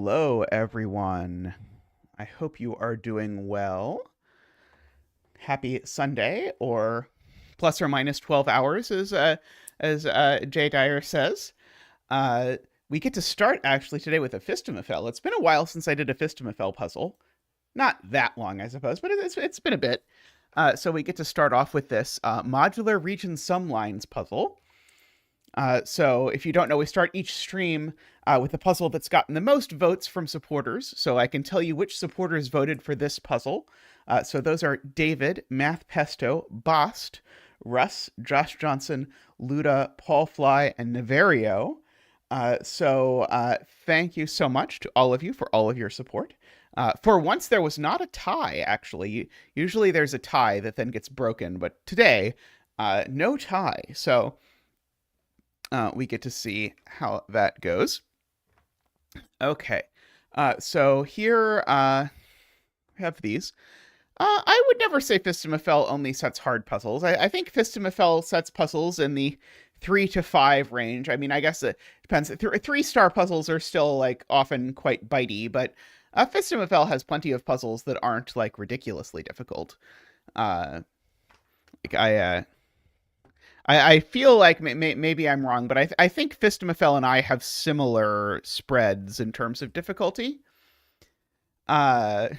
Hello, everyone. I hope you are doing well. Happy Sunday, or plus or minus 12 hours, as Jay Dyer says. Uh, we get to start actually today with a Phistomefel. It's been a while since I did a Phistomefel puzzle. Not that long, I suppose, but it's been a bit. So we get to start off with this modular region sum lines puzzle. So if you don't know, we start each stream with a puzzle that's gotten the most votes from supporters. So I can tell you which supporters voted for this puzzle. So those are David, Math Pesto, Bost, Russ, Josh Johnson, Luda, Paul Fly, and Naverio. Thank you so much to all of you for all of your support. For once, there was not a tie, actually. Usually there's a tie that then gets broken, but today, no tie. So we get to see how that goes. Okay. So here we have these. I would never say Phistomefel only sets hard puzzles. I think Phistomefel sets puzzles in the 3 to 5 range. I mean, I guess it depends. 3-star puzzles are still like often quite bitey, but Phistomefel has plenty of puzzles that aren't like ridiculously difficult. I feel like maybe I'm wrong, but I think Phistomefel and I have similar spreads in terms of difficulty. Paul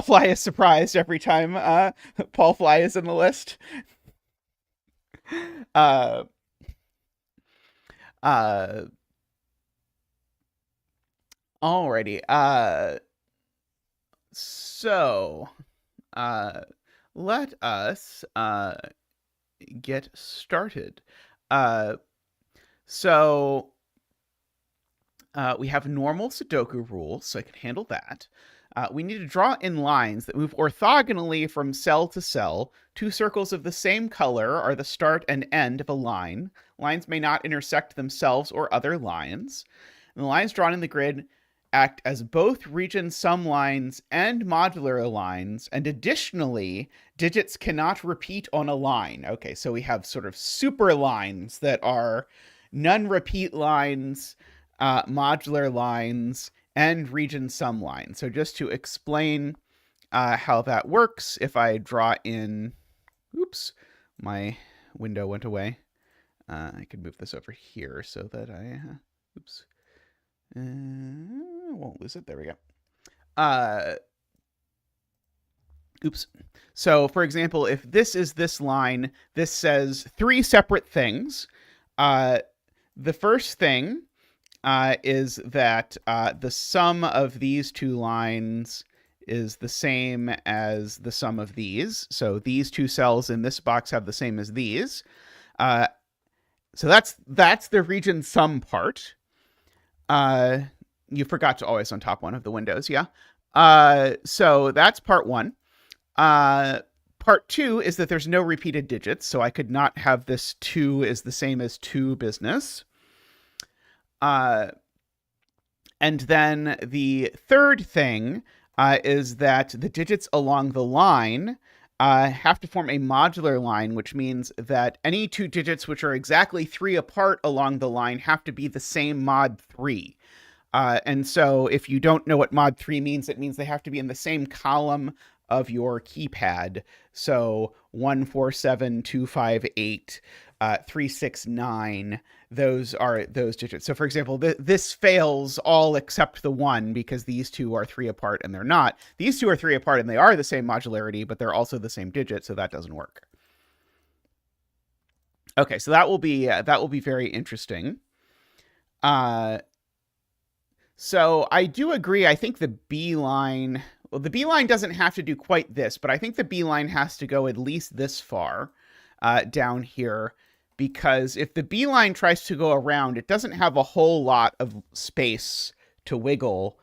Fly is surprised every time Paul Fly is in the list. Uh, uh, Alrighty. So, let us get started. So we have normal Sudoku rules, so I can handle that. We need to draw in lines that move orthogonally from cell to cell. 2 circles of the same color are the start and end of a line. Lines may not intersect themselves or other lines. And the lines drawn in the grid act as both region sum lines and modular lines, and additionally, digits cannot repeat on a line. Okay, so we have sort of super lines that are none-repeat lines, modular lines, and region sum lines. So just to explain how that works, if I draw in... Oops, my window went away. I could move this over here so that I... Oops. Won't lose it. There we go. Oops. So, for example, if this is this line, this says 3 separate things. The first thing is that the sum of these 2 lines is the same as the sum of these. So these 2 cells in this box have the same as these. So that's the region sum part. You forgot to always on top one of the windows, yeah? So that's part 1. Part 2 is that there's no repeated digits, so I could not have this 2 is the same as 2 business. And then the third thing is that the digits along the line have to form a modular line, which means that any 2 digits which are exactly 3 apart along the line have to be the same mod 3. And so if you don't know what mod 3 means, it means they have to be in the same column of your keypad. So 1, 4, 7, 2, 5, 8, 3, 6, 9, those are those digits. So for example, this fails all except the 1 because these 2 are 3 apart and they're not. These 2 are 3 apart and they are the same modularity, but they're also the same digit, so that doesn't work. Okay, so that will be very interesting. So I do agree. I think the B line, well, the B line doesn't have to do quite this, but I think the B line has to go at least this far down here, because if the B line tries to go around, it doesn't have a whole lot of space to wiggle,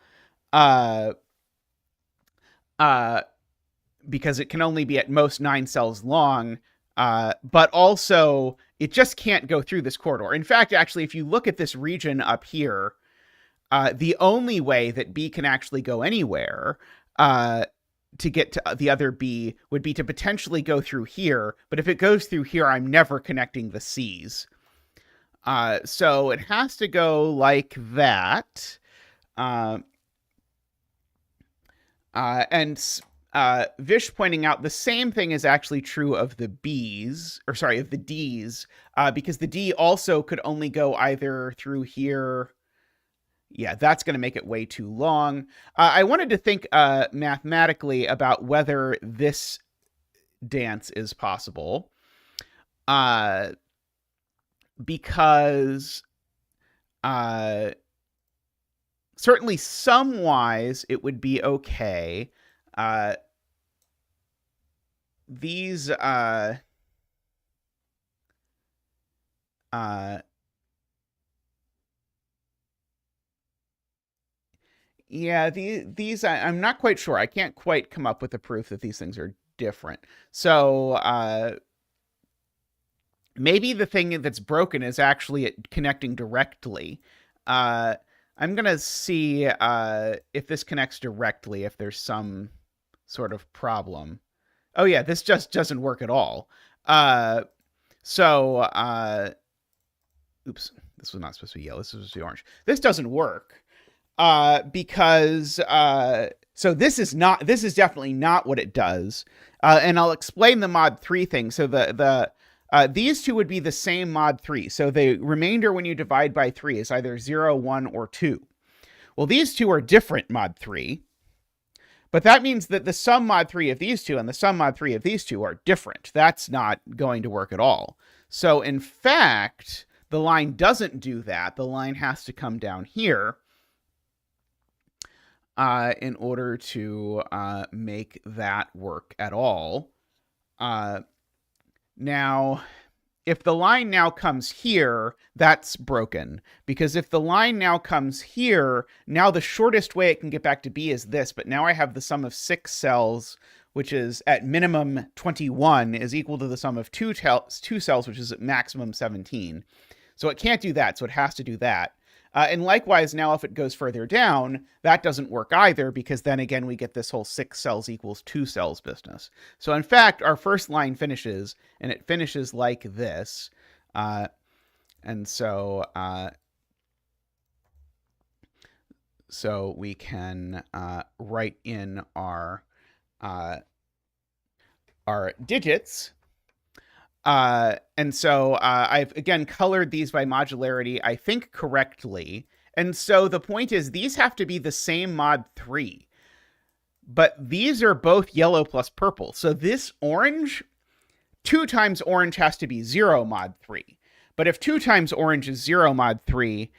because it can only be at most 9 cells long, but also it just can't go through this corridor. In fact, actually, if you look at this region up here, the only way that B can actually go anywhere to get to the other B would be to potentially go through here. But if it goes through here, I'm never connecting the C's. So it has to go like that. And Vish pointing out the same thing is actually true of the B's, or sorry, of the D's, because the D also could only go either through here. Yeah, that's going to make it way too long. I wanted to think mathematically about whether this dance is possible, because certainly sum-wise it would be okay. These yeah, these I'm not quite sure. I can't quite come up with a proof that these things are different. So maybe the thing that's broken is actually it connecting directly. I'm gonna see if this connects directly, if there's some sort of problem. Oh yeah, this just doesn't work at all. So oops, this was not supposed to be yellow. This was supposed to be orange. This doesn't work because so this is definitely not what it does. And I'll explain the mod 3 thing. So these two would be the same mod 3. So the remainder when you divide by 3 is either 0, 1, or 2. Well, these two are different mod 3. But that means that the sum mod 3 of these two and the sum mod 3 of these two are different. That's not going to work at all. So in fact, the line doesn't do that. The line has to come down here in order to make that work at all. Now, if the line now comes here, that's broken. Because if the line now comes here, now the shortest way it can get back to B is this. But now I have the sum of 6 cells, which is at minimum 21, is equal to the sum of 2 cells, which is at maximum 17. So it can't do that, so it has to do that. And likewise, now if it goes further down, that doesn't work either, because then again, we get this whole 6 cells equals 2 cells business. So in fact, our first line finishes, and it finishes like this. And so we can write in our digits. And so I've, again, colored these by modularity, I think correctly. And so the point is these have to be the same mod 3. But these are both yellow plus purple. So this orange, 2 times orange has to be 0 mod 3. But if 2 times orange is 0 mod 3,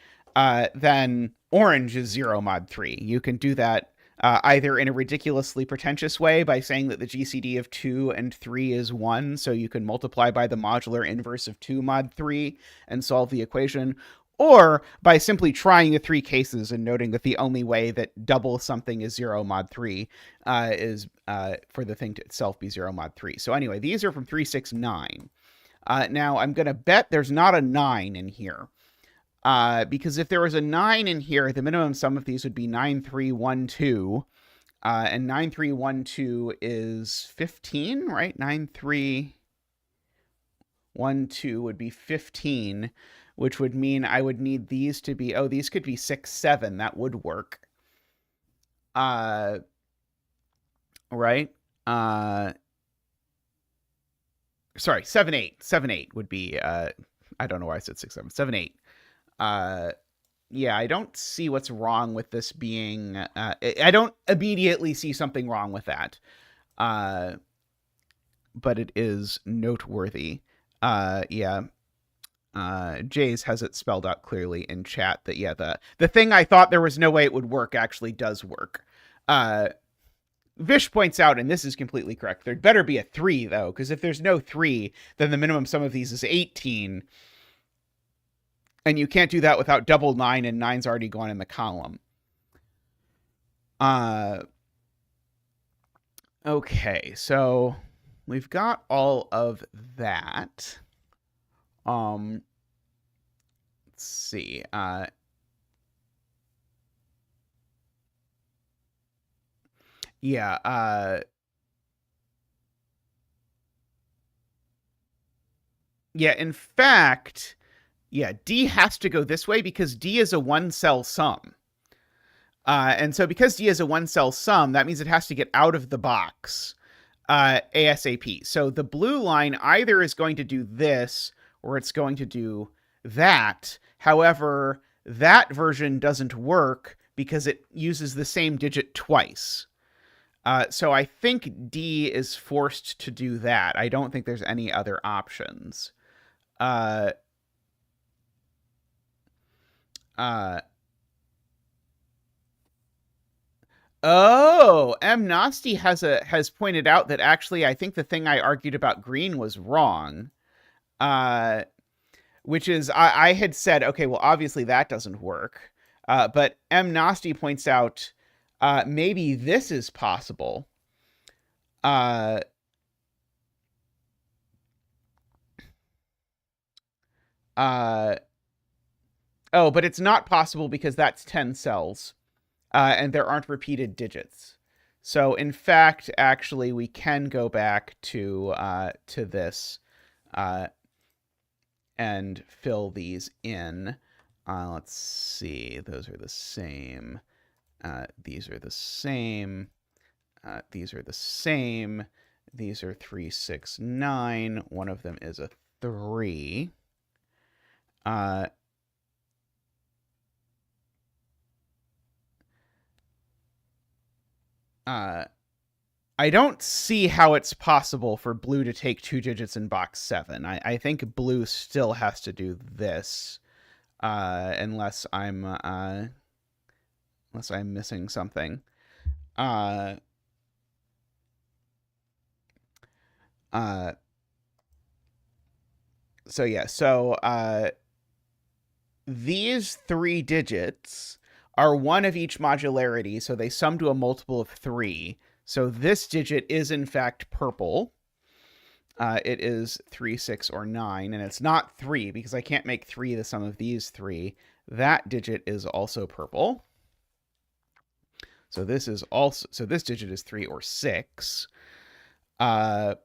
then orange is 0 mod 3. You can do that either in a ridiculously pretentious way by saying that the GCD of 2 and 3 is 1, so you can multiply by the modular inverse of 2 mod 3 and solve the equation, or by simply trying the 3 cases and noting that the only way that double something is 0 mod 3 is for the thing to itself be 0 mod 3. So anyway, these are from 369. Now, I'm going to bet there's not a 9 in here. Because if there was a 9 in here, the minimum sum of these would be 9312. And 9312 is 15, right? 9312 would be 15, which would mean I would need these to be, oh, these could be 6, 7. That would work. Right? Sorry, 7, 8. 7, 8 would be, I don't know why I said 6, 7. 7, 8. Yeah, I don't see what's wrong with this being, I don't immediately see something wrong with that. But it is noteworthy. Yeah. Jays has it spelled out clearly in chat that, yeah, the thing I thought there was no way it would work actually does work. Vish points out, and this is completely correct, there'd better be a 3, though, because if there's no 3, then the minimum sum of these is 18. And you can't do that without double 9, and 9's already gone in the column. Okay, so we've got all of that. Let's see. Yeah, yeah, in fact, yeah, D has to go this way because D is a 1-cell sum. And so because D is a one cell sum, that means it has to get out of the box ASAP. So the blue line either is going to do this or it's going to do that. However, that version doesn't work because it uses the same digit twice. So I think D is forced to do that. I don't think there's any other options. Uh, oh, M. Nasty has pointed out that actually I think the thing I argued about green was wrong. Which is I had said, okay, well, obviously that doesn't work. But M. Nasty points out maybe this is possible. Oh, but it's not possible because that's 10 cells, and there aren't repeated digits. So in fact, actually, we can go back to this and fill these in. Let's see. Those are the same. These are the same. These are the same. These are 3, 6, 9. One of them is a 3. I don't see how it's possible for blue to take 2 digits in box 7. I think blue still has to do this, unless I'm missing something. So yeah, so these 3 digits are one of each modularity, so they sum to a multiple of 3. So this digit is in fact purple. It is 3, 6, or 9, and it's not 3 because I can't make 3 the sum of these 3. That digit is also purple. So this digit is 3 or 6. And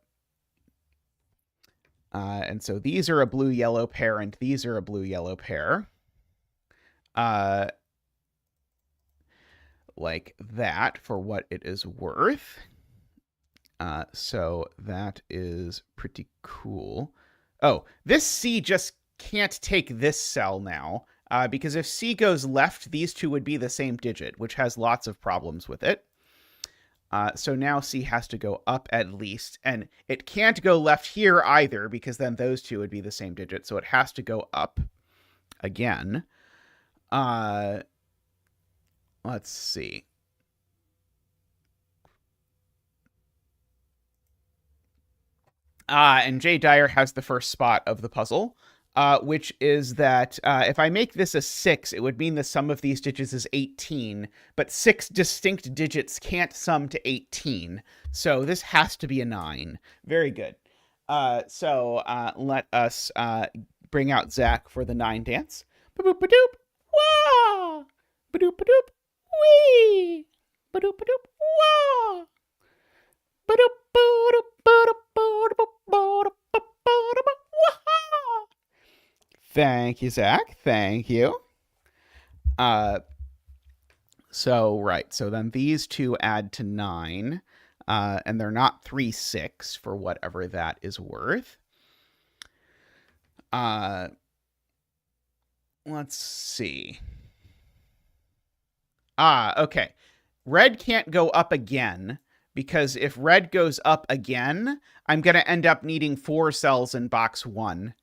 so these are a blue-yellow pair, and these are a blue-yellow pair. Like that, for what it is worth. So that is pretty cool. Oh, this C just can't take this cell now, because if C goes left, these two would be the same digit, which has lots of problems with it. So now C has to go up at least, and it can't go left here either, because then those two would be the same digit, so it has to go up again. Let's see. And Jay Dyer has the first spot of the puzzle, which is that if I make this a 6, it would mean the sum of these digits is 18, but 6 distinct digits can't sum to 18, so this has to be a 9. Very good. So let us bring out Zach for the 9 dance. Ba-boop-ba-doop. Wah! Ba-doop-ba-doop. Wee! Ba-doop-ba-doop. Wah! Thank you, Zach. Thank you. So then these two add to 9, and they're not 3, 6 for whatever that is worth. Let's see. Okay. Red can't go up again, because if red goes up again, I'm going to end up needing 4 cells in box 1.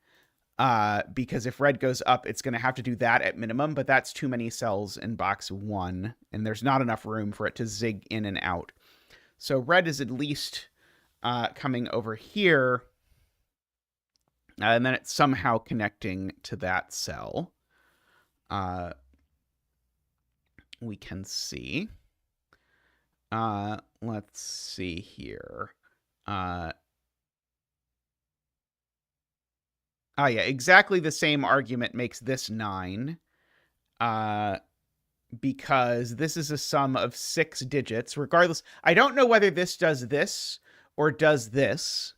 Because if red goes up, it's going to have to do that at minimum, but that's too many cells in box 1, and there's not enough room for it to zig in and out. So red is at least coming over here, and then it's somehow connecting to that cell. We can see. Let's see here. Yeah, exactly the same argument makes this 9. Because this is a sum of 6 digits. Regardless, I don't know whether this does this or does this,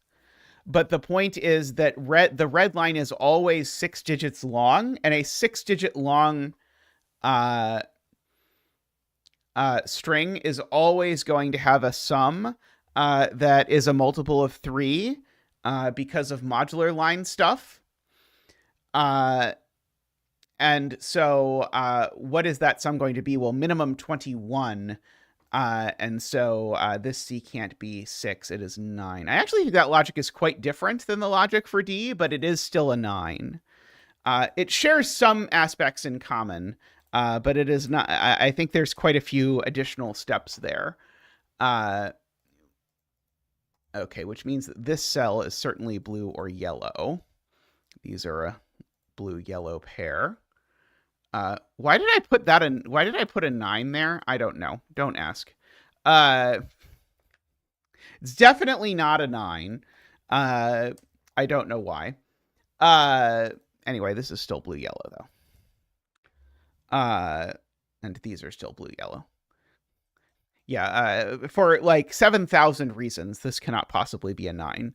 but the point is that the red line is always 6 digits long, and a 6-digit long string is always going to have a sum that is a multiple of 3 because of modular line stuff. And so what is that sum going to be? Well, minimum 21. And so this C can't be 6. It is 9. I actually think that logic is quite different than the logic for D, but it is still a 9. It shares some aspects in common, but it is not. I think there's quite a few additional steps there. Okay, which means that this cell is certainly blue or yellow. These are a blue-yellow pair. Why did I put that in? Why did I put a 9 there? I don't know. Don't ask. It's definitely not a 9. I don't know why. Anyway, this is still blue-yellow, though. And these are still blue-yellow. Yeah, for like 7,000 reasons, this cannot possibly be a 9.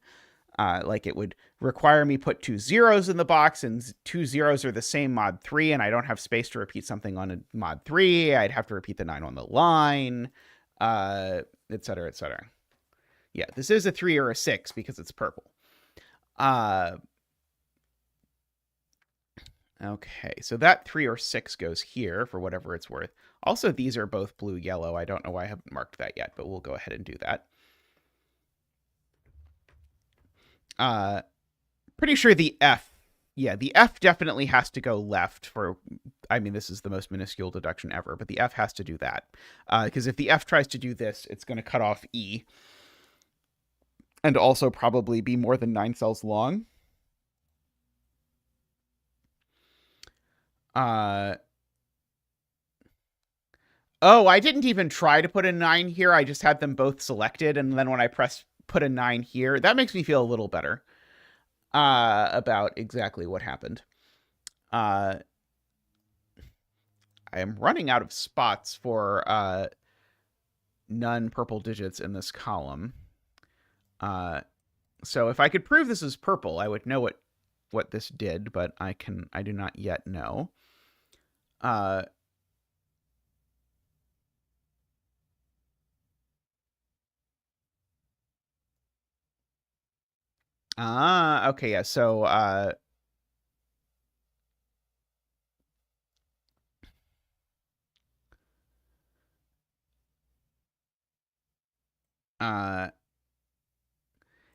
Like it would require me put 2 zeros in the box, and 2 zeros are the same mod 3, and I don't have space to repeat something on a mod 3. I'd have to repeat the 9 on the line, et cetera, et cetera. Yeah, this is a 3 or a 6 because it's purple. Okay, so that 3 or 6 goes here for whatever it's worth. Also, these are both blue-yellow. I don't know why I haven't marked that yet, but we'll go ahead and do that. Pretty sure the F, yeah, the F definitely has to go left for, I mean, this is the most minuscule deduction ever, but the F has to do that. Because if the F tries to do this, it's going to cut off E. And also probably be more than 9 cells long. Oh, I didn't even try to put a 9 here. I just had them both selected, and then when I press put a 9 here, that makes me feel a little better about exactly what happened. I am running out of spots for non-purple digits in this column. So if I could prove this is purple, I would know what this did, but I do not yet know. Okay, yeah. So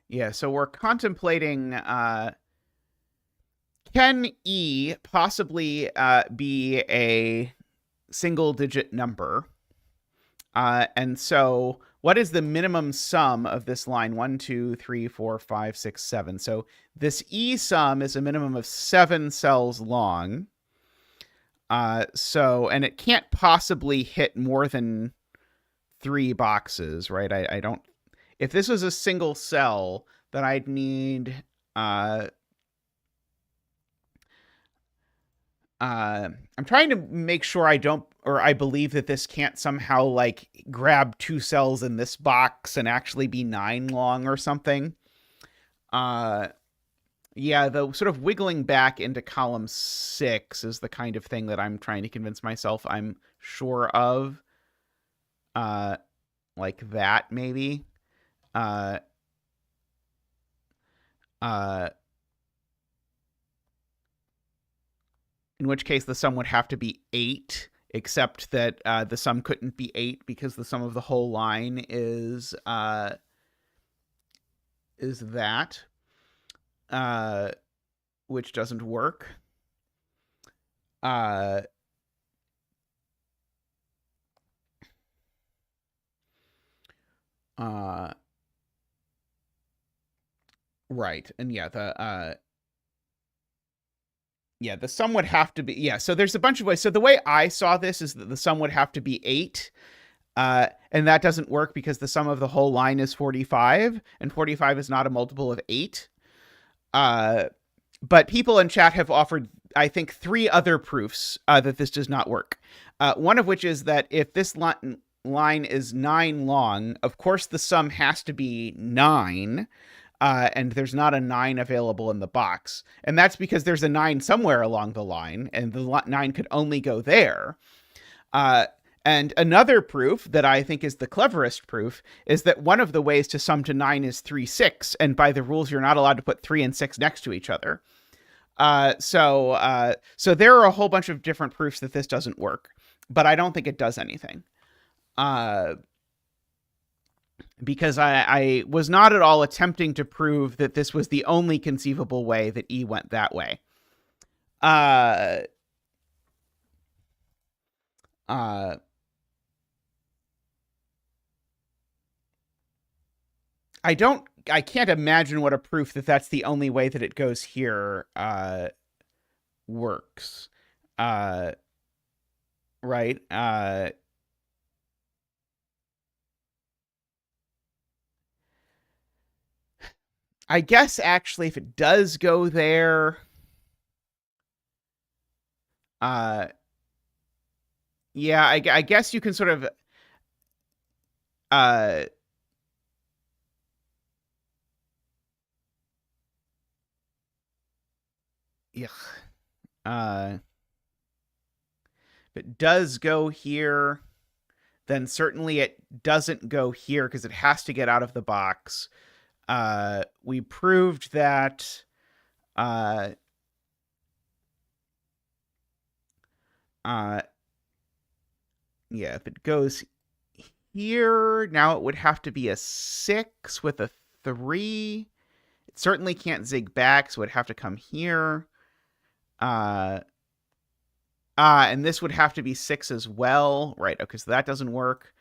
yeah, so we're contemplating can E possibly be a single digit number? And so what is the minimum sum of this line? 1, 2, 3, 4, 5, 6, 7. So this E sum is a minimum of 7 cells long. And it can't possibly hit more than 3 boxes, right? I don't, if this was a single cell, then I'd need, I'm trying to make sure I don't, or I believe that this can't somehow like grab 2 cells in this box and actually be 9 long or something. Yeah, the sort of wiggling back into column 6 is the kind of thing that I'm trying to convince myself I'm sure of. Like that, maybe. In which case the sum would have to be 8, except that the sum couldn't be 8 because the sum of the whole line is that, which doesn't work. Right, and yeah, the sum would have to be, yeah, so there's a bunch of ways. So the way I saw this is that the sum would have to be 8, and that doesn't work because the sum of the whole line is 45, and 45 is not a multiple of 8. But people in chat have offered, I think, 3 other proofs that this does not work. One of which is that if this line is 9 long, of course the sum has to be 9. And there's not a 9 available in the box. And that's because there's a 9 somewhere along the line, and the 9 could only go there. And And another proof that I think is the cleverest proof is that one of the ways to sum to 9 is 3, 6. And by the rules, you're not allowed to put 3 and 6 next to each other. So there are a whole bunch of different proofs that this doesn't work, but I don't think it does anything. Because I was not at all attempting to prove that this was the only conceivable way that E went that way. I can't imagine what a proof that that's the only way that it goes here works. Right? I guess actually if it does go there, yeah, I guess you can sort of yeah. If it does go here, then certainly it doesn't go here because it has to get out of the box. We proved that yeah, if it goes here, now it would have to be a 6 with a 3. It certainly can't zig back, so it would have to come here. And this would have to be 6 as well. Right, okay, so that doesn't work.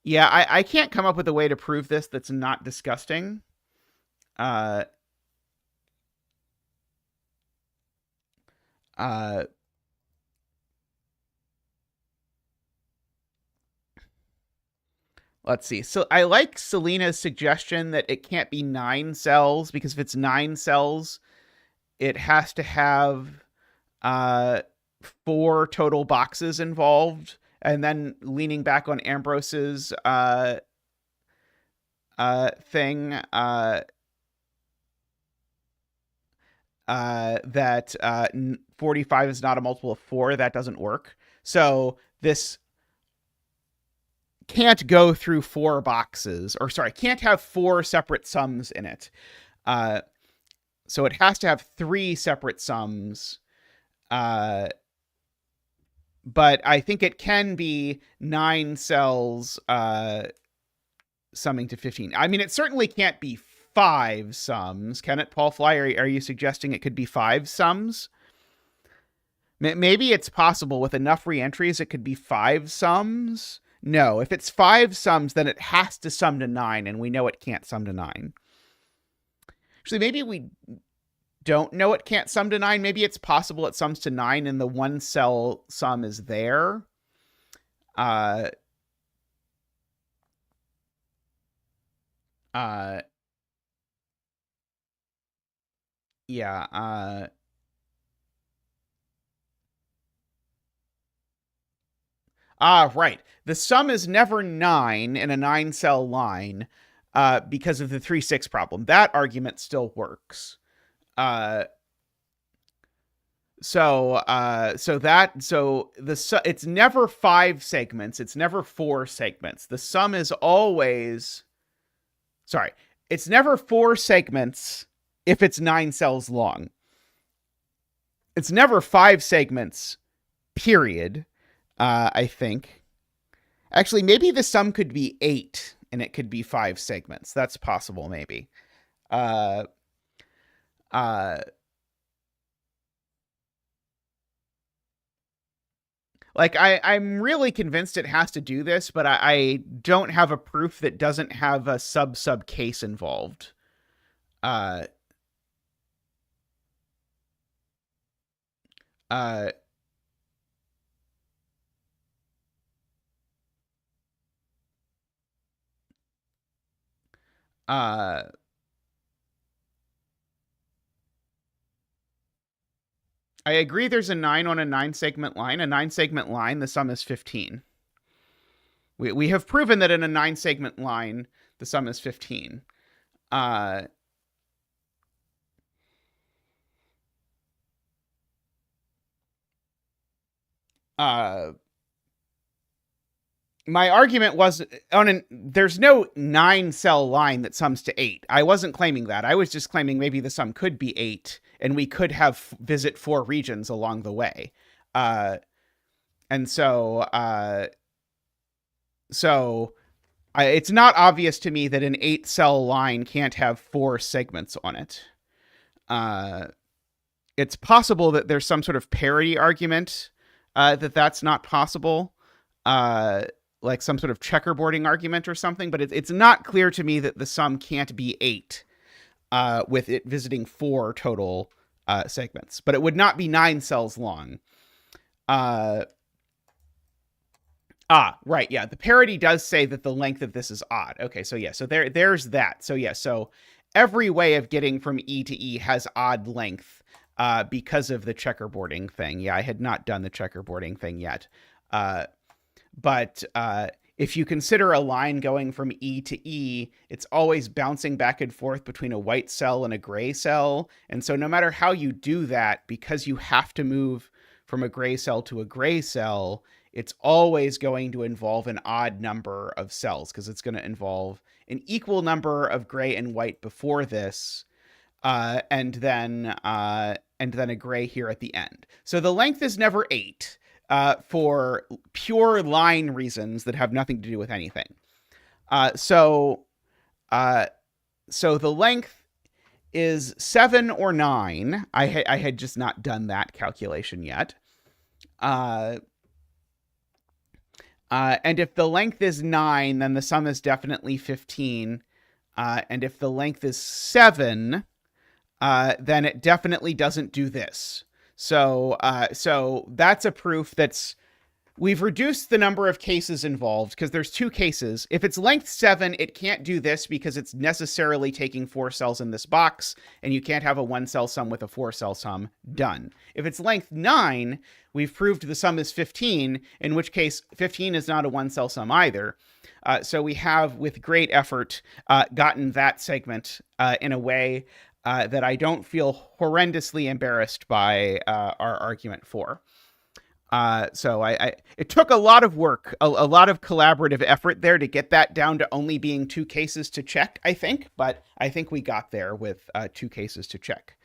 Yeah, I can't come up with a way to prove this that's not disgusting. Let's see. So I like Selena's suggestion that it can't be 9 cells because if it's 9 cells, it has to have 4 total boxes involved. And then leaning back on Ambrose's thing, that 45 is not a multiple of 4, that doesn't work. So this can't go through 4 boxes, or sorry, can't have 4 separate sums in it. So it has to have 3 separate sums. But I think it can be 9 cells summing to 15. I mean, it certainly can't be 5 sums. Can it, Paul Fly? Are you suggesting it could be 5 sums? Maybe it's possible with enough reentries it could be 5 sums. No, if it's 5 sums, then it has to sum to 9, and we know it can't sum to 9. Actually, maybe we don't know it can't sum to 9. Maybe it's possible it sums to 9 and the 1 cell sum is there. Yeah. Right. The sum is never 9 in a 9 cell line because of the 3, 6 problem. That argument still works. So it's never 5 segments. It's never 4 segments. The sum is always, sorry, it's never 4 segments if it's 9 cells long. It's never 5 segments, period. I think. Actually, maybe the sum could be 8 and it could be 5 segments. That's possible, maybe. Like I'm really convinced it has to do this, but I don't have a proof that doesn't have a sub case involved. Uh, uh, uh, I agree there's a 9 on a 9 segment line. A 9 segment line, the sum is 15. We have proven that in a 9 segment line, the sum is 15. my argument was there's no 9-cell line that sums to 8. I wasn't claiming that. I was just claiming maybe the sum could be 8 and we could have visit 4 regions along the way. And so it's not obvious to me that an 8-cell line can't have 4 segments on it. It's possible that there's some sort of parity argument that's not possible. Like some sort of checkerboarding argument or something, but it's not clear to me that the sum can't be 8 with it visiting 4 total segments, but it would not be 9 cells long. Right, yeah, the parity does say that the length of this is odd. Okay, so yeah, so there's that. So yeah, so every way of getting from E to E has odd length because of the checkerboarding thing. Yeah, I had not done the checkerboarding thing yet. But if you consider a line going from E to E, it's always bouncing back and forth between a white cell and a gray cell. And so no matter how you do that, because you have to move from a gray cell to a gray cell, it's always going to involve an odd number of cells because it's going to involve an equal number of gray and white before this, and then a gray here at the end. So the length is never 8. For pure line reasons that have nothing to do with anything. So the length is 7 or 9. I had just not done that calculation yet. And if the length is 9, then the sum is definitely 15. And if the length is 7, then it definitely doesn't do this. So that's a proof we've reduced the number of cases involved because there's 2 cases. If it's length 7, it can't do this because it's necessarily taking 4 cells in this box, and you can't have a 1-cell sum with a 4-cell sum. Done. If it's length 9, we've proved the sum is 15, in which case 15 is not a 1-cell sum either. So we have, with great effort, gotten that segment in a way that I don't feel horrendously embarrassed by our argument for. So it took a lot of work, a lot of collaborative effort there to get that down to only being 2 cases to check, I think. But I think we got there with 2 cases to check.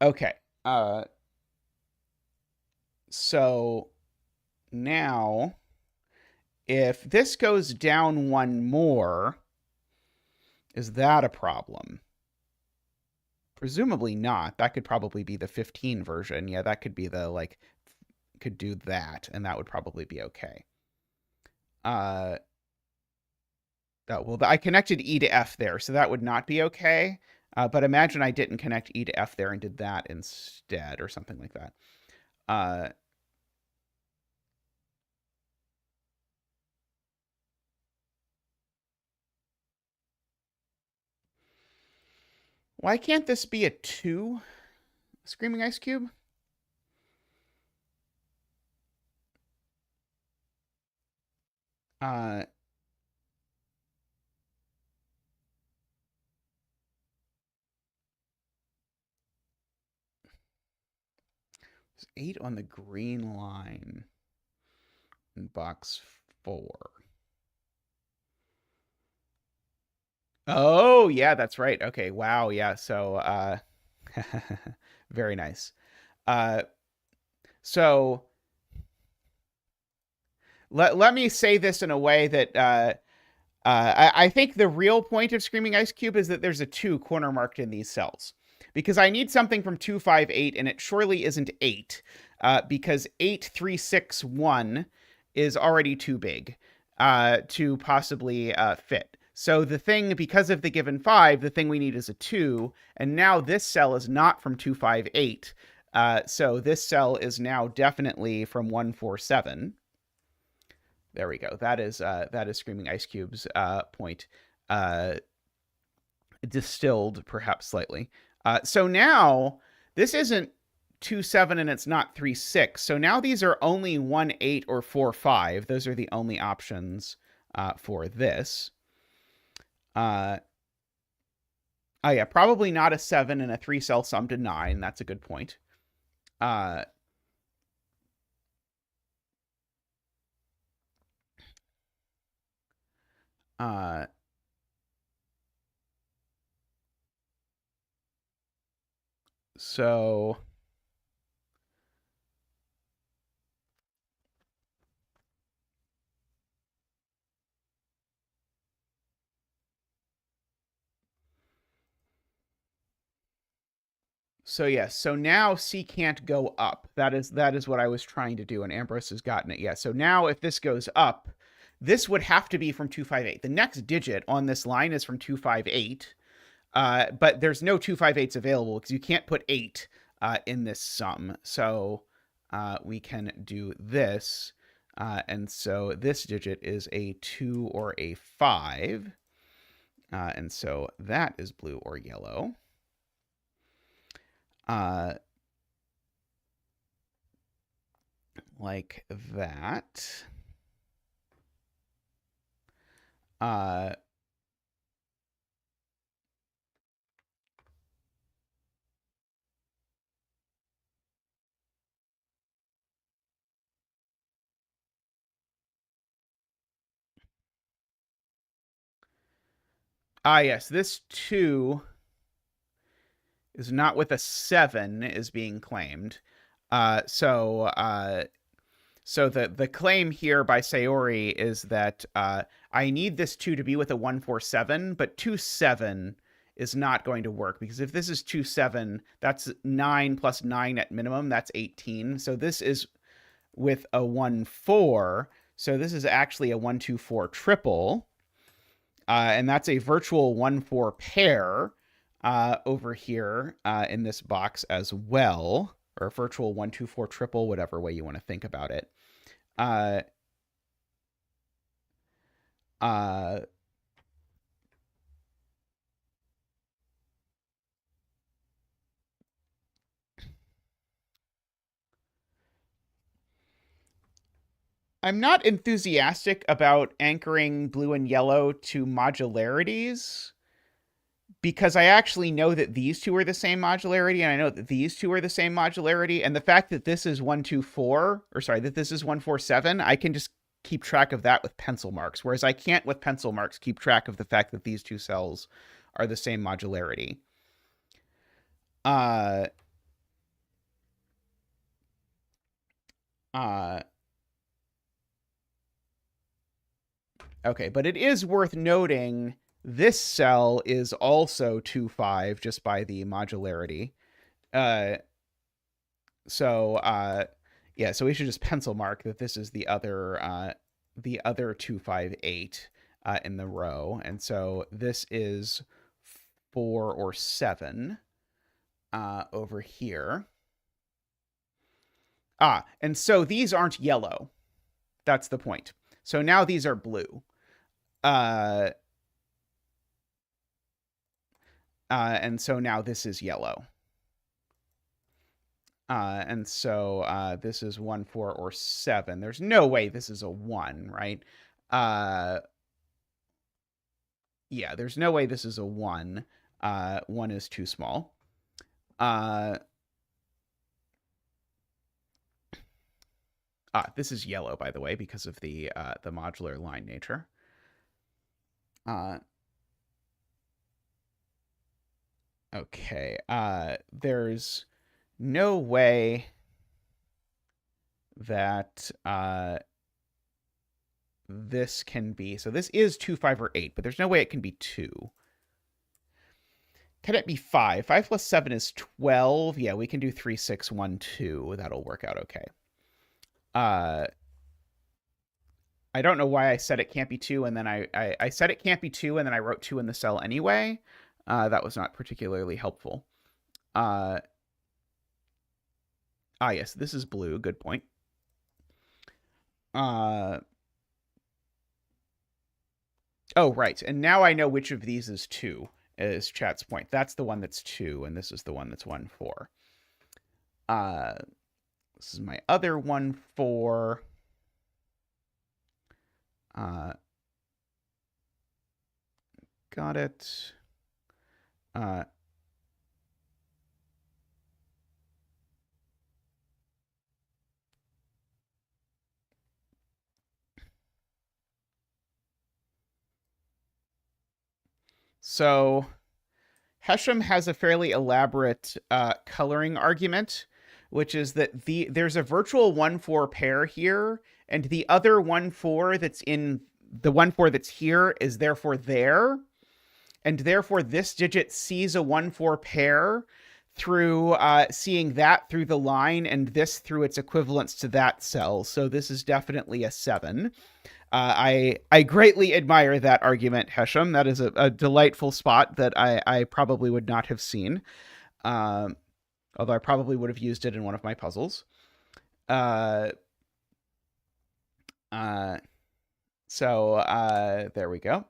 Okay. So now, if this goes down 1 more, is that a problem? Presumably not. That could probably be the 15 version. Yeah, that could be the, could do that, and that would probably be okay. Well, I connected E to F there, so that would not be okay. But imagine I didn't connect E to F there and did that instead, or something like that. Why can't this be a 2 Screaming Ice Cube? There's 8 on the green line in box 4. Oh, yeah, that's right. Okay, wow, yeah. So, very nice. So let me say this in a way that I think the real point of Screaming Ice Cube is that there's a 2 corner marked in these cells. Because I need something from 258, and it surely isn't 8. Because 8361 is already too big to possibly fit. So the thing, because of the given 5, the thing we need is a 2. And now this cell is not from 258. So this cell is now definitely from 147. There we go. That is Screaming Ice Cube's point. Distilled, perhaps slightly. So now this isn't 2-7 and it's not 3-6. So now these are only 1-8 or 4-5. Those are the only options for this. Oh yeah, probably not a 7 and a 3-cell sum to 9. That's a good point. Uh, so So yes, so now C can't go up. That is what I was trying to do, and Ambrose has gotten it. Yeah. So now if this goes up, this would have to be from 258. The next digit on this line is from 258, but there's no 258s available because you can't put 8 in this sum. So we can do this, and so this digit is a 2 or a 5, and so that is blue or yellow. Uh, like that. Uh, yes, this 2 is not with a 7 is being claimed. So the claim here by Sayori is that I need this 2 to be with a 147, but 2-7 is not going to work because if this is 2-7, that's 9 plus 9 at minimum, that's 18. So this is with a 1-4. So this is actually a 1-2-4 triple. And that's a virtual 1-4 pair over here in this box as well, or a virtual 1-2-4 triple, whatever way you want to think about it. Uh, uh, I'm not enthusiastic about anchoring blue and yellow to modularities because I actually know that these two are the same modularity, and I know that these two are the same modularity, and the fact that this is 1-2-4, or sorry, that this is 1-4-7, I can just keep track of that with pencil marks, whereas I can't with pencil marks keep track of the fact that these two cells are the same modularity. Uh, uh, okay, but it is worth noting this cell is also 2-5 just by the modularity. Uh, so yeah, so we should just pencil mark that this is the other 258 in the row, and so this is 4 or 7 over here. And so these aren't yellow. That's the point. So now these are blue. And so now this is yellow. And so this is 1-4 or 7. There's no way this is a 1, right? Yeah, there's no way this is a 1. 1 is too small. This is yellow, by the way, because of the modular line nature. Okay. There's no way that this can be. So this is 2, 5, or 8, but there's no way it can be 2. Can it be 5? 5 plus 7 is 12. Yeah, we can do 3, 6, 1, 2. That'll work out okay. I don't know why I said it can't be 2, and then I said it can't be 2, and then I wrote 2 in the cell anyway. That was not particularly helpful. Yes, this is blue. Good point. Oh, right. And now I know which of these is 2, is chat's point. That's the one that's 2, and this is the one that's 1-4. This is my other 1-4. Got it. So Hesham has a fairly elaborate coloring argument, which is that there's a virtual 1-4 pair here, and the other 1-4 that's in the 1-4 that's here is therefore there, and therefore this digit sees a 1-4 pair through seeing that through the line and this through its equivalence to that cell. So this is definitely a 7. I greatly admire that argument, Hesham. That is a delightful spot that I probably would not have seen, although I probably would have used it in one of my puzzles. Uh, uh, so there we go.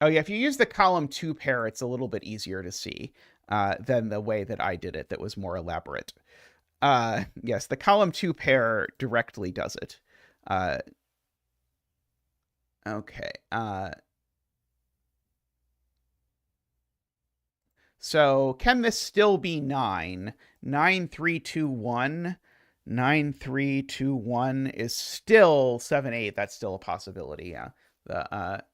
Oh yeah, if you use the column 2 pair, it's a little bit easier to see than the way that I did it. That was more elaborate. Yes, the column 2 pair directly does it. Okay. So can this still be 9? 9, 3, 2, 1. 9, 3, 2, 1 is still 7, 8. That's still a possibility. Yeah. The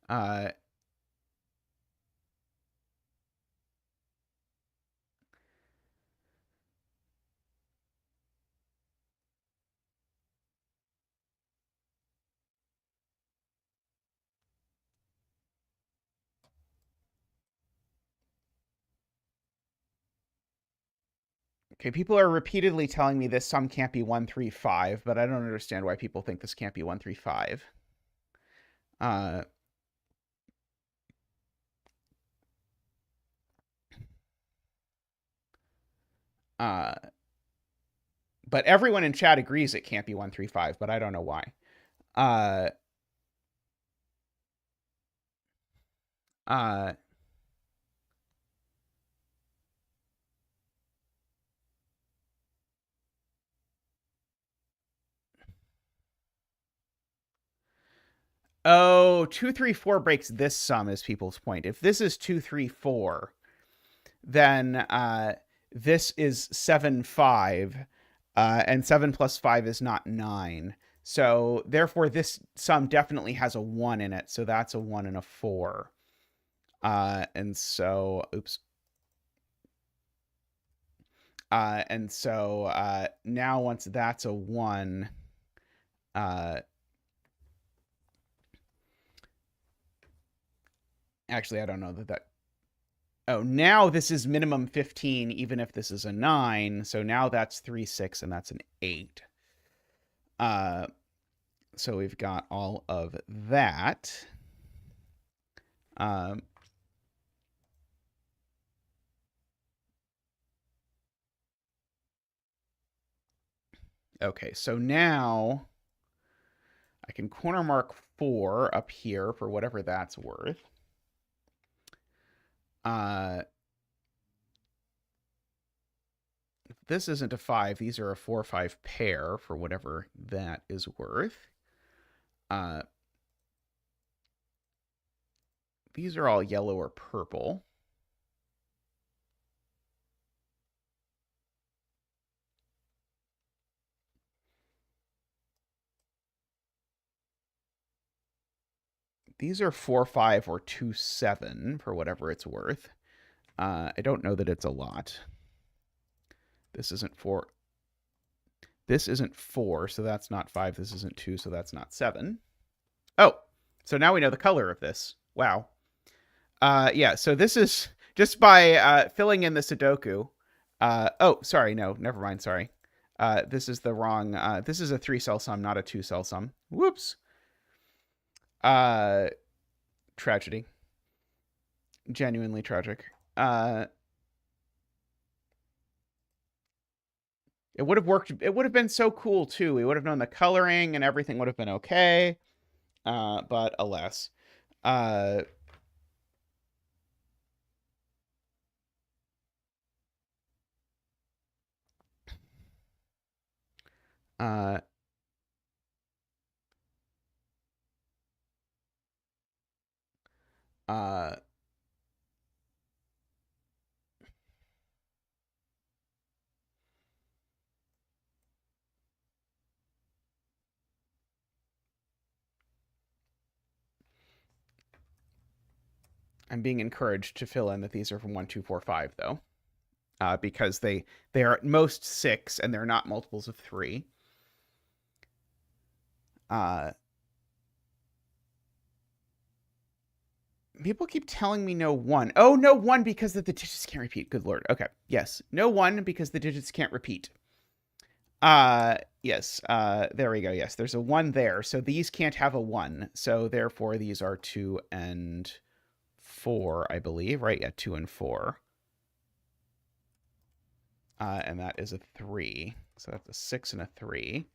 uh, okay, people are repeatedly telling me this sum can't be 1, 3, 5, but I don't understand why people think this can't be 1, 3, 5. Uh, uh, but everyone in chat agrees it can't be 1, 3, 5, but I don't know why. Uh, uh, oh, 2, 3, 4 breaks this sum is people's point. If this is 2, 3, 4, then this is 7, 5, and 7 plus 5 is not 9. So therefore, this sum definitely has a 1 in it. So that's a 1 and a 4. And so, oops. And so now once that's a 1, actually, I don't know that. Oh, now this is minimum 15, even if this is a 9. So now that's 3, 6, and that's an 8. So we've got all of that. Um, okay, so now I can corner mark 4 up here for whatever that's worth. If this isn't a 5, these are a 4, 5 pair for whatever that is worth. These are all yellow or purple. These are 4, 5 or 2, 7 for whatever it's worth. I don't know that it's a lot. This isn't 4. This isn't 4, so that's not 5. This isn't 2, so that's not 7. Oh, so now we know the color of this. Wow. Yeah, so this is just by filling in the Sudoku. Oh, sorry, no, never mind, sorry. This is the wrong, this is a 3-cell sum, not a 2-cell sum. Whoops. Tragedy. Genuinely tragic. It would have worked. It would have been so cool too. We would have known the coloring and everything would have been okay. But alas. Uh, uh, uh, I'm being encouraged to fill in that these are from 1, 2, 4, 5, though, because they are at most 6, and they're not multiples of 3. People keep telling me no 1. Oh, no 1 because the digits can't repeat. Good Lord. Okay. Yes. No 1 because the digits can't repeat. Yes. There we go. Yes. There's a 1 there. So these can't have a 1. So therefore these are 2 and 4, I believe, right? Yeah. 2 and 4. And that is a 3. So that's a 6 and a 3.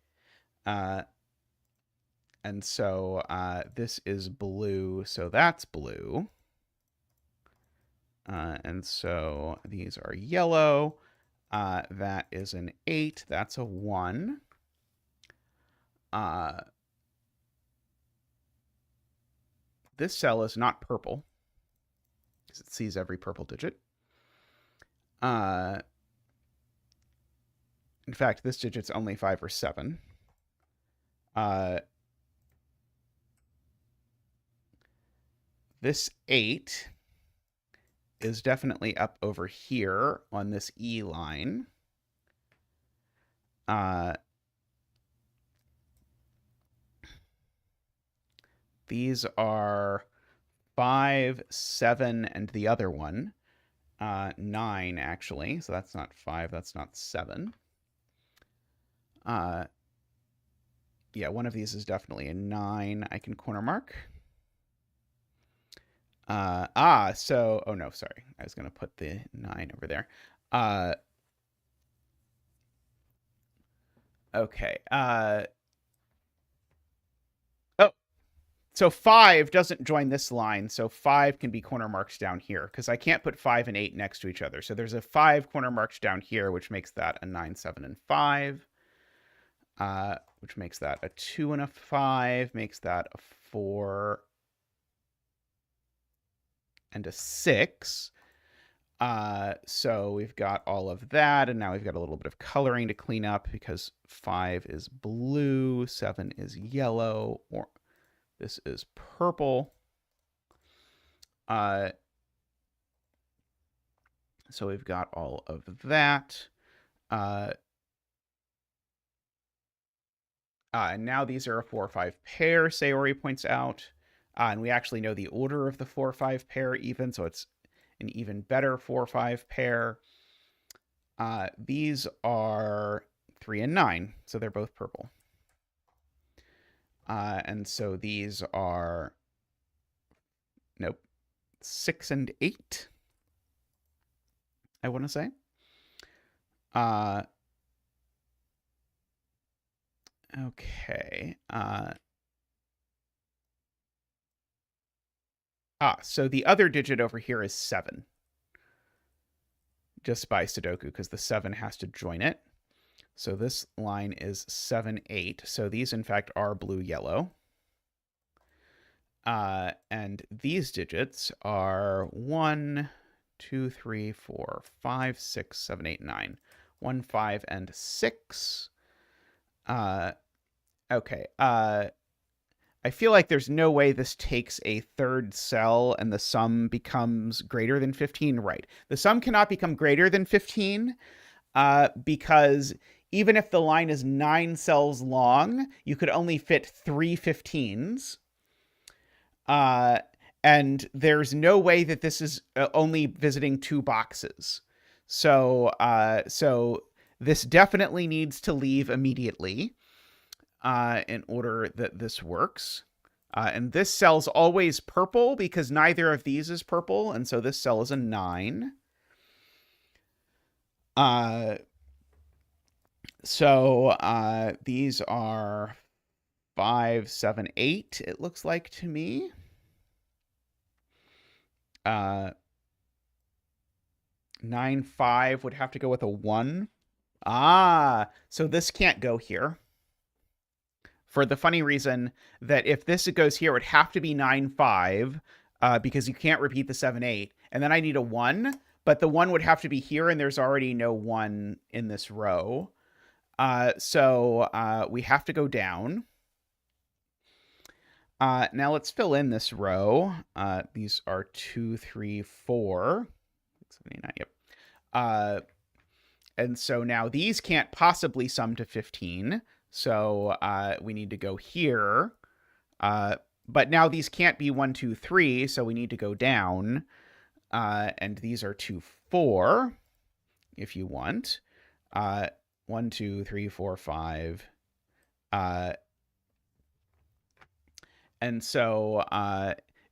And so this is blue, so that's blue. And so these are yellow. That is an 8. That's a 1. This cell is not purple because it sees every purple digit. In fact, this digit's only 5 or 7. This 8 is definitely up over here on this E line. These are 5, 7, and the other one. 9, actually. So that's not 5, that's not 7. Yeah, one of these is definitely a 9. I can corner mark. So, oh no, sorry. I was going to put the 9 over there. Okay. Oh, so 5 doesn't join this line. So 5 can be corner marks down here because I can't put 5 and 8 next to each other. So there's a 5 corner marks down here, which makes that a 9, 7, and 5. Which makes that a 2 and a 5, makes that a 4 and a 6. So we've got all of that, and now we've got a little bit of coloring to clean up because 5 is blue, 7 is yellow, or this is purple. So we've got all of that. And now these are a 4-5 pair, Sayori points out. And we actually know the order of the 4-5 pair even, so it's an even better 4-5 pair. These are 3 and 9, so they're both purple. And so these are, nope, 6 and 8, I want to say. Okay. So the other digit over here is 7. Just by Sudoku, because the 7 has to join it. So this line is 7, 8. So these, in fact, are blue, yellow. And these digits are 1, 2, 3, 4, 5, 6, 7, 8, 9. 1, 5, and 6. Okay. I feel like there's no way this takes a third cell and the sum becomes greater than 15. Right. The sum cannot become greater than 15 because even if the line is 9 cells long, you could only fit 3 15s. And there's no way that this is only visiting 2 boxes. So this definitely needs to leave immediately. In order that this works. And this cell's always purple because neither of these is purple, and so this cell is a 9. So these are 5, 7, 8, it looks like to me. 9, 5 would have to go with a 1. So this can't go here. For the funny reason that if this goes here, it would have to be 9, 5, because you can't repeat the 7, 8. And then I need a 1, but the 1 would have to be here, and there's already no 1 in this row. So we have to go down. Now let's fill in this row. These are 2, 3, 4. 6, 7, 8, 9, yep. And so now these can't possibly sum to 15. So we need to go here. But now these can't be 1, 2, 3. So we need to go down. And these are 2, 4, if you want. 1, 2, 3, 4, 5. And so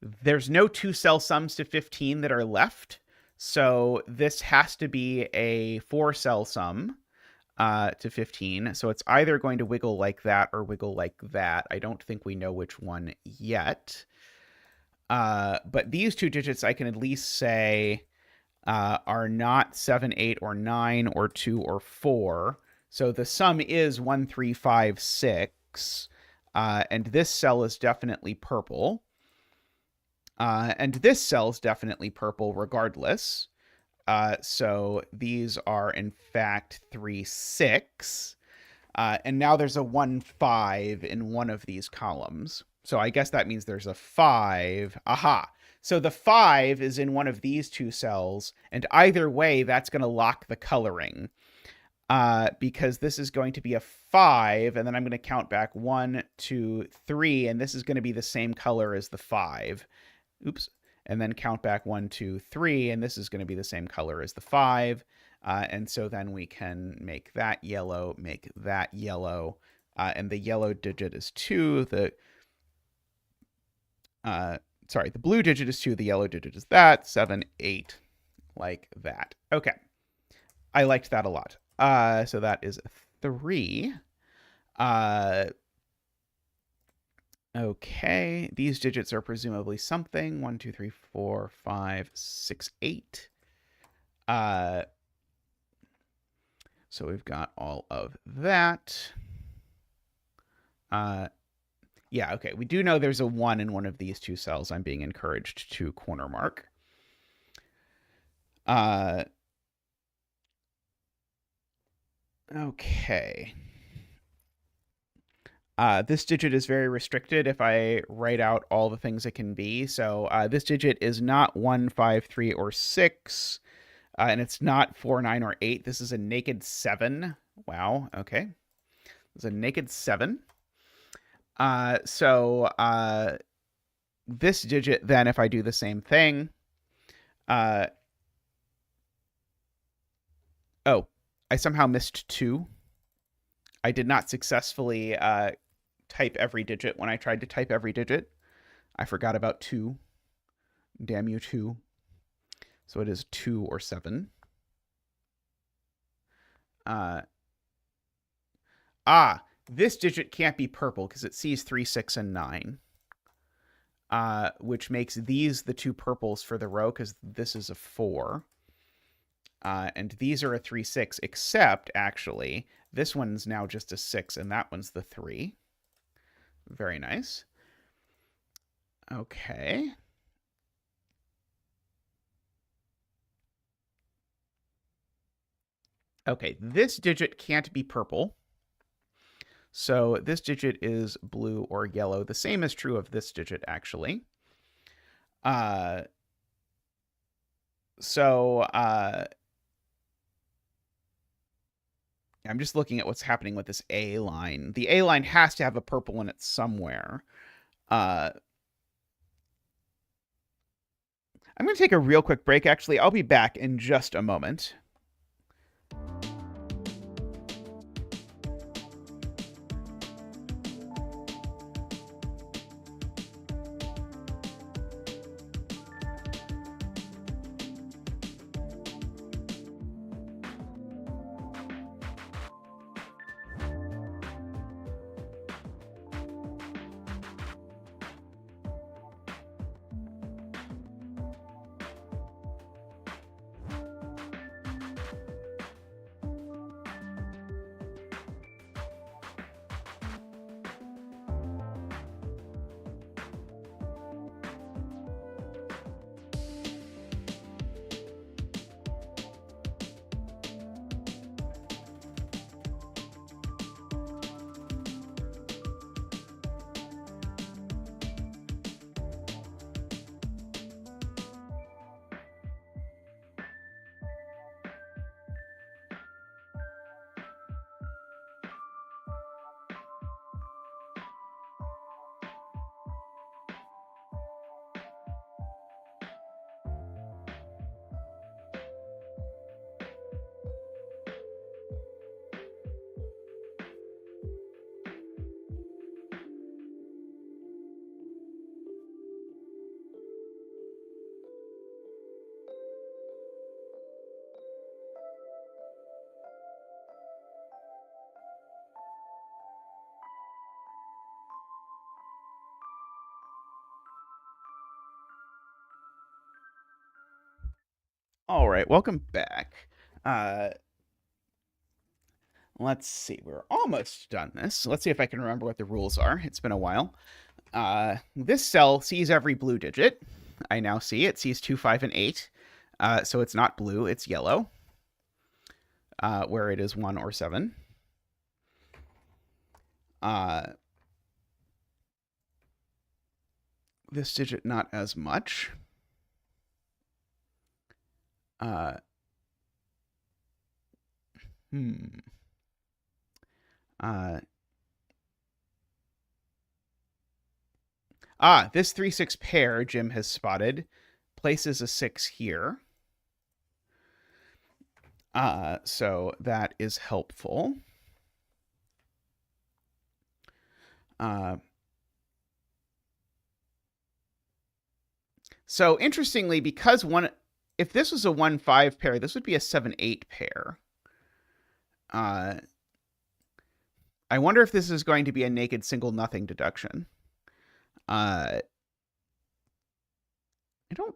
there's no 2-cell sums to 15 that are left. So this has to be a 4-cell sum to 15. So it's either going to wiggle like that or wiggle like that. I don't think we know which one yet. But these two digits I can at least say are not 7, 8, or 9, or 2, or 4. So the sum is 1, 3, 5, 6. And this cell is definitely purple. And this cell is definitely purple regardless. So these are, in fact, 3, 6. And now there's a 1, 5 in one of these columns. So I guess that means there's a 5. Aha. So the 5 is in one of these two cells. And either way, that's going to lock the coloring. Because this is going to be a 5, and then I'm going to count back 1, 2, 3, and this is going to be the same color as the 5. Oops. And then count back 1, 2, 3, and this is going to be the same color as the 5. And so then we can make that yellow, and the yellow digit is 2. The blue digit is 2, the yellow digit is that, 7, 8, like that. Okay. I liked that a lot. So that is 3. Okay, these digits are presumably something. 1, 2, 3, 4, 5, 6, 8. So we've got all of that. Yeah, okay. We do know there's a 1 in one of these two cells. I'm being encouraged to corner mark. Okay. This digit is very restricted if I write out all the things it can be. So this digit is not 1, 5, 3, or 6. And it's not 4, 9, or 8. This is a naked 7. Wow, okay. It's a naked 7. So this digit, then, if I do the same thing... Oh, I somehow missed 2. I did not successfully type every digit when I tried to type every digit. I forgot about 2. Damn you, 2. So it is 2 or 7. This digit can't be purple because it sees 3, 6, and 9. Which makes these the two purples for the row because this is a 4. And these are a 3, 6, except, actually, this one's now just a 6, and that one's the 3. Very nice. Okay. Okay, this digit can't be purple. So this digit is blue or yellow. The same is true of this digit, actually. I'm just looking at what's happening with this A line. The A line has to have a purple in it somewhere. I'm going to take a real quick break, actually. I'll be back in just a moment. All right, welcome back. Uh, let's see. We're almost done this. Let's see if I can remember what the rules are. It's been a while. This cell sees every blue digit. I now see it sees 2, 5, and 8. So it's not blue, it's yellow, where it is 1 or 7. This digit, not as much. Uh, hmm. Uh, this 3, 6 pair Jim has spotted places a 6 here. So that is helpful. So interestingly, because if this was a 1, 5 pair, this would be a 7, 8 pair. I wonder if this is going to be a naked single nothing deduction. I don't.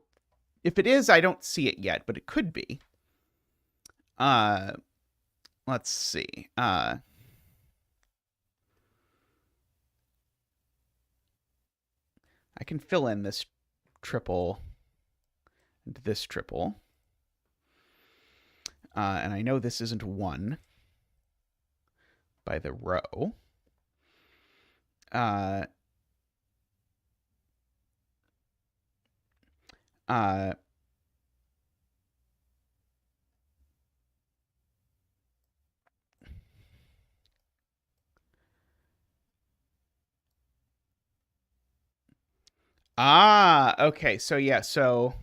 If it is, I don't see it yet, but it could be. Let's see. I can fill in this triple and this triple. And I know this isn't 1 by the row. Uh, okay. So yeah, so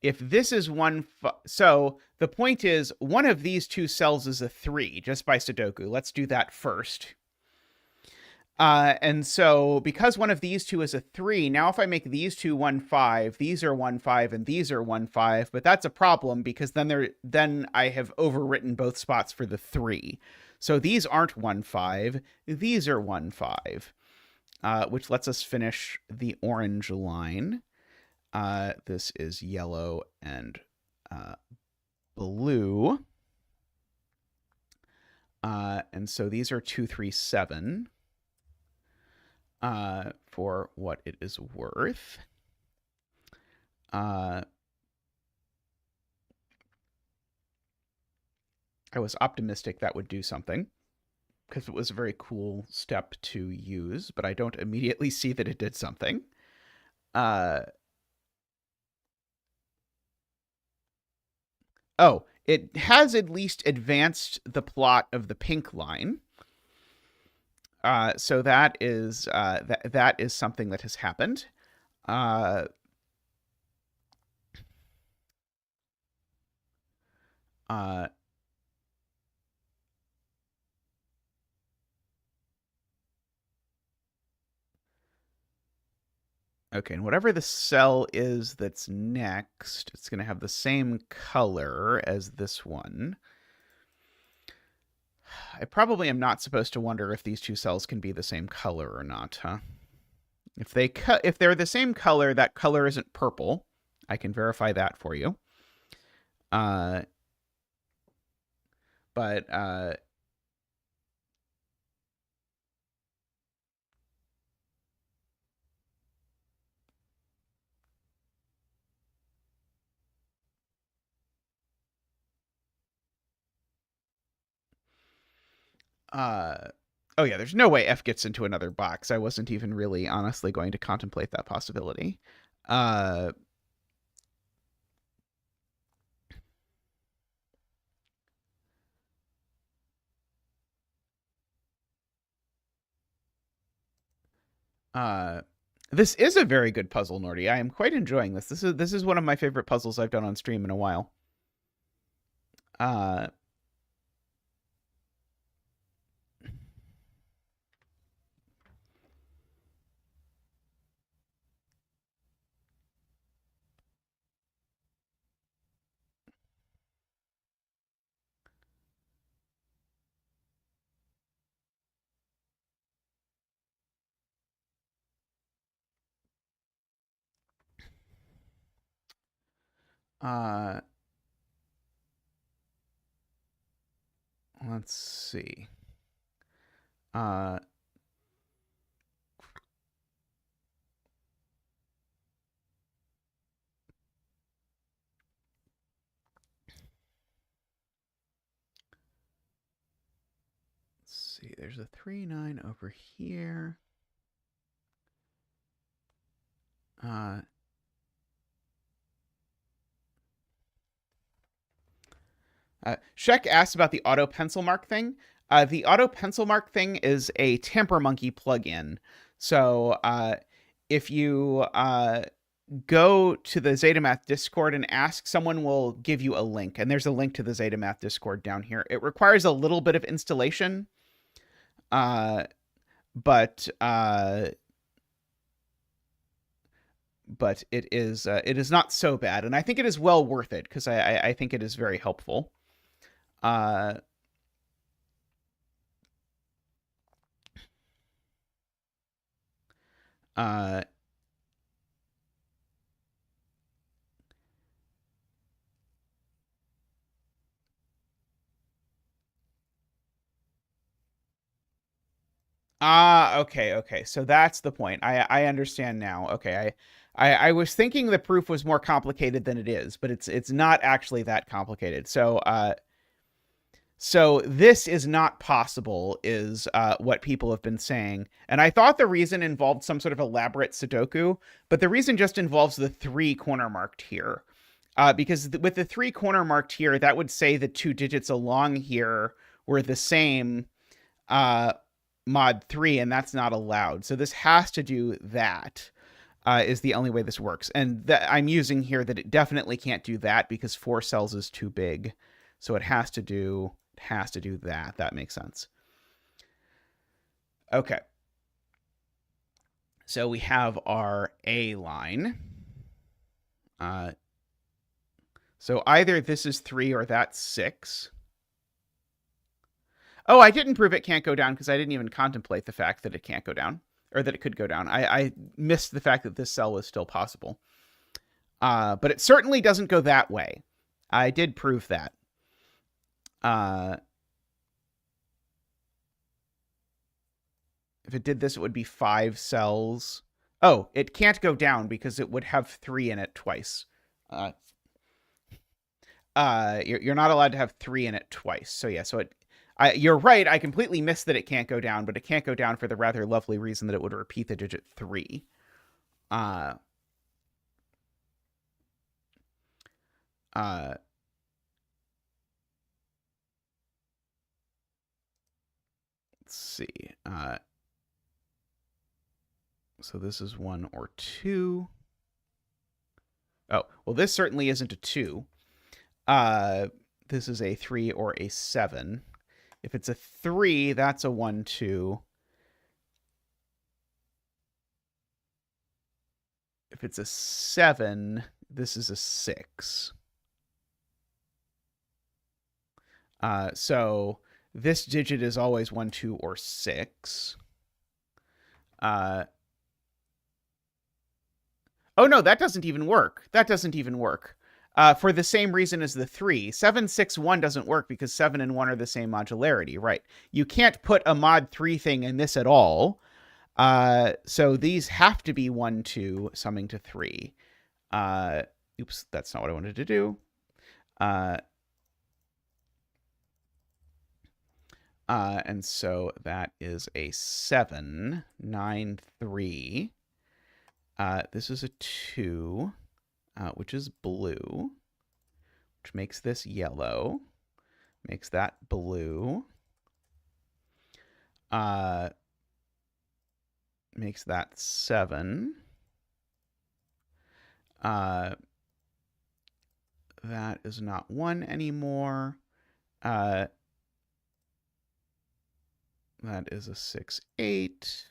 if this is 1, so the point is one of these two cells is a 3 just by Sudoku. Let's do that first. And so because one of these two is a 3, now if I make these two 1, 5, these are 1, 5, and these are 1, 5, but that's a problem because then I have overwritten both spots for the 3. So these aren't 1, 5, these are 1, 5, which lets us finish the orange line. This is yellow and blue. And so these are 2, 3, 7. For what it is worth. I was optimistic that would do something because it was a very cool step to use, but I don't immediately see that it did something. Oh, it has at least advanced the plot of the pink line. So that is that is something that has happened. Okay, and whatever the cell is that's next, it's going to have the same color as this one. I probably am not supposed to wonder if these two cells can be the same color or not, huh? If they're the same color, that color isn't purple. I can verify that for you. But oh yeah, there's no way F gets into another box. I wasn't even really honestly going to contemplate that possibility. This is a very good puzzle, Nordy. I am quite enjoying this. This is one of my favorite puzzles I've done on stream in a while. let's see. Let's see. There's a 3, 9 over here. Shek asked about the auto pencil mark thing. The auto pencil mark thing is a Tampermonkey plugin. So if you go to the zetamath Discord and ask, someone will give you a link. And there's a link to the zetamath Discord down here. It requires a little bit of installation, but it is not so bad, and I think it is well worth it because I think it is very helpful. Okay. So that's the point. I understand now. Okay, I was thinking the proof was more complicated than it is, but it's not actually that complicated. So this is not possible, is what people have been saying. And I thought the reason involved some sort of elaborate Sudoku, but the reason just involves the 3 corner marked here. Because with the 3 corner marked here, that would say the 2 digits along here were the same mod 3, and that's not allowed. So this has to do that, is the only way this works. And I'm using here that it definitely can't do that because 4 cells is too big. So it has to do that. That makes sense. Okay. So we have our A line. So either this is 3 or that's 6. Oh, I didn't prove it can't go down because I didn't even contemplate the fact that it can't go down, or that it could go down. I missed the fact that this cell was still possible. But it certainly doesn't go that way. I did prove that. If it did this, it would be 5 cells. Oh, it can't go down because it would have 3 in it twice. You're not allowed to have 3 in it twice. So yeah, so you're right. I completely missed that it can't go down, but it can't go down for the rather lovely reason that it would repeat the digit 3. Let's see. So this is 1 or 2. Oh, well, this certainly isn't a 2. This is a 3 or a 7. If it's a 3, that's a 1, 2. If it's a 7, this is a 6. So this digit is always 1, 2, or 6. Oh, no, that doesn't even work. That doesn't even work. For the same reason as the 3. 7, 6, 1 doesn't work because 7 and 1 are the same modularity, right? You can't put a mod 3 thing in this at all. So these have to be 1, 2, summing to 3. Oops, that's not what I wanted to do. And so that is a 7, 9, 3. This is a 2, which is blue, which makes this yellow, makes that blue, makes that 7. That is not 1 anymore. That is a 6, 8.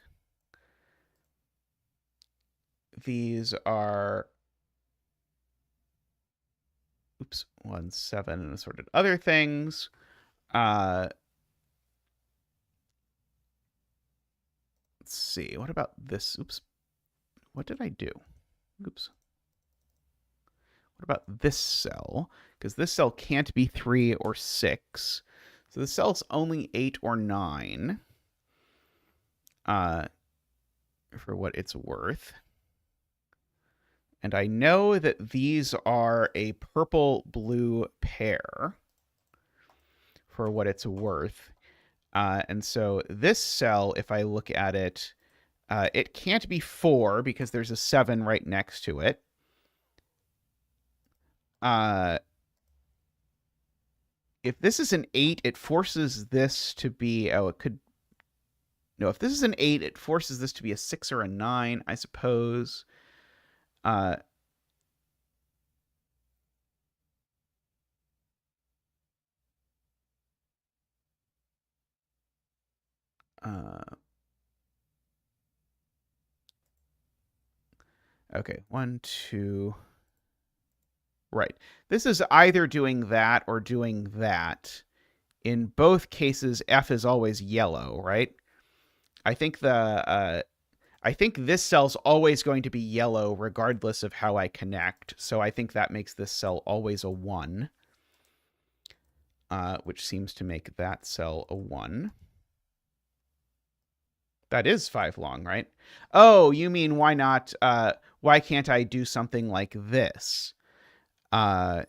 These are, 1, 7, and assorted other things. Let's see. What about this? Oops. What did I do? Oops. What about this cell? Because this cell can't be 3 or 6. So the cell's only 8 or 9 for what it's worth. And I know that these are a purple-blue pair for what it's worth. And so this cell, if I look at it, it can't be 4 because there's a 7 right next to it. If this is an 8, it forces this to be... Oh, it could... No, if this is an 8, it forces this to be a 6 or a 9, I suppose. Okay, 1, 2... Right. This is either doing that or doing that. In both cases, F is always yellow, right? I think I think this cell's always going to be yellow regardless of how I connect. So I think that makes this cell always a 1, which seems to make that cell a 1. That is 5 long, right? Oh, you mean why not? Why can't I do something like this? Maybe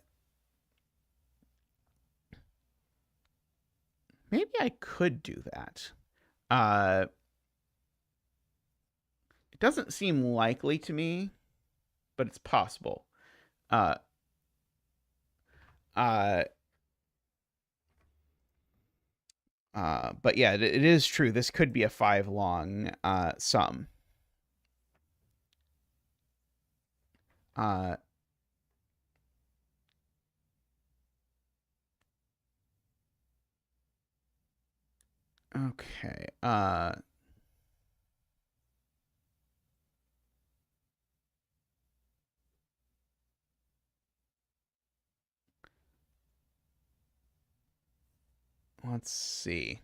I could do that. It doesn't seem likely to me, but it's possible. But yeah, it is true. This could be a 5 long sum. Okay. Let's see.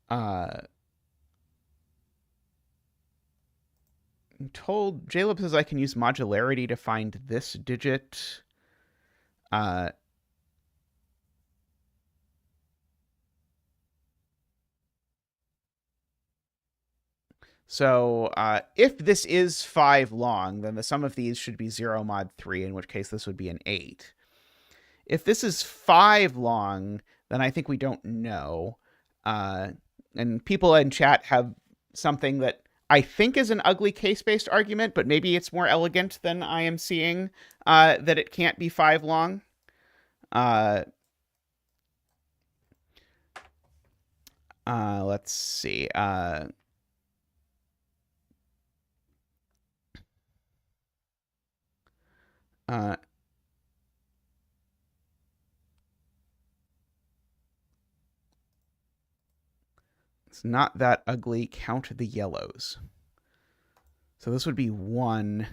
I'm told JLib says I can use modularity to find this digit. So if this is 5 long, then the sum of these should be 0 mod 3, in which case this would be an 8. If this is 5 long, then I think we don't know. And people in chat have something that I think is an ugly case-based argument, but maybe it's more elegant than I am seeing, that it can't be 5 long. Let's see. It's not that ugly. Count the yellows. So this would be 1.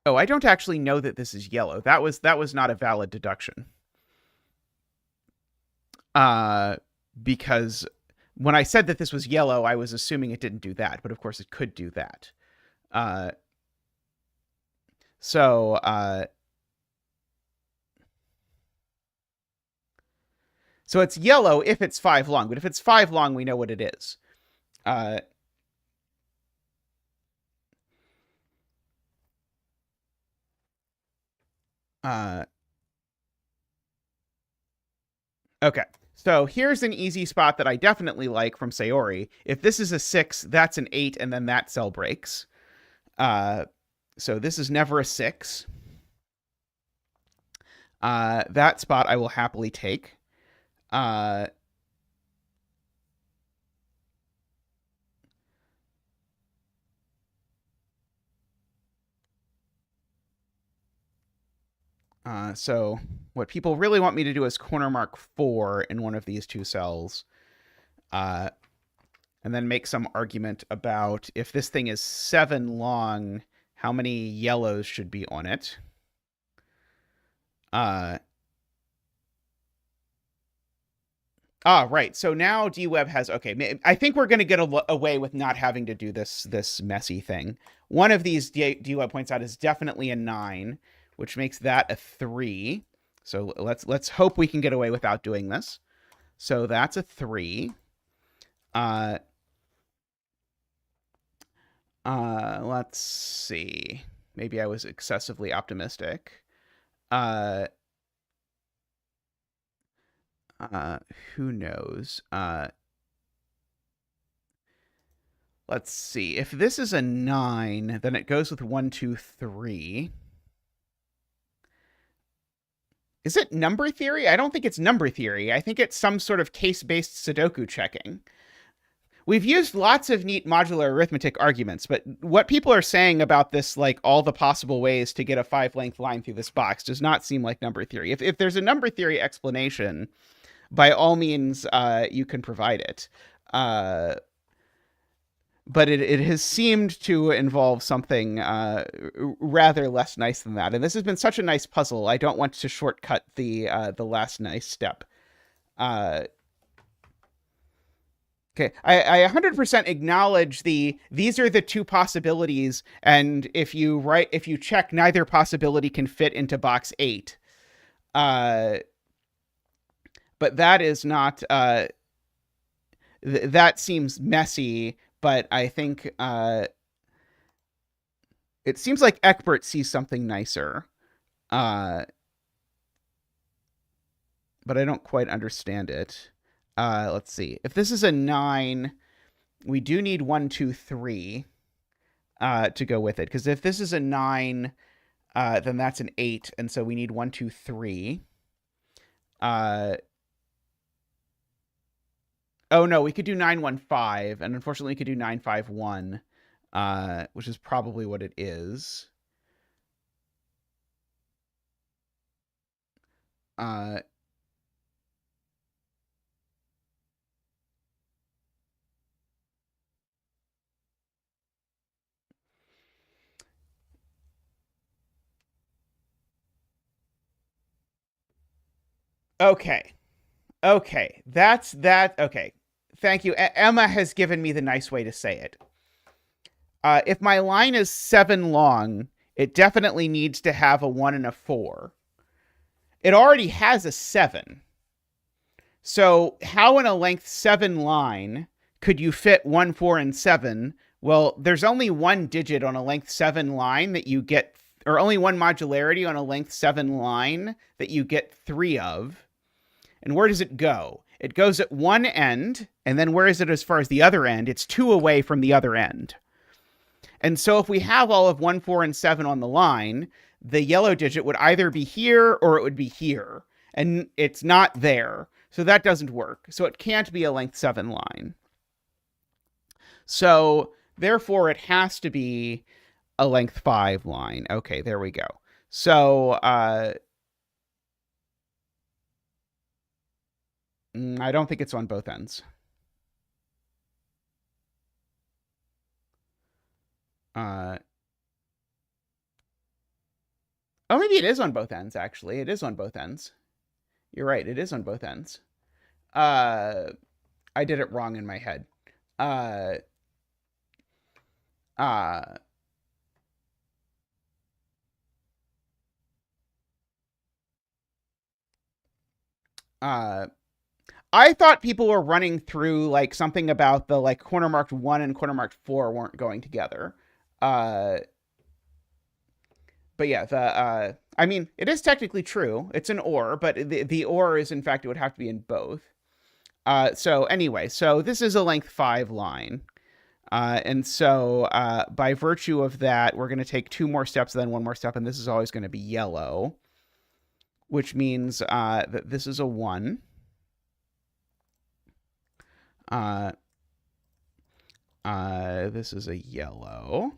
Oh, I don't actually know that this is yellow. That was not a valid deduction. Because when I said that this was yellow, I was assuming it didn't do that, but of course it could do that. So it's yellow if it's 5 long, but if it's 5 long, we know what it is. Okay. So here's an easy spot that I definitely like from Sayori. If this is a 6, that's an 8, and then that cell breaks. So this is never a 6. That spot I will happily take. So what people really want me to do is corner mark 4 in one of these two cells. And then make some argument about if this thing is 7 long, how many yellows should be on it. Uh, right. So now dweb has, okay, I think we're going to get away with not having to do this messy thing. One of these dweb points out is definitely a 9, which makes that a 3. So let's hope we can get away without doing this. So that's a 3. Let's see. Maybe I was excessively optimistic. Who knows? Let's see. If this is a 9, then it goes with 1, 2, 3. Is it number theory? I don't think it's number theory. I think it's some sort of case-based Sudoku checking. We've used lots of neat modular arithmetic arguments, but what people are saying about this, like all the possible ways to get a 5-length line through this box, does not seem like number theory. If there's a number theory explanation, by all means, you can provide it. But it has seemed to involve something rather less nice than that. And this has been such a nice puzzle. I don't want to shortcut the last nice step. Okay, I 100% acknowledge these are the two possibilities, and if you check, neither possibility can fit into box 8. But that is not that seems messy. But I think it seems like Eckbert sees something nicer. But I don't quite understand it. Let's see. If this is a 9, we do need 1, 2, 3 to go with it. Because if this is a 9, then that's an 8. And so we need 1, 2, 3. Oh, no, we could do 9, 1, 5. And unfortunately, we could do 9, 5, 1, which is probably what it is. Okay. Okay. That's that. Okay. Thank you. Emma has given me the nice way to say it. If my line is 7 long, it definitely needs to have a 1 and a 4. It already has a 7. So how in a length 7 line could you fit 1, 4, and 7? Well, there's only one digit on a length 7 line that you get, or only one modularity on a length 7 line that you get 3 of. And where does it go? It goes at one end, and then where is it as far as the other end? It's 2 away from the other end. And so if we have all of 1, 4, and 7 on the line, the yellow digit would either be here or it would be here. And it's not there. So that doesn't work. So it can't be a length 7 line. So therefore, it has to be a length 5 line. Okay, there we go. So I don't think it's on both ends. Oh, maybe it is on both ends, actually. It is on both ends. You're right, it is on both ends. I did it wrong in my head. I thought people were running through like something about the like corner marked 1 and corner marked 4 weren't going together. But yeah, I mean, it is technically true. It's an or, but the or is in fact it would have to be in both. So anyway, so this is a length 5 line. And so by virtue of that, we're going to take 2 more steps, then 1 more step, and this is always going to be yellow, which means that this is a 1. This is a yellow.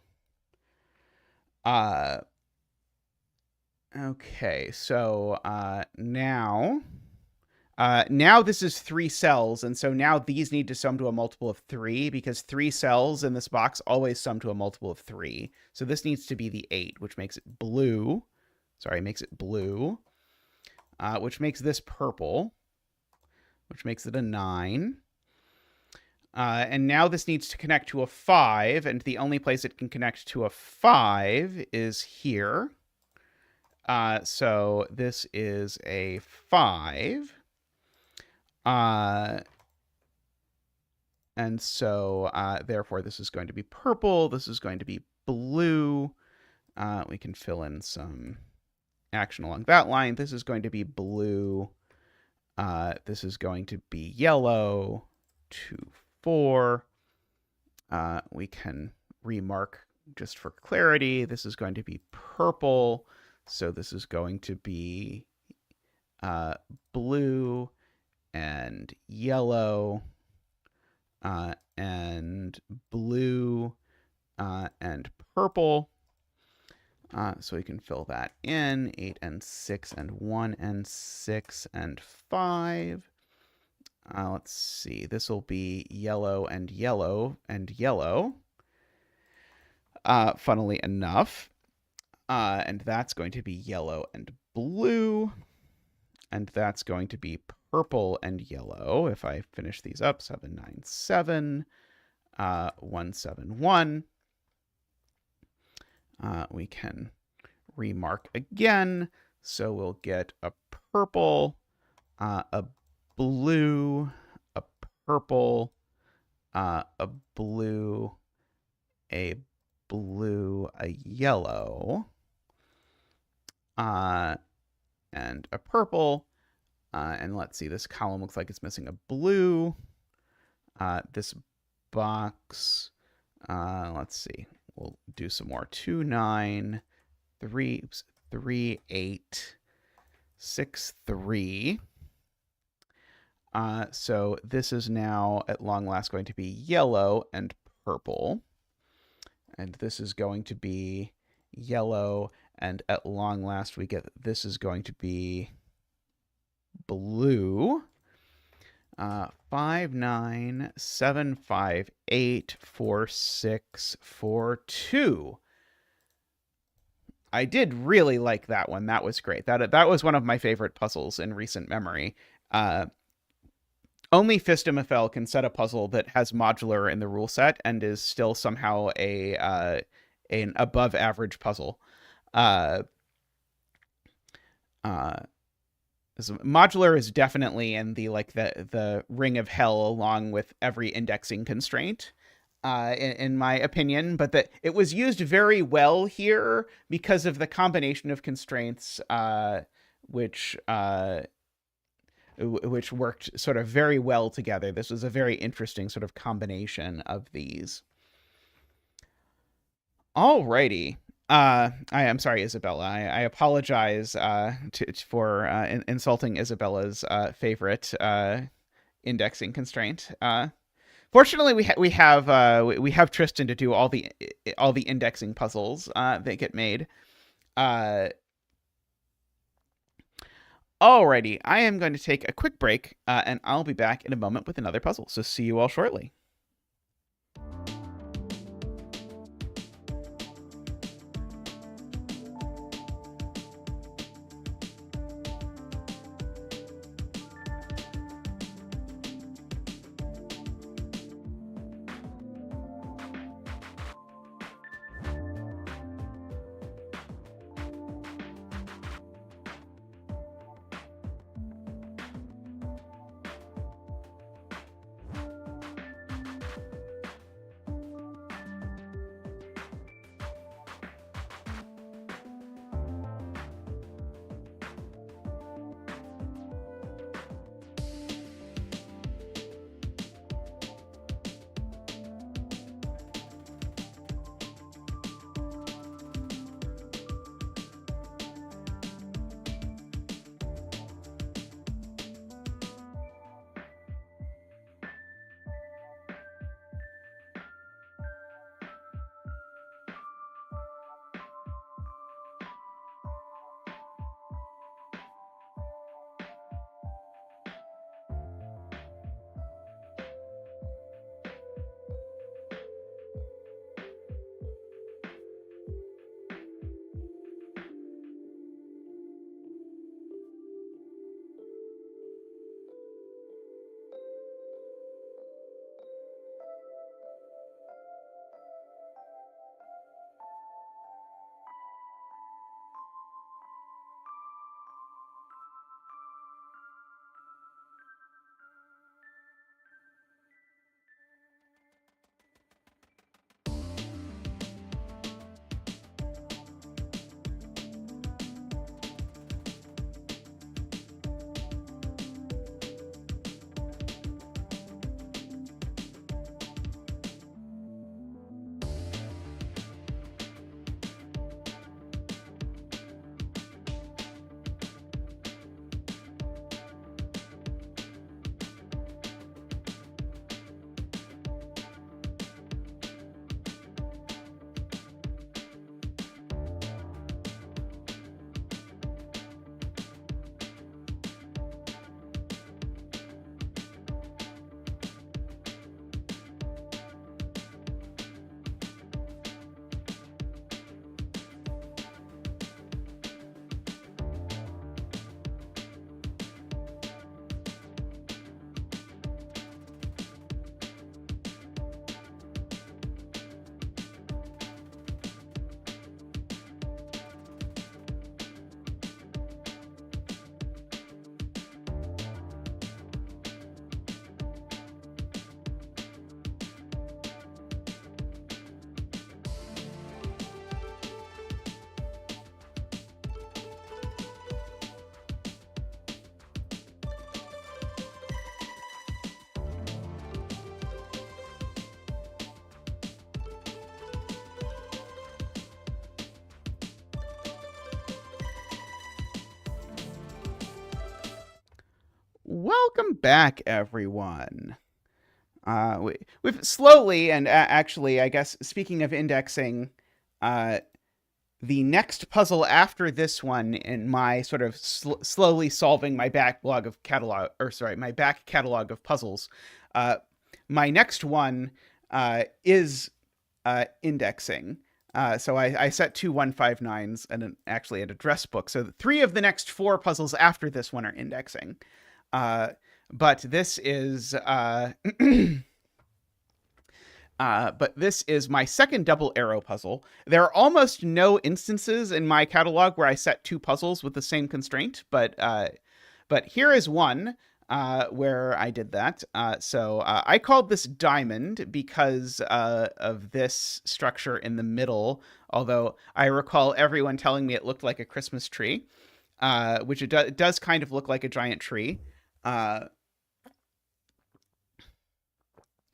Okay, so now this is 3 cells, and so now these need to sum to a multiple of 3, because 3 cells in this box always sum to a multiple of 3. So this needs to be the 8, which makes it blue. Sorry, makes it blue. which makes this purple, which makes it a 9. And now this needs to connect to a 5, and the only place it can connect to a 5 is here. So this is a 5. And so, therefore, this is going to be purple. This is going to be blue. We can fill in some action along that line. This is going to be blue. This is going to be yellow. 2, 4. We can remark just for clarity. This is going to be purple. So this is going to be blue and yellow and blue and purple. So we can fill that in. 8 and 6 and 1 and 6 and 5. Let's see. This will be yellow and yellow and yellow. Funnily enough. And that's going to be yellow and blue. And that's going to be purple and yellow. If I finish these up, 7, 9, 7, 1, 7, 1. We can remark again. So we'll get a purple, a blue, a purple, a blue, a blue, a yellow, and a purple. And let's see, this column looks like it's missing a blue. This box, let's see, we'll do some more. 2, 9, 3, 8, 6, 3. So this is now at long last going to be yellow and purple. And this is going to be yellow. And at long last we get this is going to be blue. 5, 9, 7, 5, 8, 4, 6, 4, 2. I did really like that one. That was great. That was one of my favorite puzzles in recent memory. Only Phistomefel can set a puzzle that has modular in the rule set and is still somehow an above average puzzle. Modular is definitely in the ring of hell along with every indexing constraint, in my opinion, but that it was used very well here because of the combination of constraints, which worked sort of very well together. This was a very interesting sort of combination of these. Alrighty. I am sorry, Isabella. I apologize for insulting Isabella's favorite indexing constraint. Fortunately, we have Tristan to do all the indexing puzzles that get made. Alrighty, I am going to take a quick break, and I'll be back in a moment with another puzzle. So see you all shortly. Welcome back, everyone. We've slowly, and actually, I guess, speaking of indexing, uh, the next puzzle after this one in my sort of slowly solving my backlog of catalog, or sorry, my back catalog of puzzles, uh, my next one is indexing. So I set two 159s and actually an address book. So 3 of the next 4 puzzles after this one are indexing. But this is but this is my second double arrow puzzle. There are almost no instances in my catalog where I set 2 puzzles with the same constraint, but here is one where I did that. So I called this diamond because of this structure in the middle, although I recall everyone telling me it looked like a Christmas tree, which it does kind of look like a giant tree.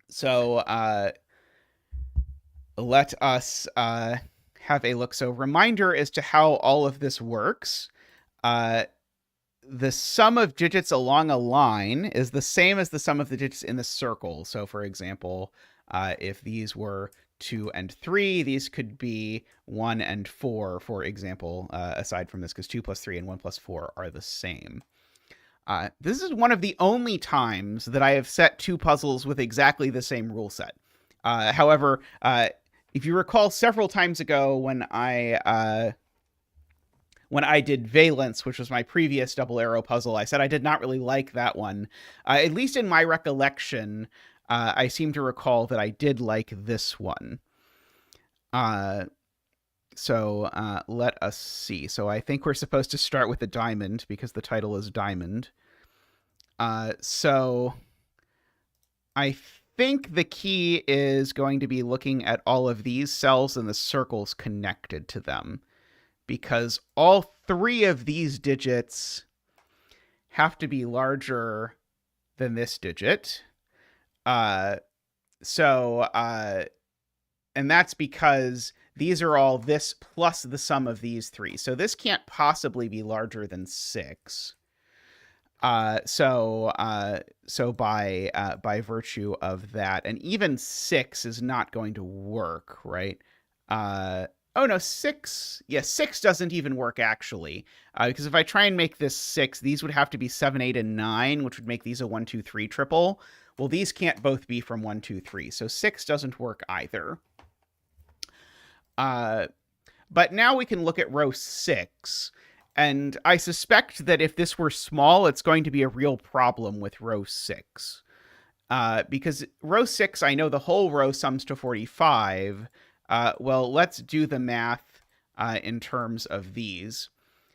So let us have a look. So reminder as to how all of this works. The sum of digits along a line is the same as the sum of the digits in the circle. So for example, if these were 2 and 3, these could be 1 and 4, for example, aside from this, because 2 plus 3 and 1 plus 4 are the same. This is one of the only times that I have set 2 puzzles with exactly the same rule set. However, if you recall several times ago when I did Valence, which was my previous double arrow puzzle, I said I did not really like that one. At least in my recollection, I seem to recall that I did like this one. So let us see. So I think we're supposed to start with a diamond because the title is Diamond. So I think the key is going to be looking at all of these cells and the circles connected to them, because all 3 of these digits have to be larger than this digit. And that's because these are all this plus the sum of these 3. So this can't possibly be larger than 6. So by virtue of that, and even 6 is not going to work, right? Oh no, 6. Yeah, 6 doesn't even work actually, because if I try and make this 6, these would have to be 7, 8, and 9, which would make these a 1, 2, 3 triple. Well, these can't both be from 1, 2, 3, so 6 doesn't work either. But now we can look at row 6, and I suspect that if this were small, it's going to be a real problem with row 6. Because row 6, I know the whole row sums to 45. Well, let's do the math in terms of these.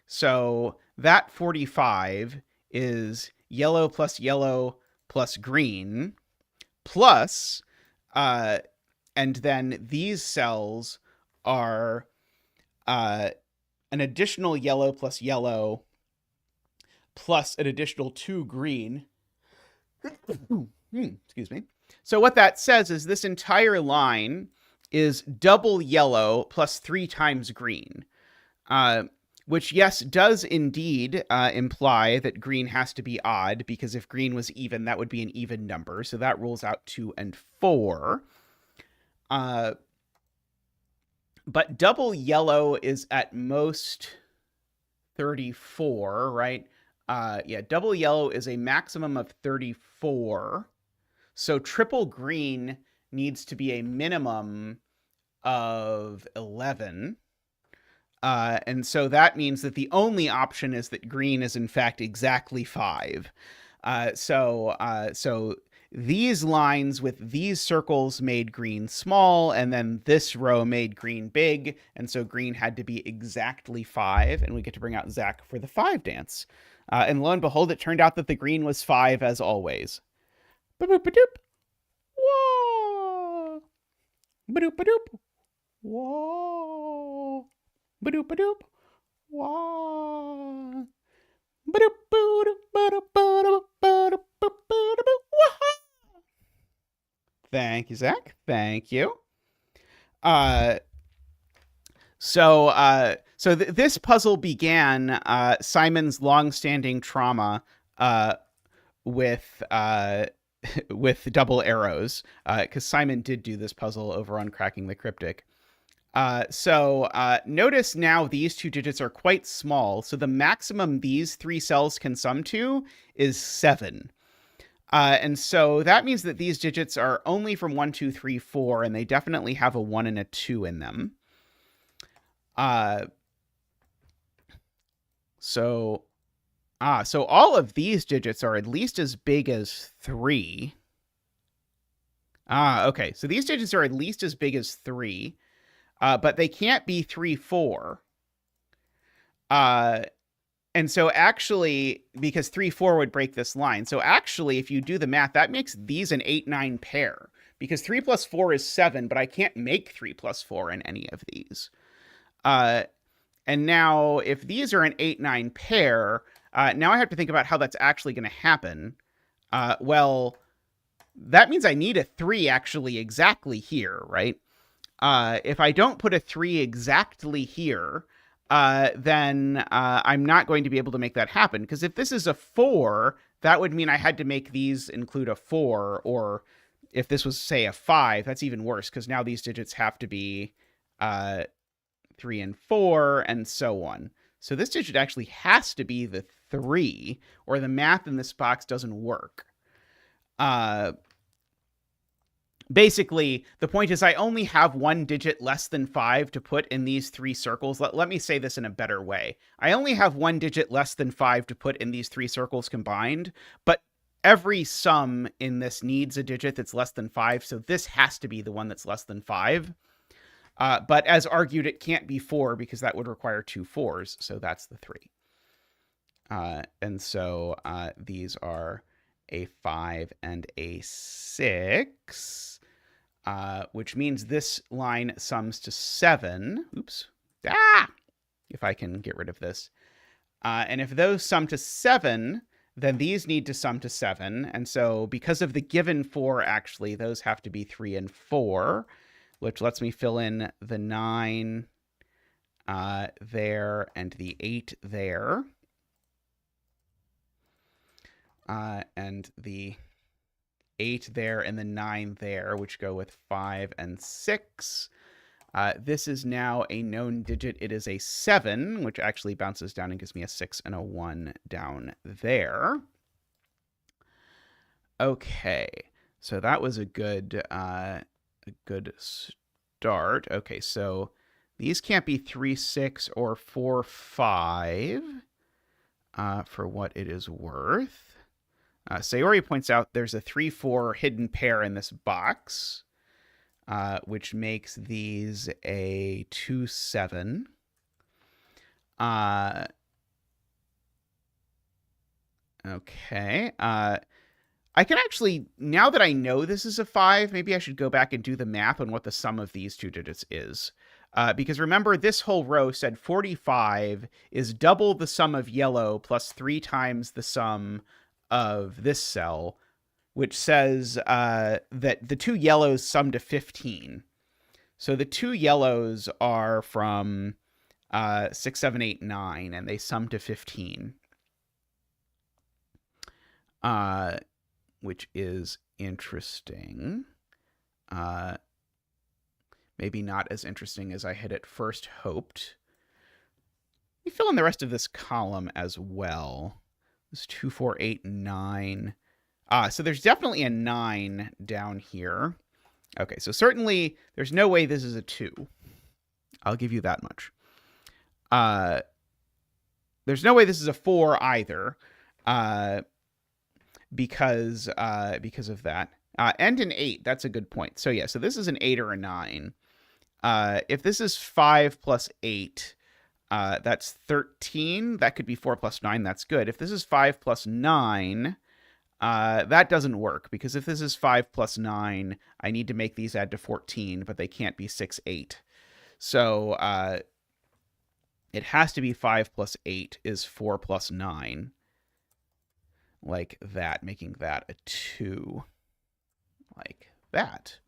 So that 45 is yellow plus green, plus, and then these cells are an additional yellow plus an additional 2 green. Excuse me. So what that says is this entire line is double yellow plus 3 times green, which, yes, does indeed imply that green has to be odd, because if green was even, that would be an even number. So that rules out 2 and 4. But double yellow is at most 34, right? Yeah, double yellow is a maximum of 34. So triple green needs to be a minimum of 11. And so that means that the only option is that green is in fact exactly 5. So these lines with these circles made green small, and then this row made green big, and so green had to be exactly 5, and we get to bring out Zach for the 5 dance. And lo and behold, it turned out that the green was 5 as always. Ba-boop-a-doop. Whoa! Ba-doop-a-doop. Whoa! Ba-doop-a-doop. Whoa! Thank you, Zach. Thank you. So this puzzle began Simon's long-standing trauma with with double arrows, because Simon did do this puzzle over on Cracking the Cryptic. So notice now these two digits are quite small, so the maximum these three cells can sum to is 7. And so that means that these digits are only from 1, 2, 3, 4, and they definitely have a 1 and a 2 in them. So all of these digits are at least as big as 3. Okay. So these digits are at least as big as 3, but they can't be 3, 4. And so actually, because 3, 4 would break this line. So actually, if you do the math, that makes these an 8, 9 pair. Because 3 plus 4 is 7, but I can't make 3 plus 4 in any of these. And now, if these are an 8, 9 pair, now I have to think about how that's actually going to happen. Well, that means I need a 3 actually exactly here, right? If I don't put a 3 exactly here, then I'm not going to be able to make that happen. Because if this is a 4, that would mean I had to make these include a 4. Or if this was, say, a 5, that's even worse, because now these digits have to be 3 and 4, and so on. So this digit actually has to be the 3, or the math in this box doesn't work. Basically, the point is I only have one digit less than 5 to put in these 3 circles. Let me say this in a better way. I only have one digit less than 5 to put in these 3 circles combined, but every sum in this needs a digit that's less than 5, so this has to be the one that's less than 5. But as argued, it can't be 4 because that would require 2 4s, so that's the 3. And so these are a 5 and a 6, which means this line sums to 7. Oops. If I can get rid of this. And if those sum to 7, then these need to sum to 7. And so because of the given 4, actually, those have to be 3 and 4, which lets me fill in the 9 there and the 8 there. And the 8 there and the 9 there, which go with 5 and 6. This is now a known digit. It is a 7, which actually bounces down and gives me a 6 and a 1 down there. Okay, so that was a good start. Okay, so these can't be 3, 6 or 4, 5 for what it is worth. Sayori points out there's a 3, 4 hidden pair in this box, which makes these a 2, 7. Okay. I can actually, now that I know this is a 5, maybe I should go back and do the math on what the sum of these two digits is. Because remember, this whole row said 45 is double the sum of yellow plus 3 times the sum of this cell, which says that the 2 yellows sum to 15. So the 2 yellows are from 6, 7, 8, 9, and they sum to 15. Which is interesting. Maybe not as interesting as I had at first hoped. We fill in the rest of this column as well. This 2, 4, 8, 9. So there's definitely a 9 down here. Okay, so certainly there's no way this is a 2. I'll give you that much. There's no way this is a 4 either. Because of that. And an 8, that's a good point. So yeah, so this is an 8 or a 9. If this is 5 plus 8, that's 13. That could be 4 plus 9, that's good. If this is 5 plus 9, that doesn't work, because if this is 5 plus 9, I need to make these add to 14, but they can't be 6, 8. So it has to be 5 plus 8 is 4 plus 9. Like that, making that a 2. Like that.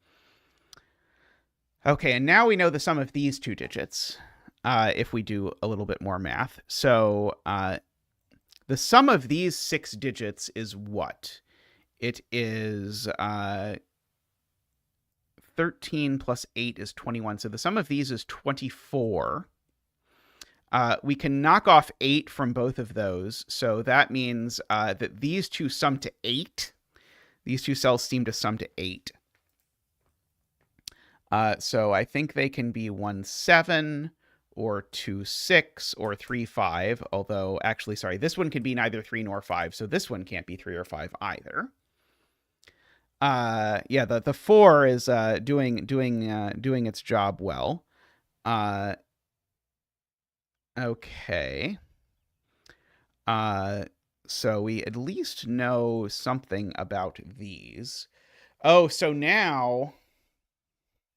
Okay, and now we know the sum of these two digits, if we do a little bit more math. So the sum of these 6 digits is what? It is 13 plus 8 is 21. So the sum of these is 24. We can knock off 8 from both of those. So that means that these two sum to 8. These two cells seem to sum to 8. So I think they can be 1, 7, or 2, 6, or 3, 5. Although, actually, sorry, this one could be neither 3 nor 5. So this one can't be 3 or 5 either. Yeah, the 4 is doing its job well. Okay. So we at least know something about these. Oh, so now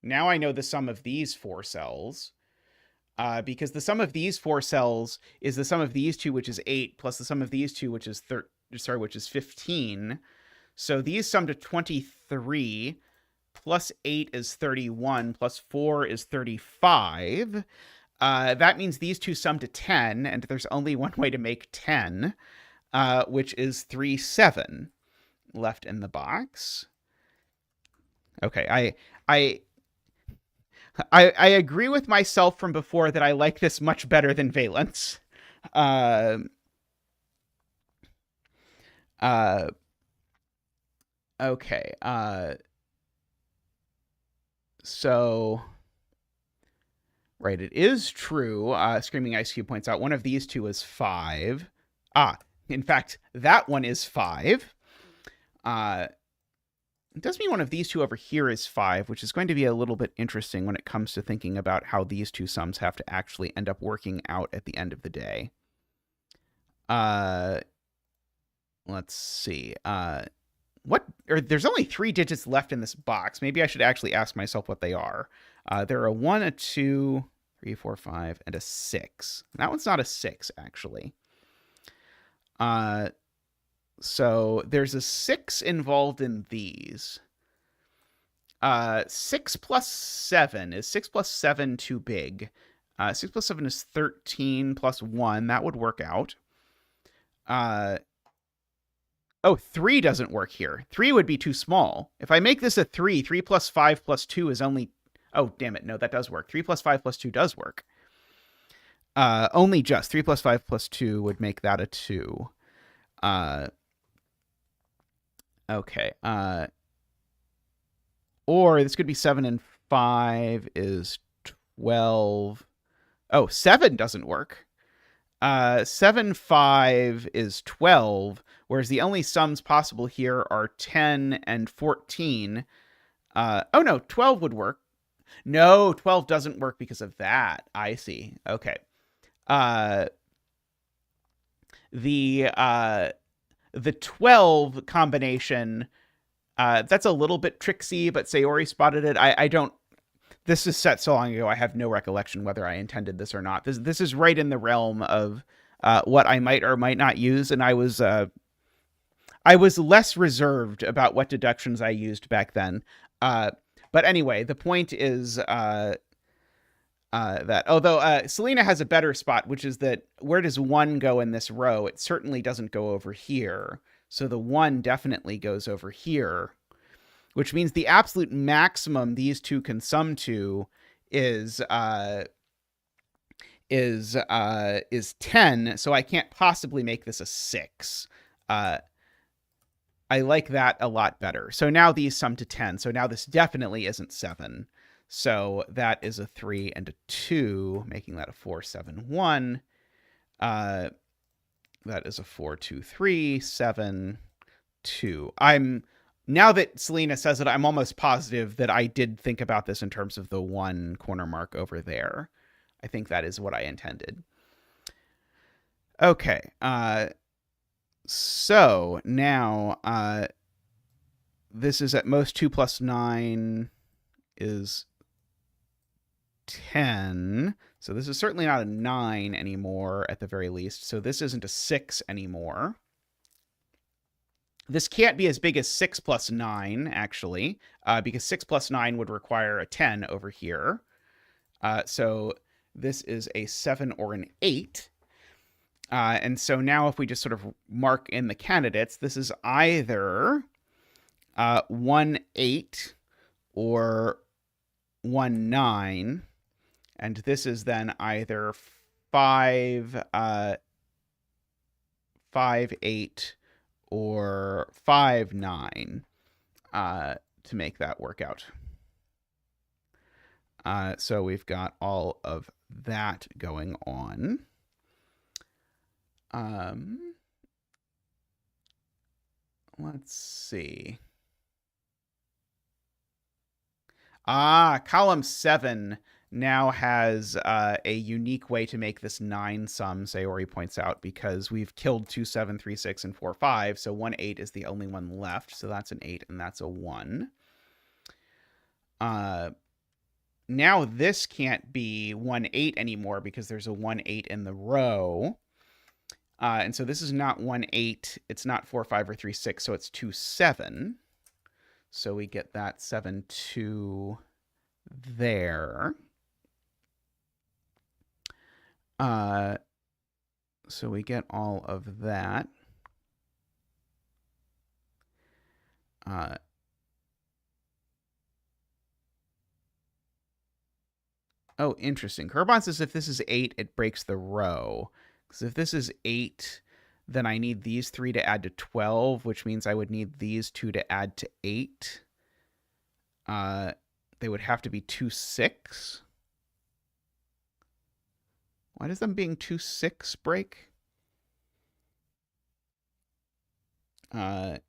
I know the sum of these 4 cells. Because the sum of these 4 cells is the sum of these two, which is 8, plus the sum of these two, which is 15. So these sum to 23, plus 8 is 31, plus 4 is 35. That means these two sum to 10, and there's only one way to make 10, which is 3, 7 left in the box. Okay, I agree with myself from before that I like this much better than valence. Okay. So, right, it is true. Screaming Ice Cube points out one of these two is 5. In fact, that one is 5. It does mean one of these two over here is 5, which is going to be a little bit interesting when it comes to thinking about how these two sums have to actually end up working out at the end of the day. Let's see. There's only 3 digits left in this box. Maybe I should actually ask myself what they are. There are a 1, a 2, 3, 4, 5, and a 6. That one's not a 6, actually. So there's a 6 involved in these. 6 plus 7. Is 6 plus 7 too big? 6 plus 7 is 13 plus 1. That would work out. Oh, 3 doesn't work here. 3 would be too small. If I make this a 3, 3 plus 5 plus 2 is only... Oh, damn it. No, that does work. 3 plus 5 plus 2 does work. Only just. 3 plus 5 plus 2 would make that a 2. Okay. Or this could be 7 and 5 is 12. Oh, 7 doesn't work. 7, 5 is 12, whereas the only sums possible here are 10 and 14. Oh, no, 12 would work. No, 12 doesn't work because of that. I see. Okay. The 12 combination, that's a little bit tricksy, but Sayori spotted it. I don't... This is set so long ago, I have no recollection whether I intended this or not. This is right in the realm of what I might or might not use, and I was less reserved about what deductions I used back then. But anyway, the point is that although Selena has a better spot, which is that where does 1 go in this row? It certainly doesn't go over here. So the 1 definitely goes over here, which means the absolute maximum these two can sum to is 10. So I can't possibly make this a 6. I like that a lot better. So now these sum to 10. So now this definitely isn't 7. So that is a 3 and a 2, making that a 4, 7, 1. That is a 4, 2, 3, 7, 2. Now that Selena says it, I'm almost positive that I did think about this in terms of the 1 corner mark over there. I think that is what I intended. Okay. So now this is at most 2 plus 9 is 10. So this is certainly not a 9 anymore at the very least. So this isn't a 6 anymore. This can't be as big as 6 plus 9, actually, because 6 plus 9 would require a 10 over here. So this is a 7 or an 8. And so now if we just sort of mark in the candidates, this is either 1 8 or 1 9. And this is then either 5 5 8 or 5 9 to make that work out. So we've got all of that going on. Let's see. Column 7 now has a unique way to make this 9 sum, Sayori points out, because we've killed 2 7, 3 6, and 4 5. So 1 8 is the only one left. So that's an 8 and that's a 1. Now this can't be 1 8 anymore because there's a 1 8 in the row. And so this is not 1 8. It's not 4 5 or 3 6. So it's 2 7. So we get that 7 2 there. So we get all of that. Oh, interesting. Kerbon says if this is 8, it breaks the row. Because if this is 8, then I need these 3 to add to 12, which means I would need these 2 to add to 8. They would have to be 2 6. Why does them being 2 6 break? Let's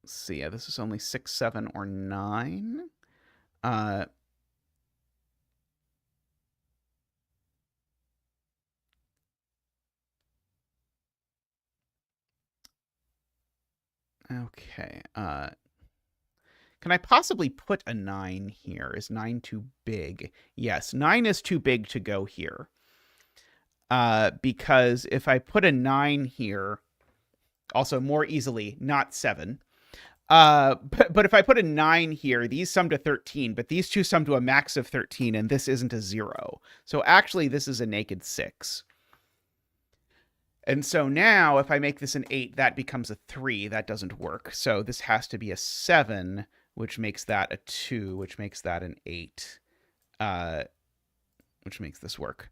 see. Yeah, this is only 6 7 or 9. Okay. Can I possibly put a 9 here? Is 9 too big? Yes, 9 is too big to go here. Because if I put a 9 here, also more easily, not 7. But if I put a 9 here, these sum to 13, but these two sum to a max of 13, and this isn't a 0. So actually, this is a naked 6. And so now, if I make this an 8, that becomes a 3. That doesn't work. So this has to be a 7, which makes that a 2, which makes that an 8, which makes this work.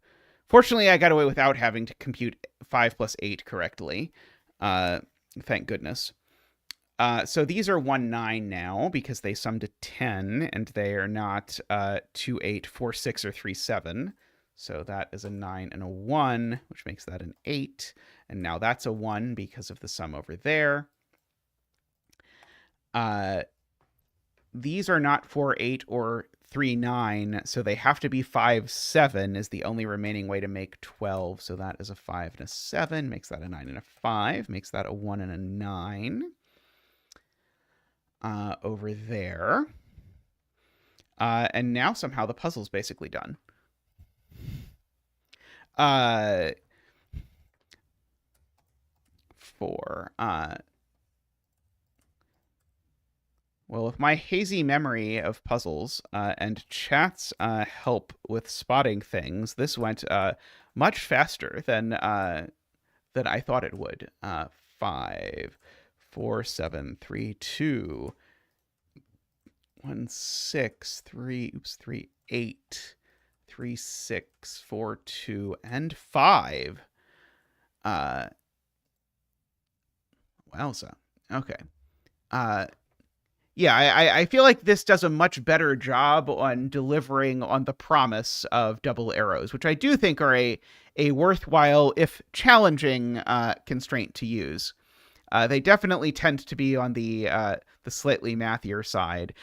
Fortunately, I got away without having to compute 5 plus 8 correctly. Thank goodness. So these are 1 9 now because they sum to 10, and they are not 2 8, 4 6, or 3 7. So that is a 9 and a 1, which makes that an 8. And now that's a 1 because of the sum over there. These are not 4 8 or 3 9, so they have to be 5 7 is the only remaining way to make 12. So that is a 5 and a 7, makes that a 9 and a 5, makes that a 1 and a 9 over there. And now somehow the puzzle's basically done. Well, with my hazy memory of puzzles and chat's help with spotting things, this went much faster than I thought it would. 5 4 7 3 2 1 6 3 8 3 6 4 2 and 5. Wowza. Okay. Yeah, I feel like this does a much better job on delivering on the promise of double arrows, which I do think are a worthwhile, if challenging, constraint to use. They definitely tend to be on the slightly mathier side.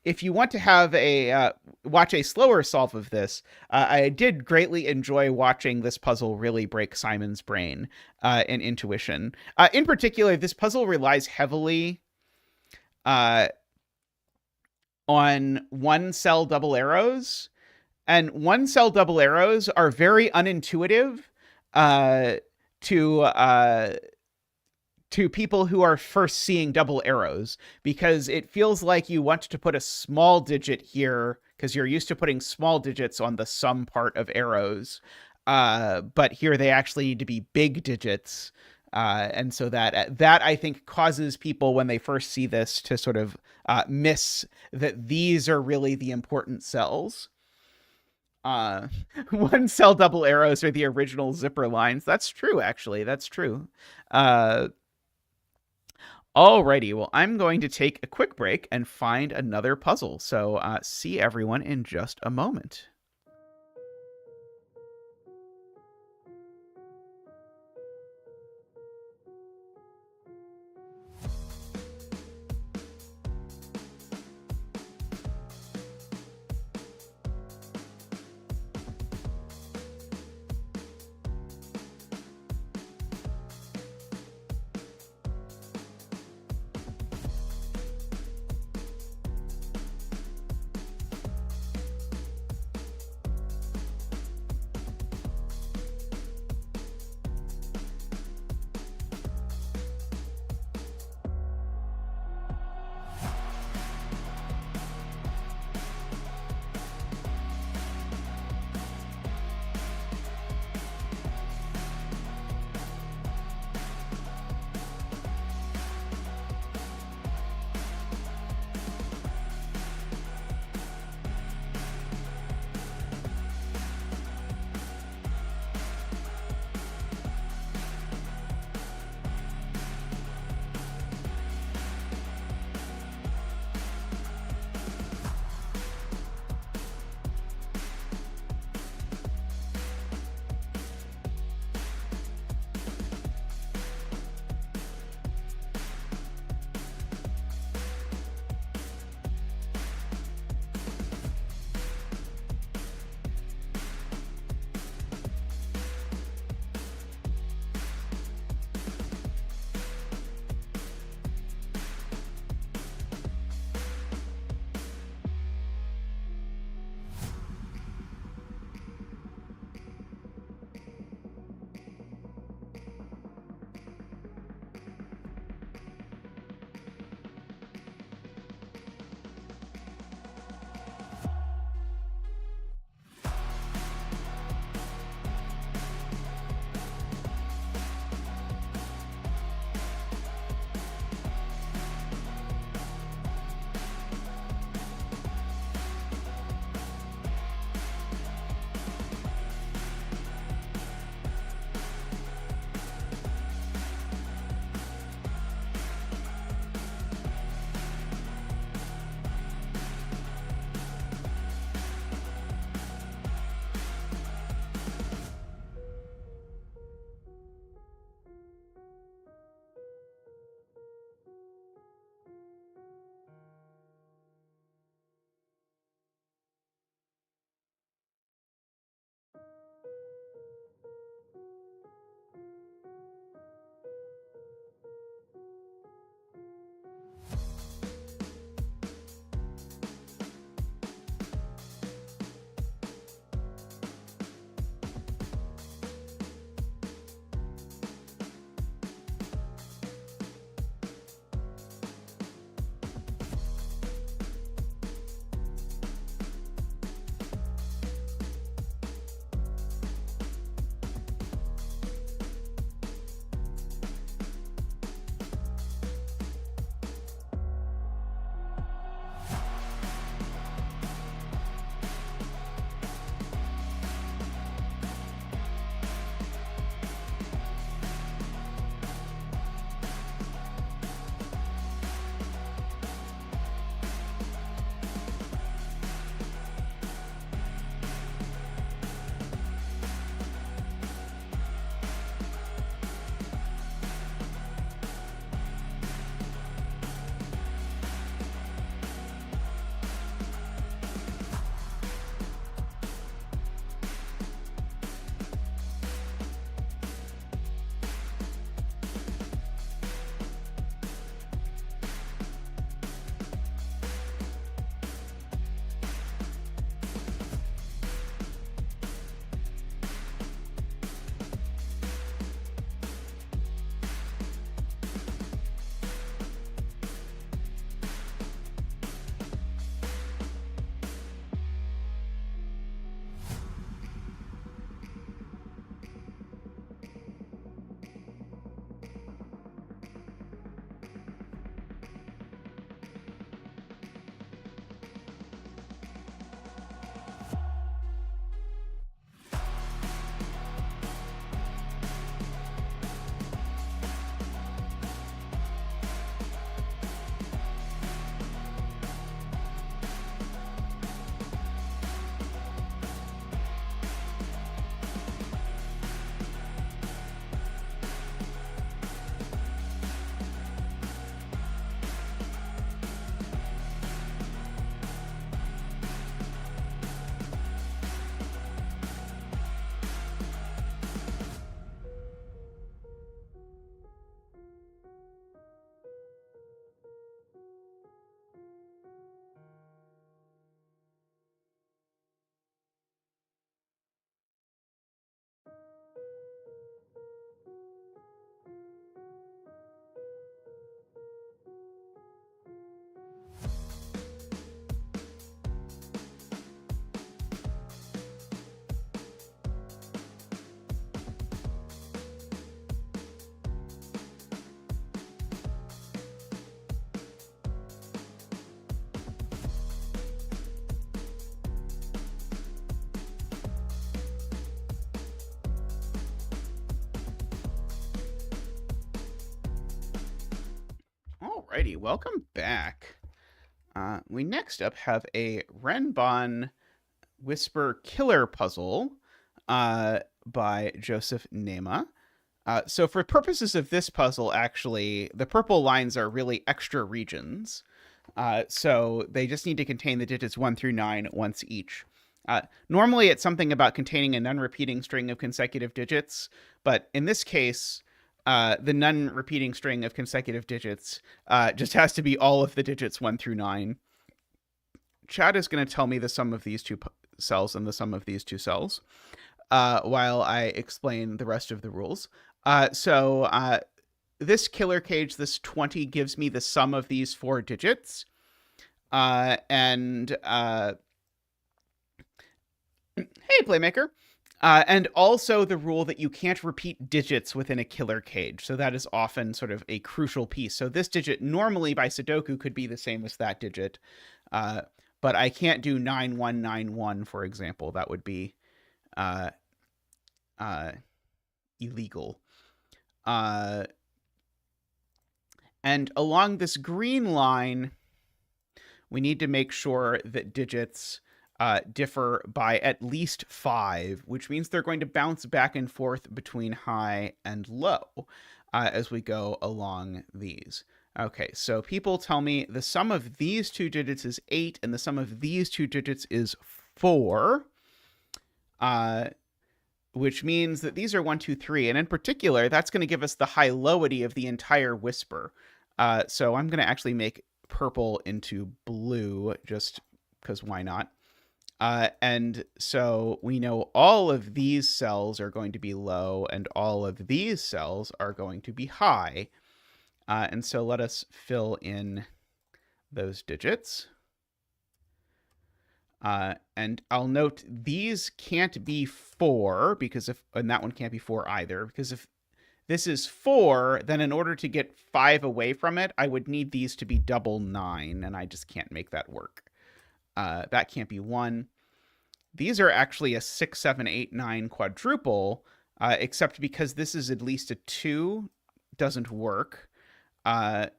If you want to have watch a slower solve of this, I did greatly enjoy watching this puzzle really break Simon's brain and intuition. In particular, this puzzle relies heavily on one cell double arrows, and one cell double arrows are very unintuitive to people who are first seeing double arrows, because it feels like you want to put a small digit here because you're used to putting small digits on the sum part of arrows. But here they actually need to be big digits. And so that I think causes people when they first see this to sort of miss that these are really the important cells. One cell double arrows are the original zipper lines. That's true, actually. That's true. Alrighty, well, I'm going to take a quick break and find another puzzle. So see everyone in just a moment. Alrighty, welcome back. We next up have a Renbon Whisper Killer Puzzle by Joseph Nema. So for purposes of this puzzle, actually, the purple lines are really extra regions. So they just need to contain the digits 1 through 9 once each. Normally, it's something about containing a non-repeating string of consecutive digits, but in this case, the non-repeating string of consecutive digits just has to be all of the digits 1 through 9. Chad is going to tell me the sum of these two cells and the sum of these two cells while I explain the rest of the rules. So this killer cage, this 20, gives me the sum of these 4 digits. Hey, Playmaker. And also the rule that you can't repeat digits within a killer cage. So that is often sort of a crucial piece. So this digit normally by Sudoku could be the same as that digit. But I can't do 9191, for example. That would be illegal. And along this green line, we need to make sure that digits differ by at least 5, which means they're going to bounce back and forth between high and low as we go along these. Okay, so people tell me the sum of these two digits is 8, and the sum of these two digits is 4, which means that these are 1, 2, 3, and in particular, that's going to give us the high-lowity of the entire whisper. So I'm going to actually make purple into blue, just because why not? And so we know all of these cells are going to be low and all of these cells are going to be high. And so let us fill in those digits. And I'll note these can't be 4 because and that one can't be 4 either, because if this is 4, then in order to get 5 away from it, I would need these to be double 9, and I just can't make that work. That can't be 1. These are actually a 6, 7, 8, 9 quadruple, except because this is at least a 2, doesn't work. And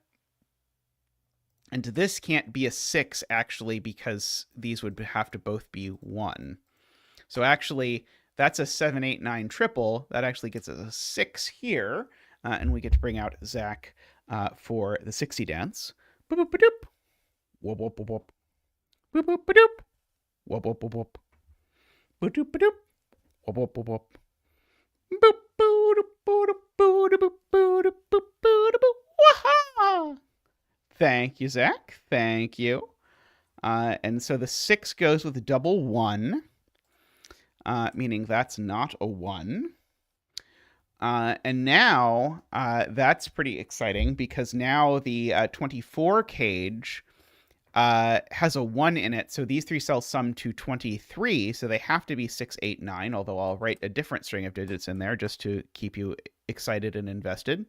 this can't be a 6, actually, because these would have to both be 1. So actually, that's a 7, 8, 9 triple. That actually gets us a 6 here, and we get to bring out Zach for the 60 dance. Boop, boop, boop, whoop, whoop, whoop, whoop. Boop, boop, boop, whoop, whoop, whoop, whoop. Boop, boop, boop, whoop, whoop, whoop, whoop. Boop, boop, boop, boop, boop, boop, boop, boop, boop. Thank you, Zach. Thank you. And so the 6 goes with double 1, meaning that's not a 1. And now that's pretty exciting because now the 24 cage has a 1 in it. So these 3 cells sum to 23. So they have to be 6, 8, 9, although I'll write a different string of digits in there just to keep you excited and invested.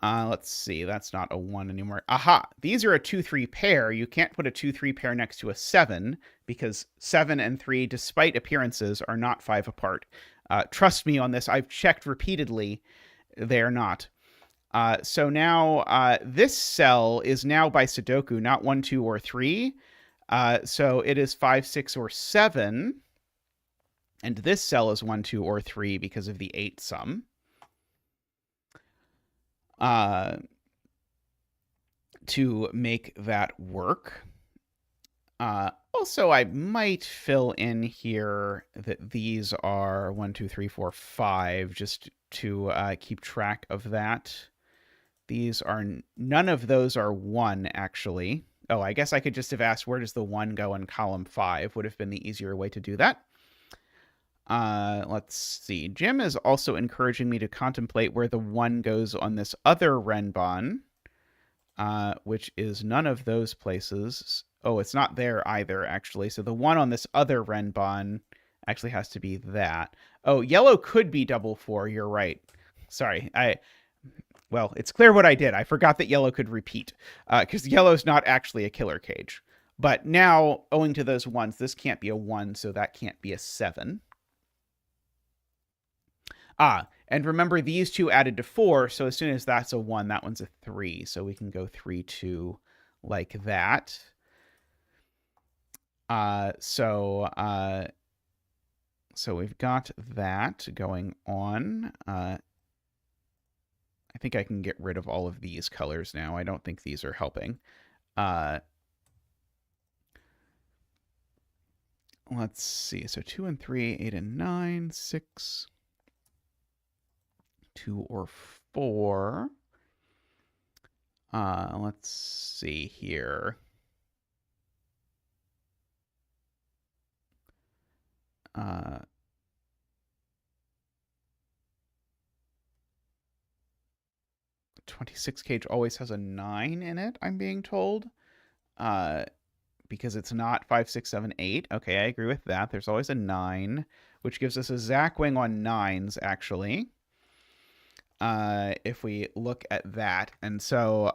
Let's see. That's not a 1 anymore. Aha! These are a 2, 3 pair. You can't put a 2, 3 pair next to a 7 because 7 and 3, despite appearances, are not 5 apart. Trust me on this. I've checked repeatedly. They're not. So now this cell is now by Sudoku, not 1, 2, or 3. So it is 5, 6, or 7. And this cell is 1, 2, or 3 because of the 8 sum. To make that work. Also, I might fill in here that these are 1, 2, 3, 4, 5, just to keep track of that. These are, none of those are 1, actually. Oh, I guess I could just have asked where does the 1 go in column 5, would have been the easier way to do that. Let's see. Jim is also encouraging me to contemplate where the 1 goes on this other Renbon, which is none of those places. Oh, it's not there either, actually. So the 1 on this other Renbon actually has to be that. Oh, yellow could be double 4. You're right. Sorry. Well, it's clear what I did. I forgot that yellow could repeat, because yellow's not actually a killer cage. But now, owing to those 1s, this can't be a 1, so that can't be a 7. And And remember, these two added to 4, so as soon as that's a 1, that one's a 3. So we can go 3, 2 like that. So we've got that going on. I think I can get rid of all of these colors now. I don't think these are helping. Let's see. So 2 and 3, 8 and 9, 6, 2 or 4. Let's see here. 26 cage always has a 9 in it, I'm being told. Because it's not 5, 6, 7, 8. Okay, I agree with that. There's always a 9, which gives us a Zach wing on 9s, actually. If we look at that. And so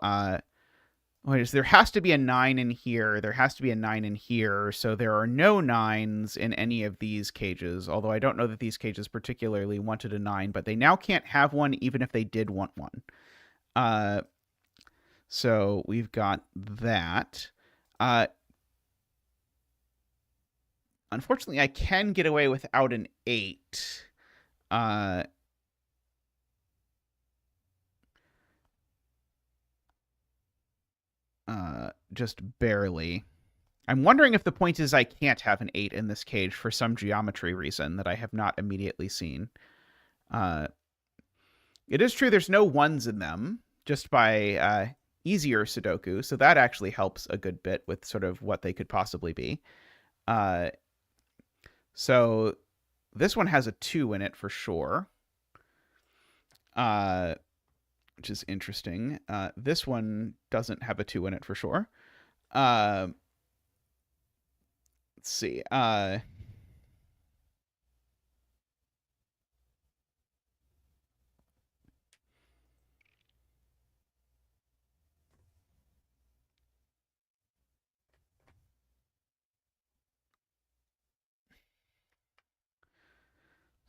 there has to be a 9 in here. There has to be a 9 in here. So there are no 9s in any of these cages, although I don't know that these cages particularly wanted a 9, but they now can't have one even if they did want one. So we've got that. Unfortunately, I can get away without an 8. Just barely. I'm wondering if the point is I can't have an 8 in this cage for some geometry reason that I have not immediately seen. It is true there's no 1s in them, just by easier Sudoku, so that actually helps a good bit with sort of what they could possibly be. So this one has a 2 in it for sure, which is interesting. This one doesn't have a 2 in it for sure. Let's see.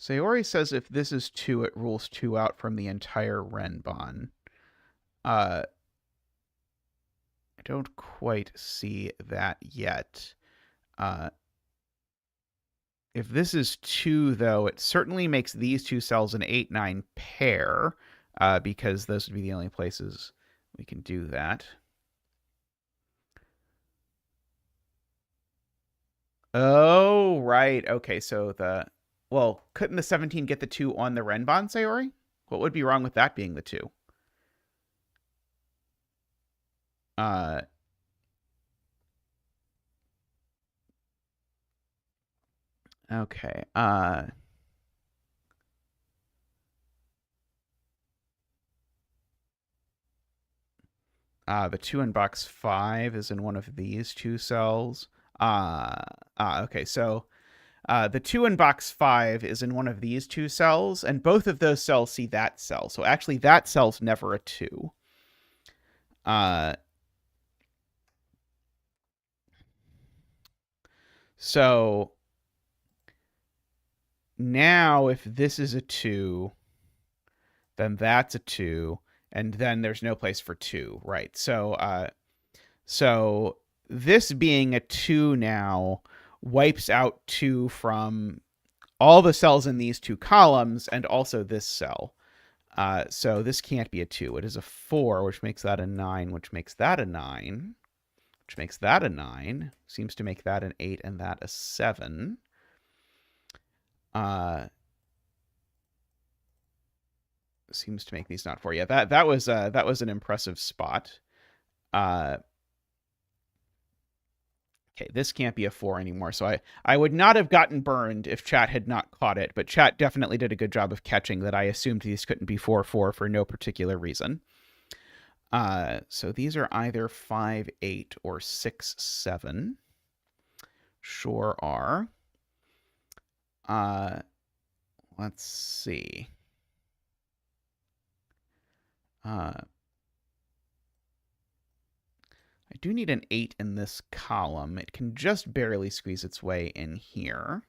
Sayori says if this is 2, it rules 2 out from the entire Renbon. I don't quite see that yet. If this is 2, though, it certainly makes these two cells an 8, 9 pair, because those would be the only places we can do that. Oh, right. Okay, so well, couldn't the 17 get the 2 on the Renbon, Sayori? What would be wrong with that being the 2? Okay. The 2 in box 5 is in one of these two cells. Okay, so the 2 in box 5 is in one of these two cells, and both of those cells see that cell. So actually, that cell's never a 2. So now if this is a 2, then that's a 2, and then there's no place for 2, right? So this being a 2 now wipes out 2 from all the cells in these two columns and also this cell. So this can't be a 2. It is a 4, which makes that a 9, which makes that a 9, which makes that a 9, seems to make that an 8 and that a 7. Seems to make these not 4. Yeah, that was an impressive spot. Okay, this can't be a 4 anymore. So I would not have gotten burned if chat had not caught it, but chat definitely did a good job of catching that I assumed these couldn't be 4, 4 for no particular reason. So these are either 5, 8 or 6, 7. Sure are. Let's see. I do need an 8 in this column. It can just barely squeeze its way in here.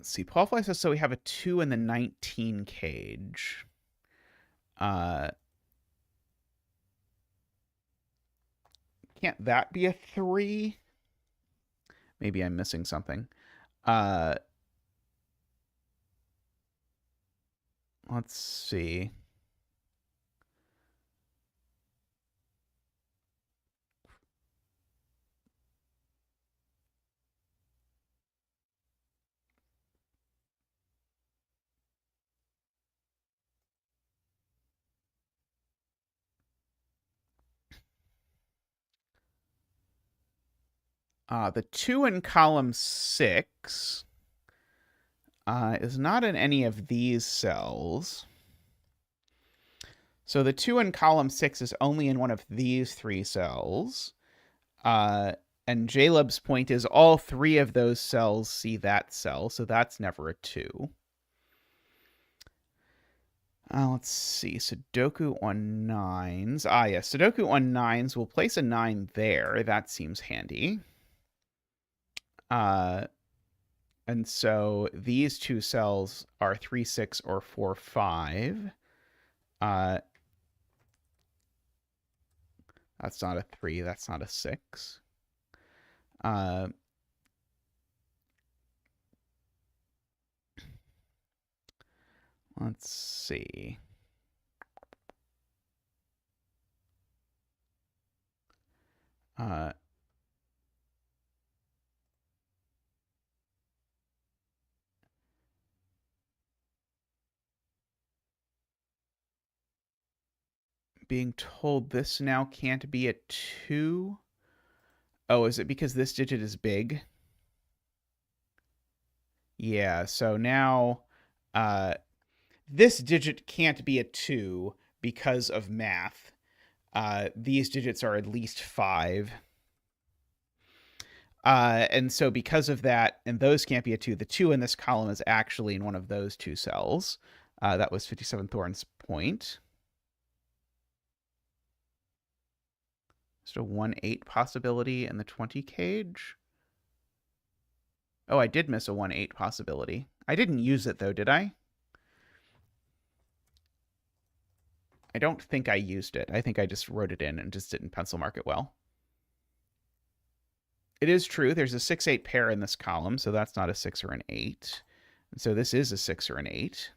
Let's see. Paul Fly says, so we have a 2 in the 19 cage. Can't that be a 3? Maybe I'm missing something. Let's see. The 2 in column 6 is not in any of these cells. So the 2 in column 6 is only in one of these 3 cells. And Jaleb's point is all 3 of those cells see that cell, so that's never a 2. Let's see. Sudoku on 9s. Yes. Sudoku on 9s. We'll place a 9 there. That seems handy. And so these 2 cells are 3, 6, or 4, 5. That's not a 3. That's not a 6. Let's see. Being told this now can't be a 2. Oh, is it because this digit is big? Yeah, so now this digit can't be a 2 because of math. These digits are at least 5. And so because of that, and those can't be a 2, the 2 in this column is actually in one of those 2 cells. That was 57 Thorn's point. Just a 1-8 possibility in the 20 cage. Oh, I did miss a 1-8 possibility. I didn't use it, though, did I? I don't think I used it. I think I just wrote it in and just didn't pencil mark it well. It is true. There's a 6-8 pair in this column, so that's not a 6 or an 8. And so this is a 6 or an 8.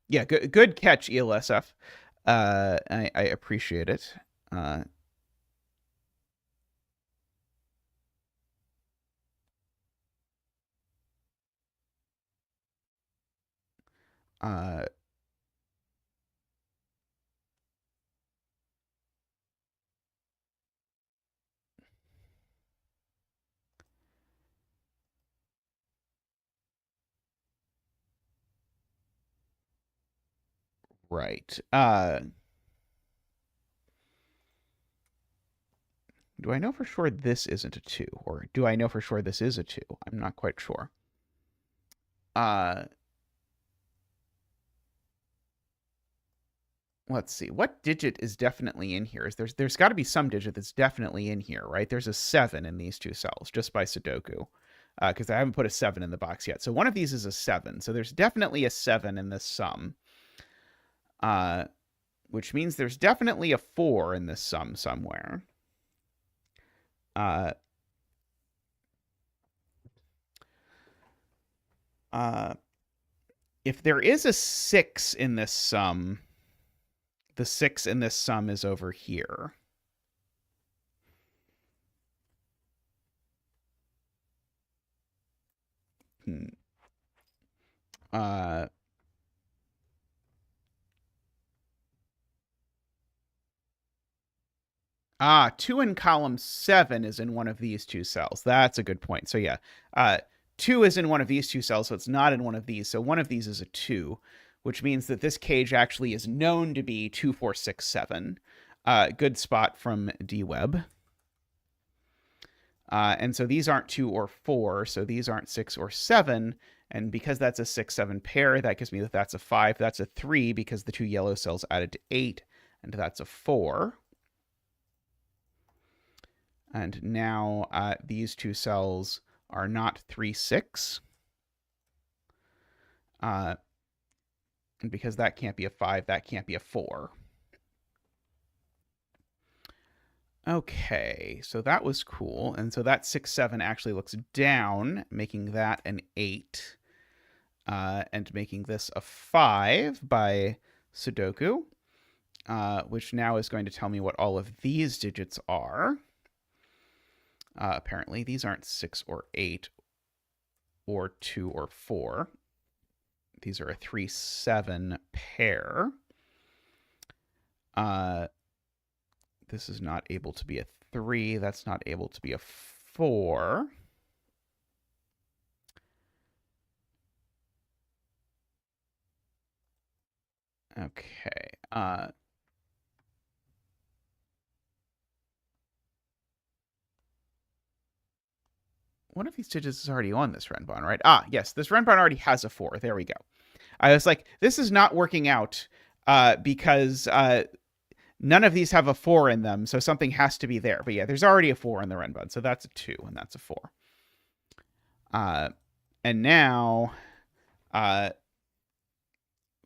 Yeah, good catch, ELSF. I appreciate it. Right. Do I know for sure this isn't a 2? Or do I know for sure this is a 2? I'm not quite sure. Let's see. What digit is definitely in here? There's got to be some digit that's definitely in here, right? There's a 7 in these 2 cells just by Sudoku. Because I haven't put a 7 in the box yet. So one of these is a 7. So there's definitely a 7 in this sum. Which means there's definitely a 4 in this sum somewhere. If there is a 6 in this sum, the 6 in this sum is over here. Two in column 7 is in one of these 2 cells. That's a good point. So yeah, 2 is in one of these 2 cells, so it's not in one of these. So one of these is a 2, which means that this cage actually is known to be 2, 4, 6, 7. Good spot from DWeb. And so these aren't 2 or 4, so these aren't 6 or 7. And because that's a 6, 7 pair, that gives me that that's a 5. That's a 3 because the 2 yellow cells added to 8, and that's a 4. And now these two cells are not 3, 6. And because that can't be a 5, that can't be a 4. Okay, so that was cool. And so that 6, 7 actually looks down, making that an 8. And making this a 5 by Sudoku, which now is going to tell me what all of these digits are. Apparently, these aren't 6 or 8 or 2 or 4. These are a 3, 7 pair. This is not able to be a 3. That's not able to be a 4. Okay. One of these digits is already on this Renbon, right? Ah, yes, this Renbon already has a 4. There we go. I was like, this is not working out because none of these have a 4 in them, so something has to be there. But yeah, there's already a 4 in the Renbon, so that's a 2, and that's a 4. And now the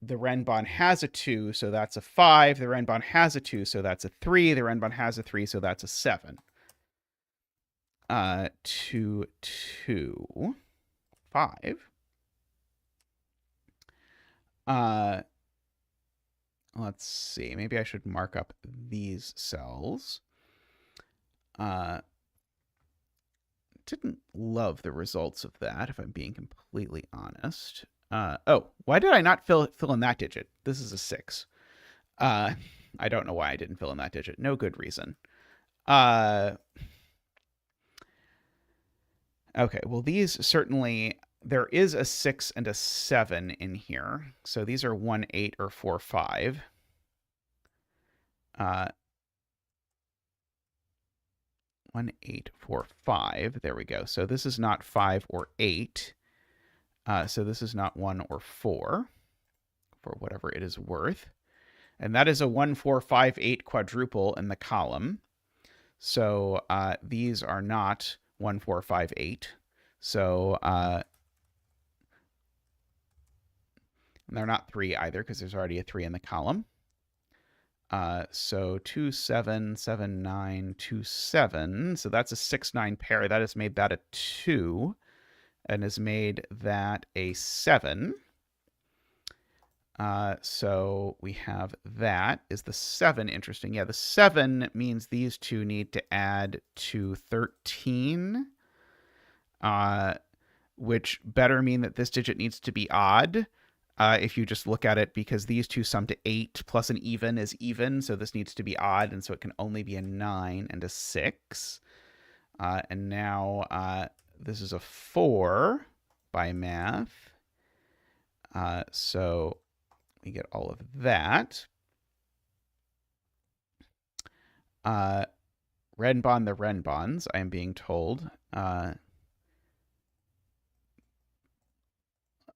Renbon has a 2, so that's a 5. The Renbon has a 2, so that's a 3. The Renbon has a 3, so that's a 7. 2, 2, 5. Let's see. Maybe I should mark up these cells. Didn't love the results of that, if I'm being completely honest. Oh, why did I not fill in that digit? This is a 6. I don't know why I didn't fill in that digit. No good reason. Okay, well, these certainly, there is a 6 and a 7 in here. So these are 1, 8, or 4, 5. 1, 8, 4, 5. There we go. So this is not 5 or 8. So this is not 1 or 4, for whatever it is worth. And that is a 1, 4, 5, 8 quadruple in the column. So these are not 1, 4, 5, 8. So they're not 3 either, because there's already a 3 in the column. So 2, 7, 7, 9, 2, 7. So that's a 6, 9 pair. That has made that a 2 and has made that a 7. So we have that. Is the 7 interesting? Yeah, the 7 means these two need to add to 13, which better mean that this digit needs to be odd. If you just look at it, because these two sum to 8 plus an even is even, so this needs to be odd, and so it can only be a 9 and a 6. And now this is a 4 by math. So we get all of that. Renbon the Renbons, I am being told.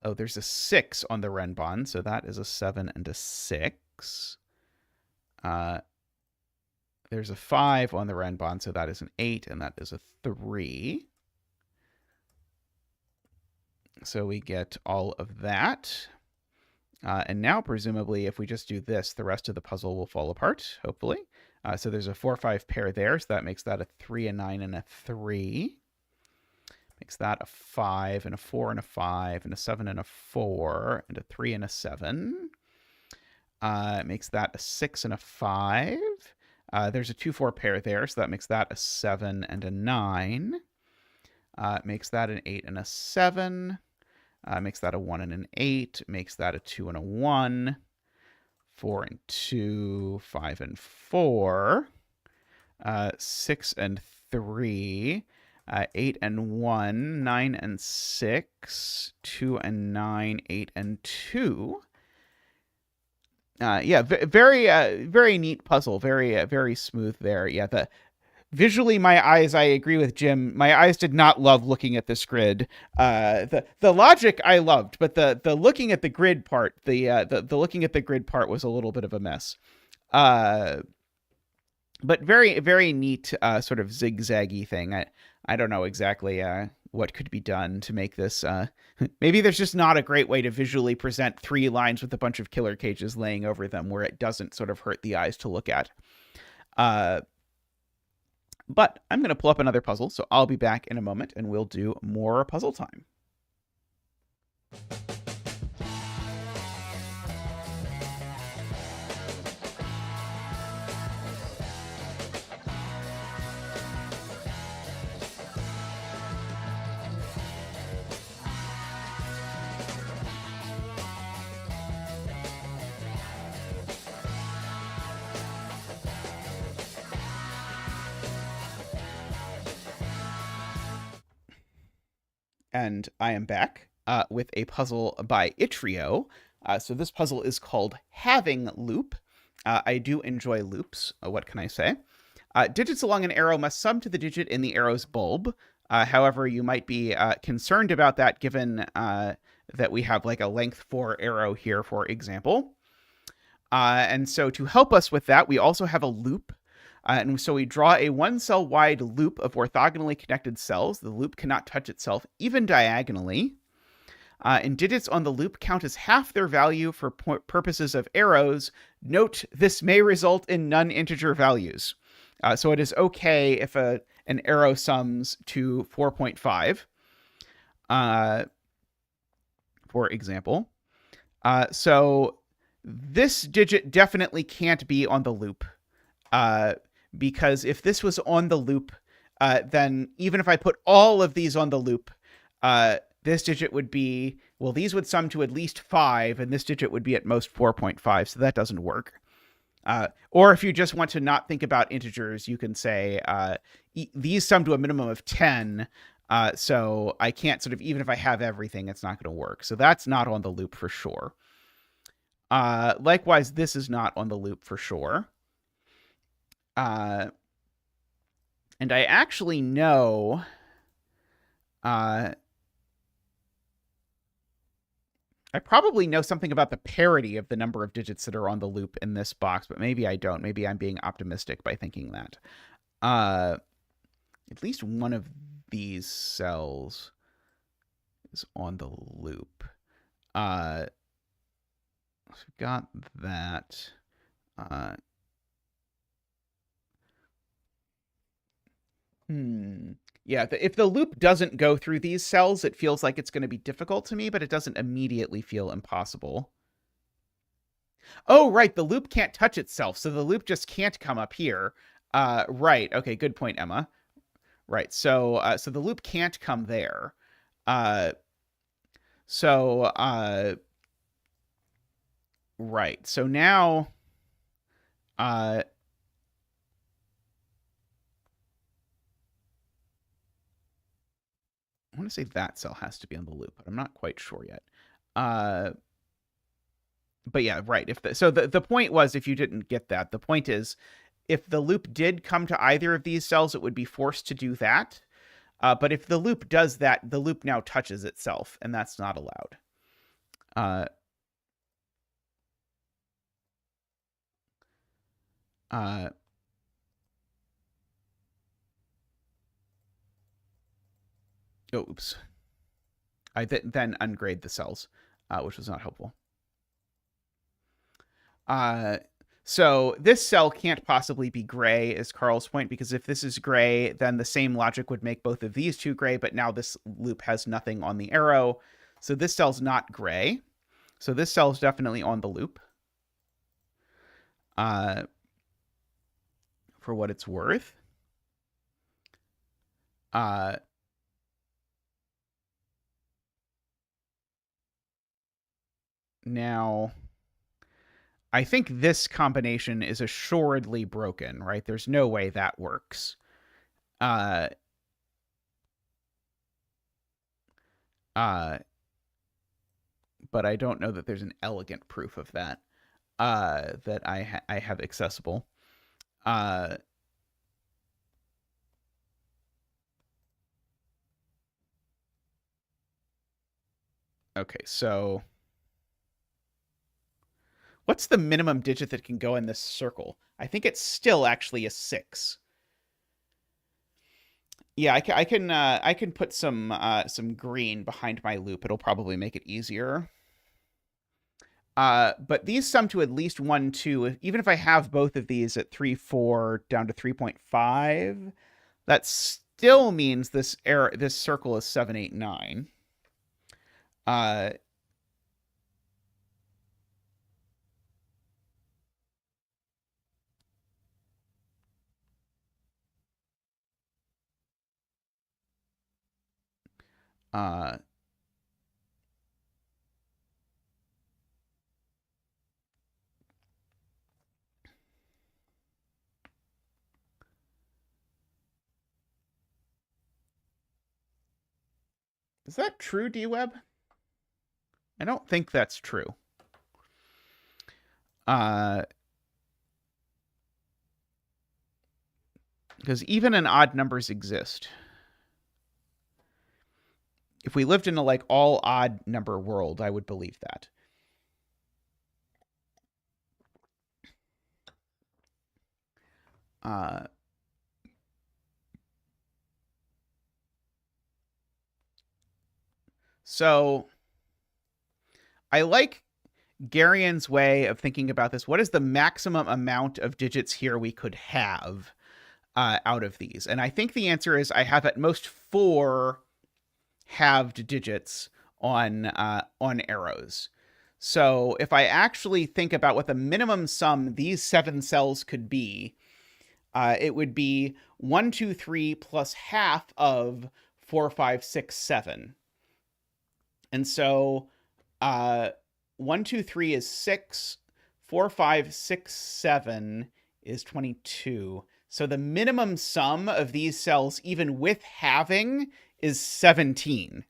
Oh, there's a 6 on the Renbon, so that is a 7 and a 6. There's a 5 on the Renbon, so that is an 8, and that is a 3. So we get all of that. And now, presumably, if we just do this, the rest of the puzzle will fall apart, hopefully. So there's a 4, 5 pair there, so that makes that a 3, a 9, and a 3. Makes that a 5, and a 4, and a 5, and a 7, and a 4, and a 3, and a 7. Makes that a 6 and a 5. There's a 2, 4 pair there, so that makes that a 7 and a 9. Makes that an 8 and a 7. Makes that a 1 and an 8. Makes that a 2 and a 1. 4 and 2. 5 and 4. 6 and 3. 8 and 1. 9 and 6. 2 and 9. 8 and 2. Yeah, very neat puzzle. Very smooth there. Yeah, visually, my eyes, I agree with Jim. My eyes did not love looking at this grid. The logic I loved, but the looking at the grid part, the looking at the grid part was a little bit of a mess. But very, very neat sort of zigzaggy thing. I don't know exactly what could be done to make this. Maybe there's just not a great way to visually present 3 lines with a bunch of killer cages laying over them where it doesn't sort of hurt the eyes to look at. But I'm going to pull up another puzzle, so I'll be back in a moment and we'll do more puzzle time. And I am back with a puzzle by Itrio. So this puzzle is called Having Loop. I do enjoy loops. What can I say? Digits along an arrow must sum to the digit in the arrow's bulb. However, you might be concerned about that given that we have like a length 4 arrow here, for example. And so to help us with that, we also have a loop. And so we draw a 1-cell wide loop of orthogonally connected cells. The loop cannot touch itself, even diagonally. And digits on the loop count as half their value for purposes of arrows. Note, this may result in non-integer values. So it is okay if an arrow sums to 4.5, for example. So this digit definitely can't be on the loop. Because if this was on the loop, then even if I put all of these on the loop, this digit would be, well, these would sum to at least 5, and this digit would be at most 4.5, so that doesn't work. Or if you just want to not think about integers, you can say these sum to a minimum of 10, so I can't sort of, even if I have everything, it's not going to work. So that's not on the loop for sure. Likewise, this is not on the loop for sure. And I actually know I probably know something about the parity of the number of digits that are on the loop in this box, but maybe I don't. Maybe I'm being optimistic by thinking that. At least one of these cells is on the loop. So we've got that. Yeah, if the loop doesn't go through these cells, it feels like it's going to be difficult to me, but it doesn't immediately feel impossible. Oh, right, the loop can't touch itself, so the loop just can't come up here. Right, okay, good point, Emma. Right, so the loop can't come there. Right, so now... I want to say that cell has to be on the loop, but I'm not quite sure yet. But yeah, right. So the point was, if you didn't get that, the point is, if the loop did come to either of these cells, it would be forced to do that. But if the loop does that, the loop now touches itself, and that's not allowed. Oops. I then ungrade the cells, which was not helpful. So this cell can't possibly be gray, is Carl's point, because if this is gray, then the same logic would make both of these two gray, but now this loop has nothing on the arrow. So this cell's not gray. So this cell's definitely on the loop. For what it's worth. Now, I think this combination is assuredly broken, right? There's no way that works. But I don't know that there's an elegant proof of that that I have accessible. Okay, so What's the minimum digit that can go in this circle? I think it's still actually a 6. Yeah, I can put some green behind my loop. It'll probably make it easier. But these sum to at least 1, 2. Even if I have both of these at 3, 4 down to 3.5, that still means this circle is 7, 8, 9. Uh, is that true, D-Web? I don't think that's true. Because even and odd numbers exist. If we lived in a like all odd number world, I would believe that. So I like Garian's way of thinking about this. What is the maximum amount of digits here we could have out of these? And I think the answer is I have at most 4 halved digits on arrows. So if I actually think about what the minimum sum these 7 cells could be, it would be 1, 2, 3 plus half of 4, 5, 6, 7. And so 1, 2, 3 is 6. 4, 5, 6, 7 is 22. So the minimum sum of these cells, even with halving, is 17.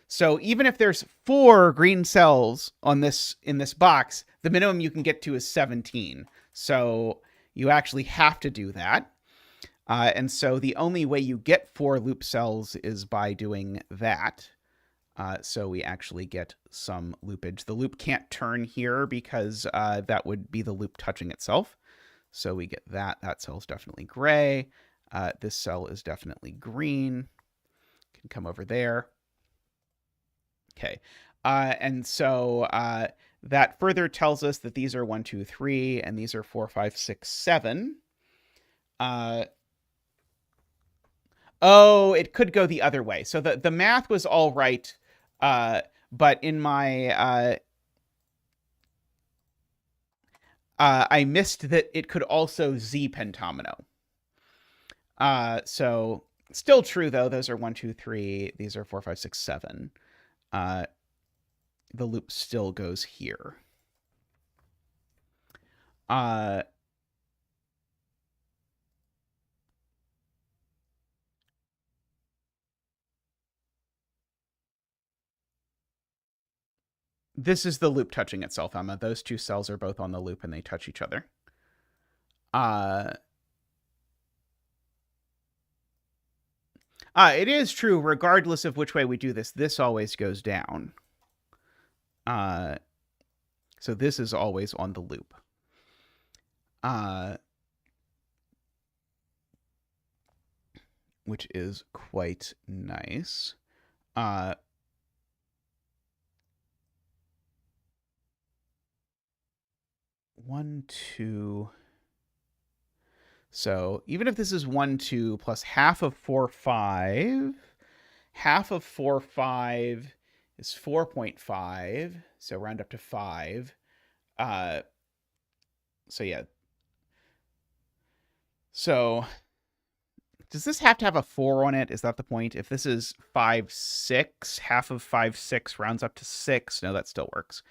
So even if there's 4 green cells in this box, the minimum you can get to is 17. So you actually have to do that. And so the only way you get 4 loop cells is by doing that. So we actually get some loopage. The loop can't turn here because that would be the loop touching itself. So we get that. That cell is definitely gray. This cell is definitely green. Can come over there. Okay. And so that further tells us that these are 1, 2, 3, and these are 4, 5, 6, 7. Oh, it could go the other way. So the math was all right, but in my I missed that it could also Z pentomino. So still true though. Those are 1, 2, 3. These are 4, 5, 6, 7. The loop still goes here. This is the loop touching itself, Emma. Those 2 cells are both on the loop and they touch each other. It is true, regardless of which way we do this, this always goes down. So this is always on the loop. Which is quite nice. 1, 2. So even if this is 1, 2 plus half of 4, 5, half of 4, 5 is 4.5. So round up to 5. So yeah. So does this have to have a 4 on it? Is that the point? If this is 5, 6, half of 5, 6 rounds up to 6. No, that still works.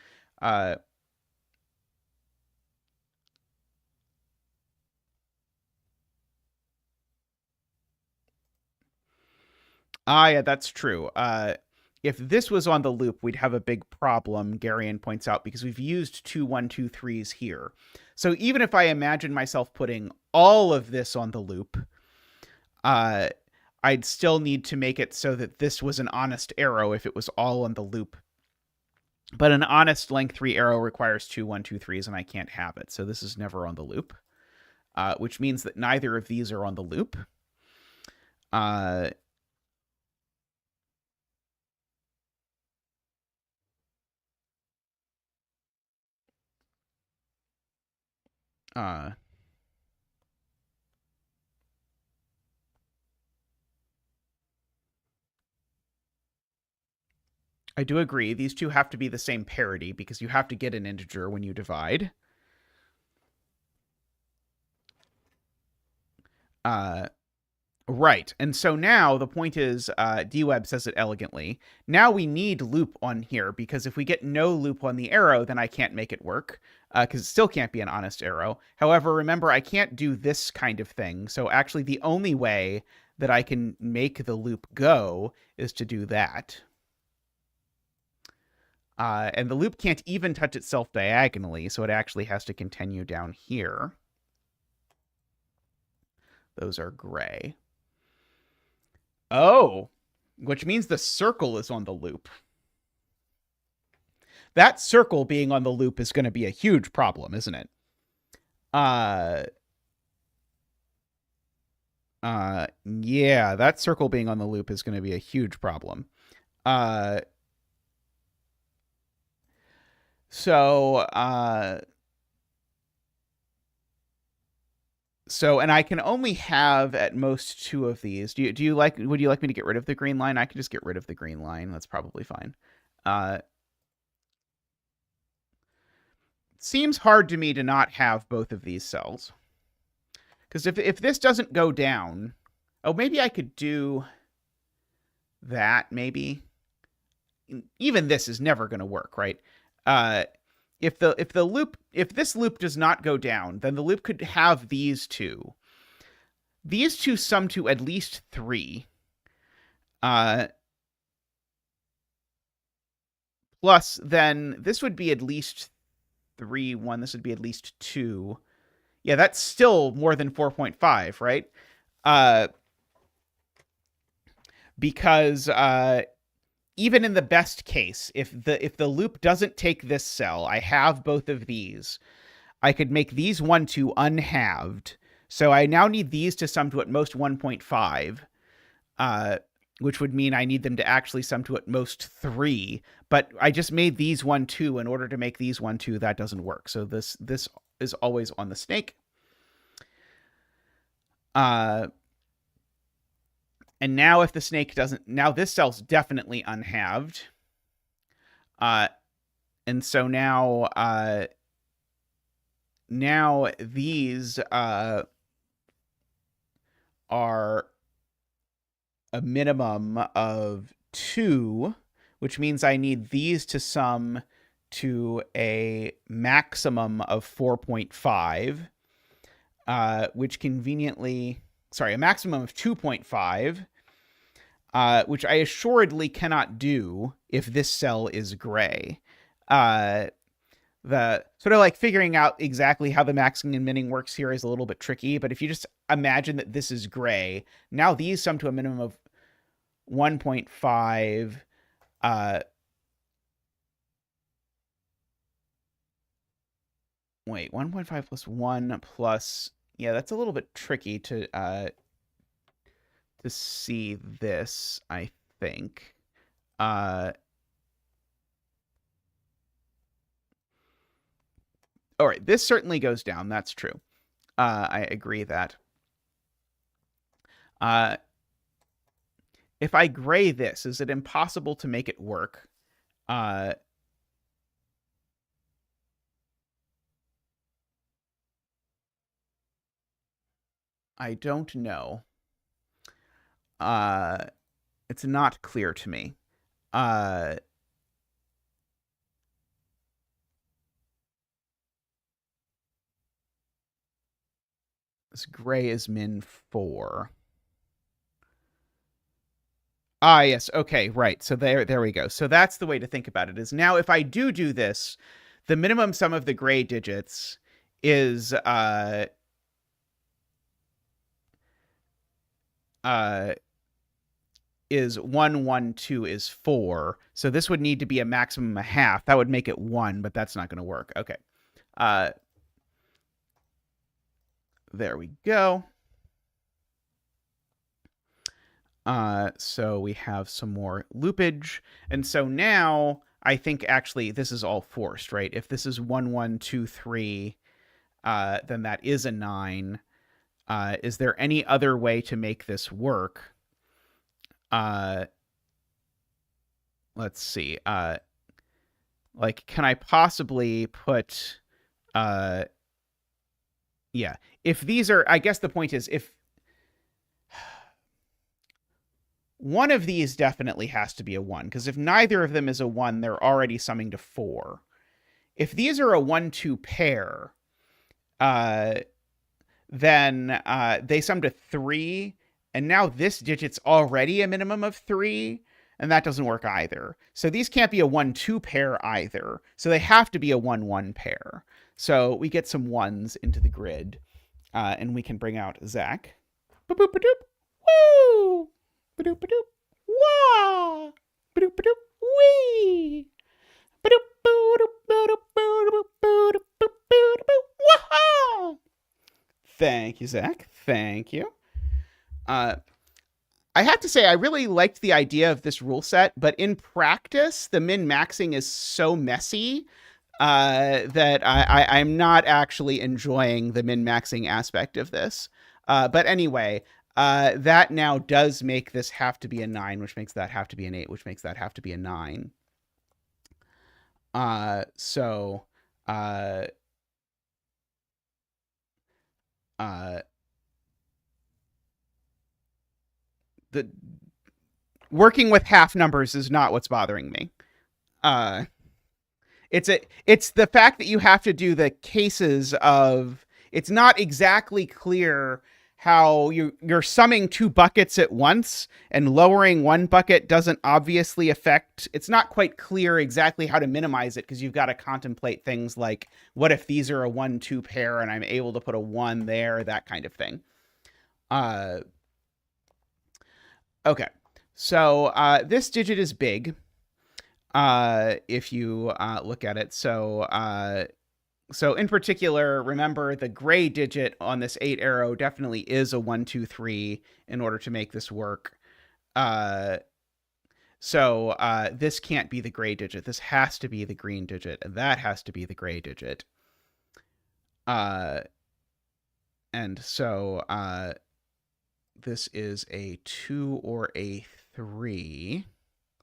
Yeah, that's true. If this was on the loop, we'd have a big problem, Garian points out, because we've used 2, 1, 2, 3s here. So even if I imagine myself putting all of this on the loop, I'd still need to make it so that this was an honest arrow if it was all on the loop But an honest length 3 arrow requires 2 1 2 3s, and I can't have it. So this is never on the loop, which means that neither of these are on the loop. Uh, uh, I do agree. These two have to be the same parity because you have to get an integer when you divide. Right. And so now the point is, DWeb says it elegantly. Now we need loop on here because if we get no loop on the arrow, then I can't make it work because it still can't be an honest arrow. However, remember, I can't do this kind of thing. So actually the only way that I can make the loop go is to do that. And the loop can't even touch itself diagonally, so it actually has to continue down here. Those are gray. Oh, which means the circle is on the loop. That circle being on the loop is going to be a huge problem, isn't it? Yeah, that circle being on the loop is going to be a huge problem. So, and I can only have at most 2 of these. Would you like me to get rid of the green line? I can just get rid of the green line. That's probably fine. Seems hard to me to not have both of these cells. Because if this doesn't go down, oh, maybe I could do that, maybe. Even this is never going to work, right? If this loop does not go down, then the loop could have these two. These two sum to at least 3. Plus, then this would be at least 3, 1. This would be at least 2. Yeah, that's still more than 4.5, right? Because even in the best case, if the loop doesn't take this cell, I have both of these. I could make these 1, 2 unhalved. So I now need these to sum to at most 1.5, which would mean I need them to actually sum to at most 3. But I just made these 1, 2 in order to make these 1, 2. That doesn't work. So this is always on the snake. And now if the snake doesn't, now this cell's definitely unhalved. And so now, now these are a minimum of 2, which means I need these to sum to a maximum of 4.5, which conveniently, sorry, a maximum of 2.5, which I assuredly cannot do if this cell is gray. The sort of like figuring out exactly how the maxing and minning works here is a little bit tricky, but if you just imagine that this is gray, now these sum to a minimum of 1.5. Wait, 1.5 plus 1 plus, yeah, that's a little bit tricky to see this, I think. All right, this certainly goes down. That's true. I agree that. If I gray this, is it impossible to make it work? I don't know. It's not clear to me. This gray is min 4. Ah, yes. Okay, right. So there we go. So that's the way to think about it. Is now if I do this, the minimum sum of the gray digits is is 1, 1, 2 is 4. So this would need to be a maximum of half. That would make it 1, but that's not going to work. Okay. There we go. So we have some more loopage. And so now I think actually this is all forced, right? If this is 1, 1, 2, 3, then that is a 9. Is there any other way to make this work? Let's see. Like, can I possibly put, yeah. If these are, I guess the point is, if one of these definitely has to be a 1, because if neither of them is a 1, they're already summing to 4. If these are a 1, 2 pair, then they sum to 3, and now this digit's already a minimum of 3, and that doesn't work either. So these can't be a 1, 2 pair either. So they have to be a 1, 1 pair. So we get some 1s into the grid, and we can bring out Zach. Ba-boop-ba-doop. Woo! Ba-doop, ba-doop. Wah! Ba-doop, ba-doop. Wee! Ba-doop, ba-doop, ba-doop, ba-doop, ba-doop, ba-doop, wah! Thank you, Zach. Thank you. I have to say, I really liked the idea of this rule set, but in practice, the min-maxing is so messy that I'm not actually enjoying the min-maxing aspect of this. But anyway, that now does make this have to be a 9, which makes that have to be an 8, which makes that have to be a 9. The working with half numbers is not what's bothering me. It's the fact that you have to do the cases of, it's not exactly clear how you're summing 2 buckets at once, and lowering 1 bucket doesn't obviously affect, it's not quite clear exactly how to minimize it, because you've got to contemplate things like, what if these are a 1, 2 pair and I'm able to put a 1 there, that kind of thing. Okay, so this digit is big, if you look at it. So in particular, remember the gray digit on this 8 arrow definitely is a 1, 2, 3 in order to make this work. So this can't be the gray digit. This has to be the green digit, and that has to be the gray digit. And so this is a 2 or a 3.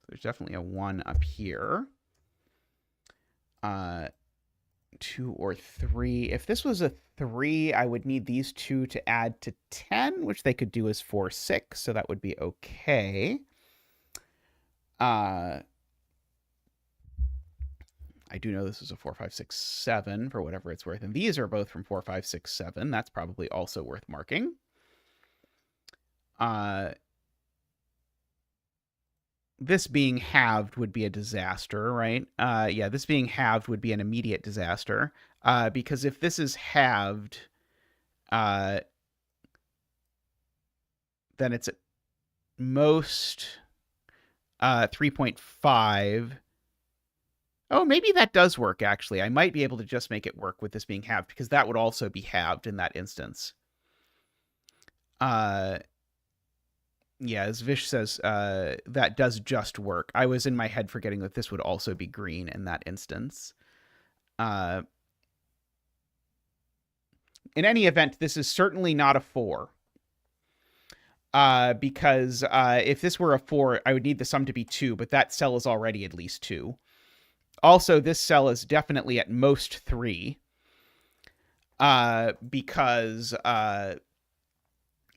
There's definitely a 1 up here. 2 or 3. If this was a 3, I would need these 2 to add to 10, which they could do as 4, 6, so that would be okay. I do know this is a 4, 5, 6, 7 for whatever it's worth, and these are both from 4, 5, 6, 7. That's probably also worth marking. This being halved would be a disaster, right? Yeah, this being halved would be an immediate disaster. Because if this is halved, then it's at most 3.5. Oh, maybe that does work, actually. I might be able to just make it work with this being halved, because that would also be halved in that instance. Yeah, as Vish says, that does just work. I was in my head forgetting that this would also be green in that instance. In any event, this is certainly not a 4. Because if this were a 4, I would need the sum to be 2, but that cell is already at least 2. Also, this cell is definitely at most 3. Because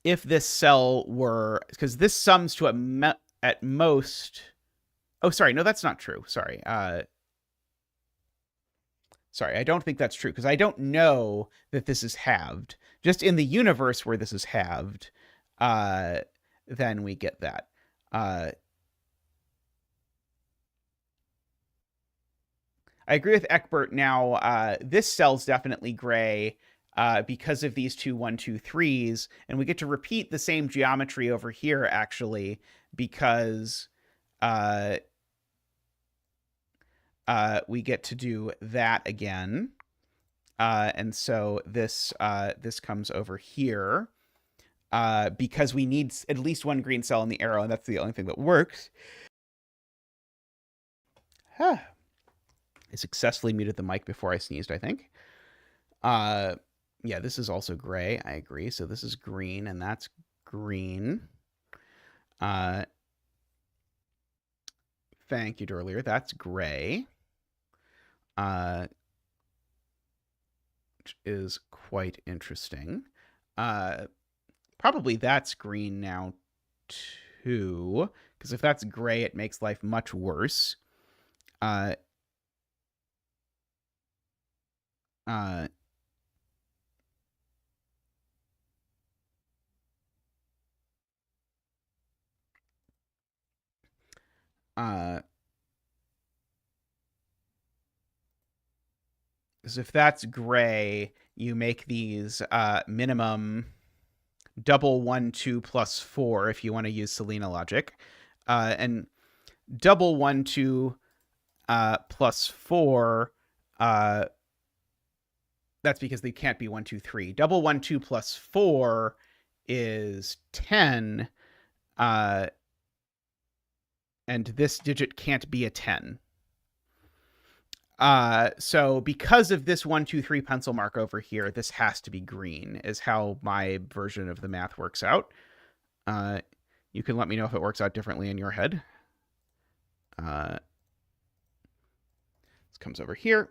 if this cell were, because this sums to at most, oh, sorry, no, that's not true. Sorry. Sorry, I don't think that's true, because I don't know that this is halved. Just in the universe where this is halved, then we get that. I agree with Eckbert now. This cell's definitely gray. because of these two 1, 2, 3s, and we get to repeat the same geometry over here actually because we get to do that again. And so this comes over here because we need at least one green cell in the arrow, and that's the only thing that works. I successfully muted the mic before I sneezed, I think. Yeah, this is also gray. I agree. So this is green, and that's green. Thank you, earlier. That's gray. Which is quite interesting. Probably that's green now, too. Because if that's gray, it makes life much worse. Because if that's gray, you make these minimum double 1, 2 plus 4 if you want to use Selena logic. And double 1, 2 plus 4, that's because they can't be 1, 2, 3. Double 1, 2 plus 4 is 10, and this digit can't be a 10. So because of this 1, 2, 3 pencil mark over here, this has to be green, is how my version of the math works out. You can let me know if it works out differently in your head. This comes over here.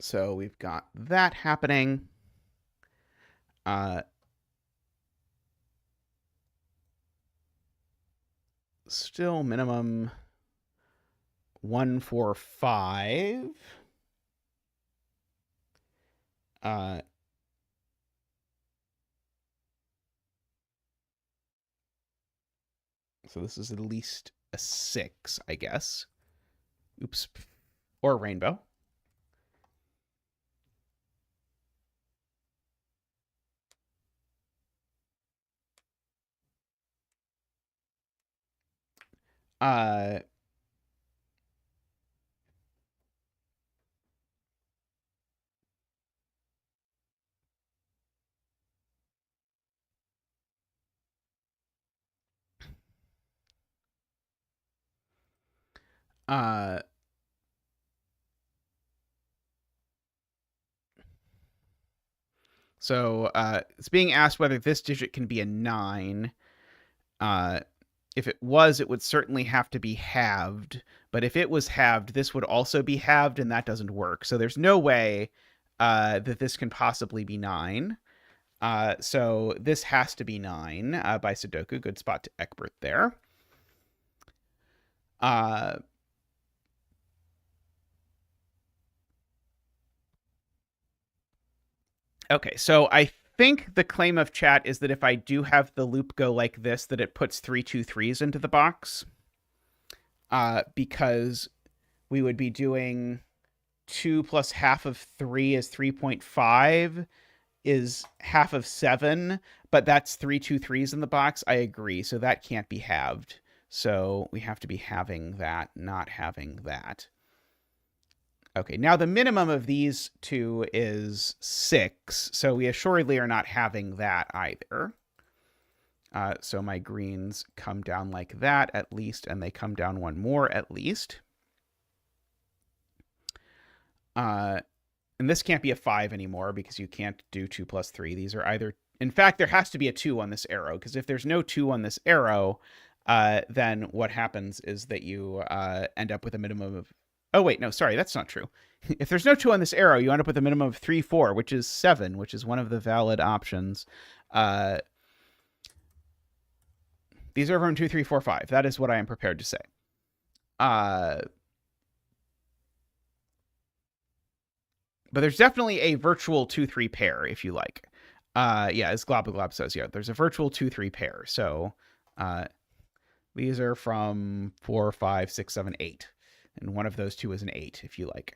So we've got that happening. Still minimum 1, 4, 5. So this is at least a 6, I guess. Oops. Or a rainbow. So it's being asked whether this digit can be a 9. If it was, it would certainly have to be halved. But if it was halved, this would also be halved, and that doesn't work. So there's no way that this can possibly be 9. So this has to be 9 by Sudoku. Good spot to Egbert there. Okay, so I think the claim of chat is that if I do have the loop go like this, that it puts 3, 2, 3s into the box. Because we would be doing 2 plus half of 3 is 3.5 is half of 7, but that's 3, 2, 3s in the box. I agree. So that can't be halved. So we have to be having that, not having that. Okay, now the minimum of these two is 6, so we assuredly are not having that either. So my greens come down like that at least, and they come down one more at least. And this can't be a 5 anymore because you can't do 2 plus 3. These are either... In fact, there has to be a 2 on this arrow, because if there's no 2 on this arrow, then what happens is that you end up with a minimum of... Oh, wait, no, sorry, that's not true. If there's no 2 on this arrow, you end up with a minimum of 3, 4, which is 7, which is one of the valid options. These are from 2, 3, 4, 5. That is what I am prepared to say. But there's definitely a virtual 2-3 pair, if you like. Yeah, as Globaglob says, yeah, there's a virtual 2-3 pair. So these are from 4, 5, 6, 7, 8. And one of those two is an 8, if you like.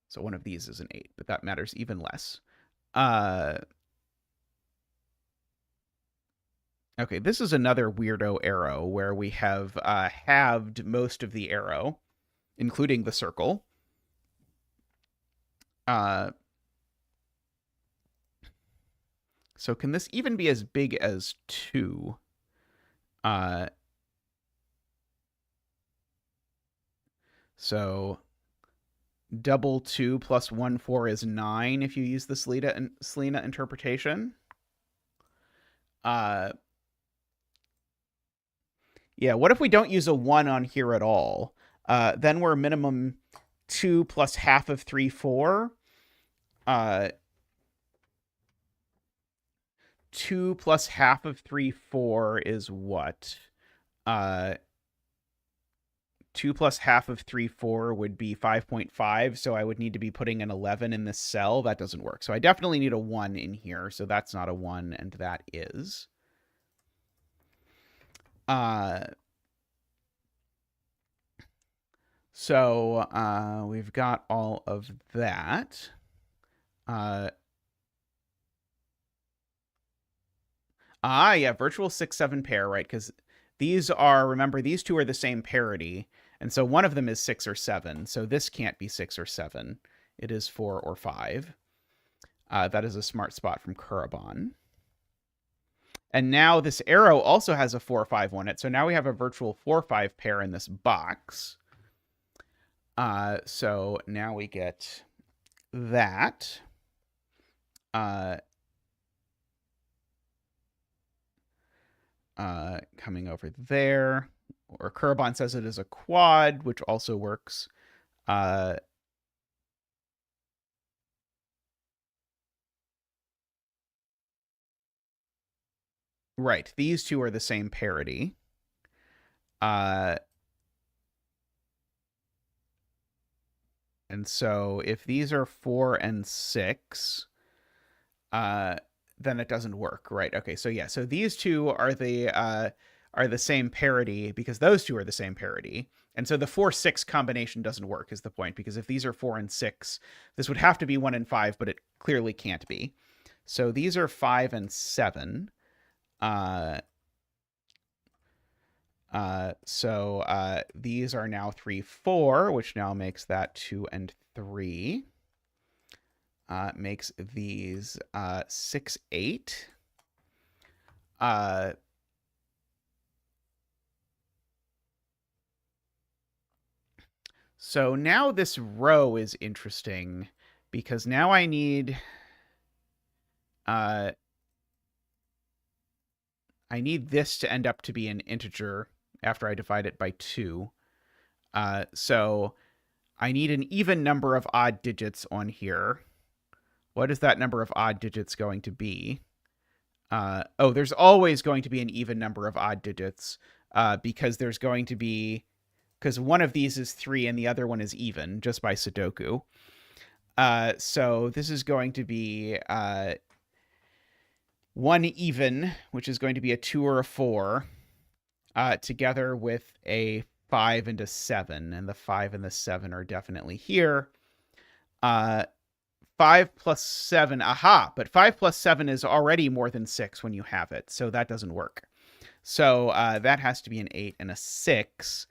So one of these is an 8, but that matters even less. Okay, this is another weirdo arrow where we have halved most of the arrow, including the circle. So can this even be as big as 2? So double 2 plus 1, 4 is 9 if you use the Selena interpretation. Yeah, what if we don't use a 1 on here at all? Then we're minimum 2 plus half of 3, 4. 2 plus half of 3, 4 is what? 2 plus half of 3, 4 would be 5.5, so I would need to be putting an 11 in this cell. That doesn't work. So I definitely need a 1 in here, so that's not a 1, and that is. So we've got all of that. Yeah, virtual 6-7 pair, right? Because these are, remember, these two are the same parity. And so one of them is 6 or 7. So this can't be 6 or 7. It is 4 or 5. That is a smart spot from Kurabon. And now this arrow also has a 4-5 on it. So now we have a virtual 4-5 pair in this box. So now we get that. Coming over there. Or Kurabon says it is a quad, which also works. Right. These two are the same parity. And so if these are 4 and 6, then it doesn't work, right? Okay, so yeah, so these two are the same parity because those two are the same parity. And so the 4-6 combination doesn't work is the point, because if these are 4 and 6, this would have to be 1 and 5, but it clearly can't be. So these are 5 and 7. So these are now 3, 4, which now makes that 2 and 3. Makes these 6, 8. So now this row is interesting because now I need this to end up to be an integer after I divide it by 2. So I need an even number of odd digits on here. What is that number of odd digits going to be? There's always going to be an even number of odd digits because there's going to be, because one of these is 3 and the other one is even, just by Sudoku. So this is going to be 1 even, which is going to be a 2 or a 4, together with a 5 and a 7, and the 5 and the 7 are definitely here. 5 plus 7, aha, but 5 plus 7 is already more than 6 when you have it, so that doesn't work. So that has to be an 8 and a 6,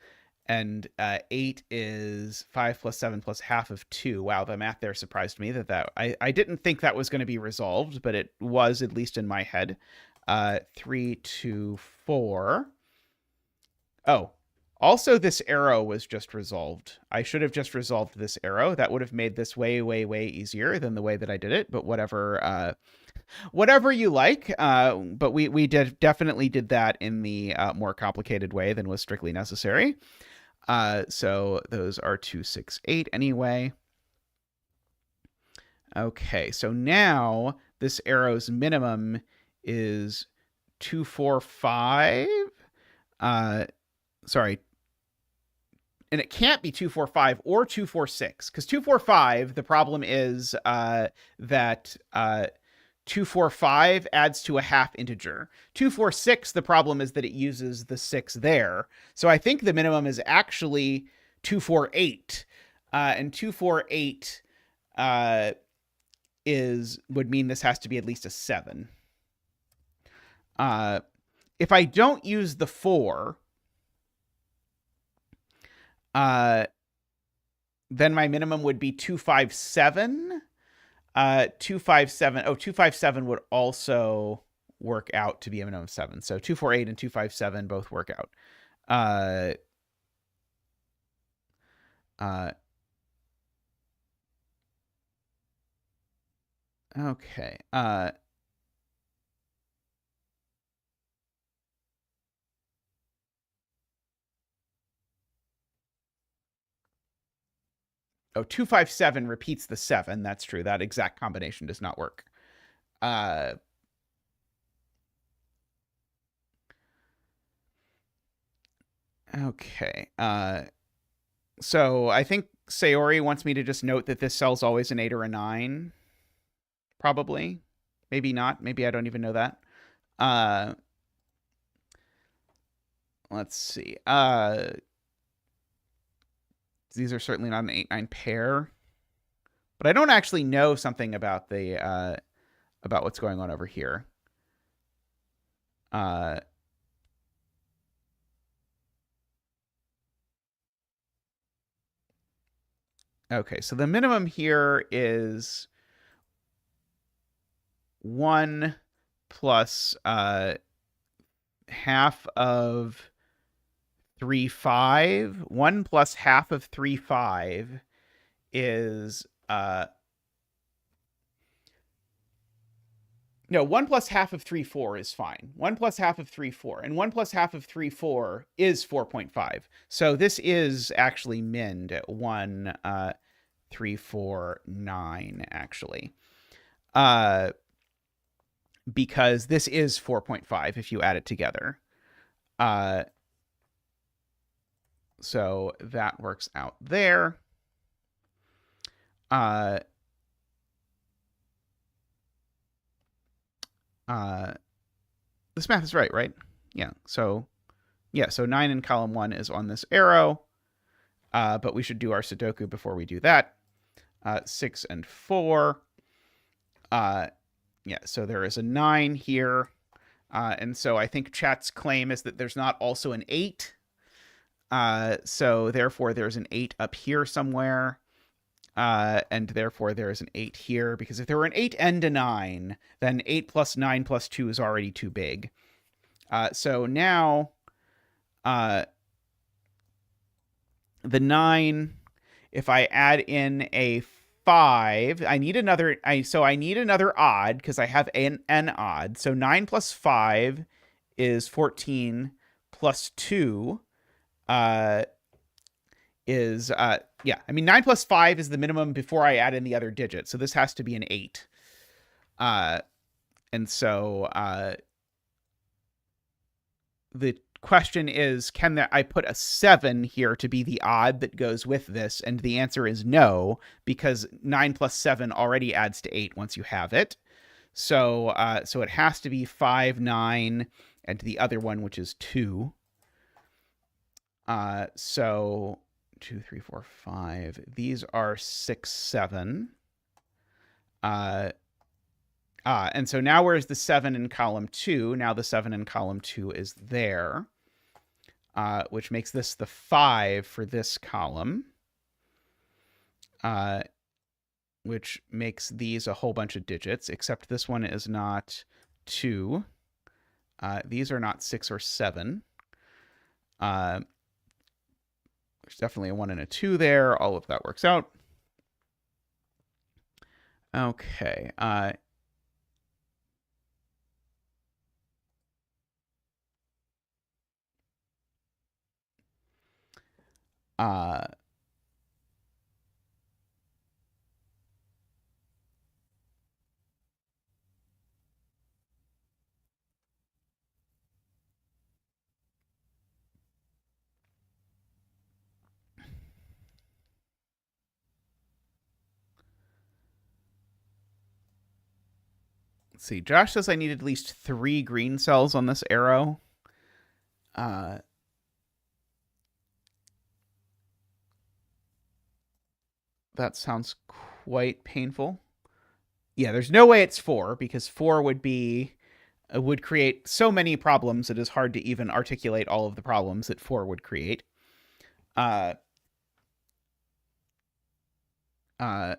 and 8 is 5 plus 7 plus half of 2. Wow, the math there surprised me. I didn't think that was going to be resolved, but it was, at least in my head. 3, 2, 4. Oh, also this arrow was just resolved. I should have just resolved this arrow. That would have made this way, way, way easier than the way that I did it, but whatever you like. But we definitely did that in the more complicated way than was strictly necessary. So those are 2, 6, 8 anyway. Okay, so now this arrow's minimum is 2, 4, 5. Sorry. And it can't be 2, 4, 5 or 2, 4, 6, because 2, 4, 5, the problem is that 245 adds to a half integer. 246, the problem is that it uses the 6 there. So I think the minimum is actually 248. And 248 would mean this has to be at least a 7. If I don't use the 4, then my minimum would be 257. 257. Oh, 257 would also work out to be a minimum of 7. So 248 and 257 both work out. Okay. Oh, 257 repeats the 7. That's true. That exact combination does not work. Okay. So I think Sayori wants me to just note that this cell's always an 8 or a 9. Probably. Maybe not. Maybe I don't even know that. Let's see. These are certainly not an 8-9 pair. But I don't actually know something about the about what's going on over here. Okay, so the minimum here is 1 plus half of 3, 5. 1 plus half of 3, 5 is no, 1 plus half of 3, 4 is fine. 1 plus half of 3, 4. And 1 plus half of 3, 4 is 4.5. So this is actually minned at 1, 3, 4, 9, actually. Because this is 4.5 if you add it together. So that works out there. This math is right? Yeah. So 9 in column 1 is on this arrow. But we should do our Sudoku before we do that. 6 and 4. So there is a 9 here. And so I think chat's claim is that there's not also an 8. So therefore there's an 8 up here somewhere. And therefore there is an 8 here, because if there were an 8 and a 9, then 8 plus 9 plus 2 is already too big. So now the 9, if I add in a 5, I need another odd, because I have an odd. So 9 plus 5 is 14 plus 2 is 9 plus 5 is the minimum before I add in the other digit. So this has to be an 8. And so the question is, can I put a 7 here to be the odd that goes with this? And the answer is no, because 9 plus 7 already adds to 8 once you have it. So it has to be 5, 9, and the other one, which is 2. So 2, 3, 4, 5. These are 6, 7. And so now where's the 7 in column 2? Now the 7 in column 2 is there, which makes this the 5 for this column, which makes these a whole bunch of digits, except this one is not 2. These are not 6 or 7. There's definitely a 1 and a 2 there. All of that works out. Okay. Let's Let's see. Josh says I need at least 3 green cells on this arrow. That sounds quite painful. Yeah, there's no way it's 4 because 4 would create so many problems it is hard to even articulate all of the problems that 4 would create. Uh, uh,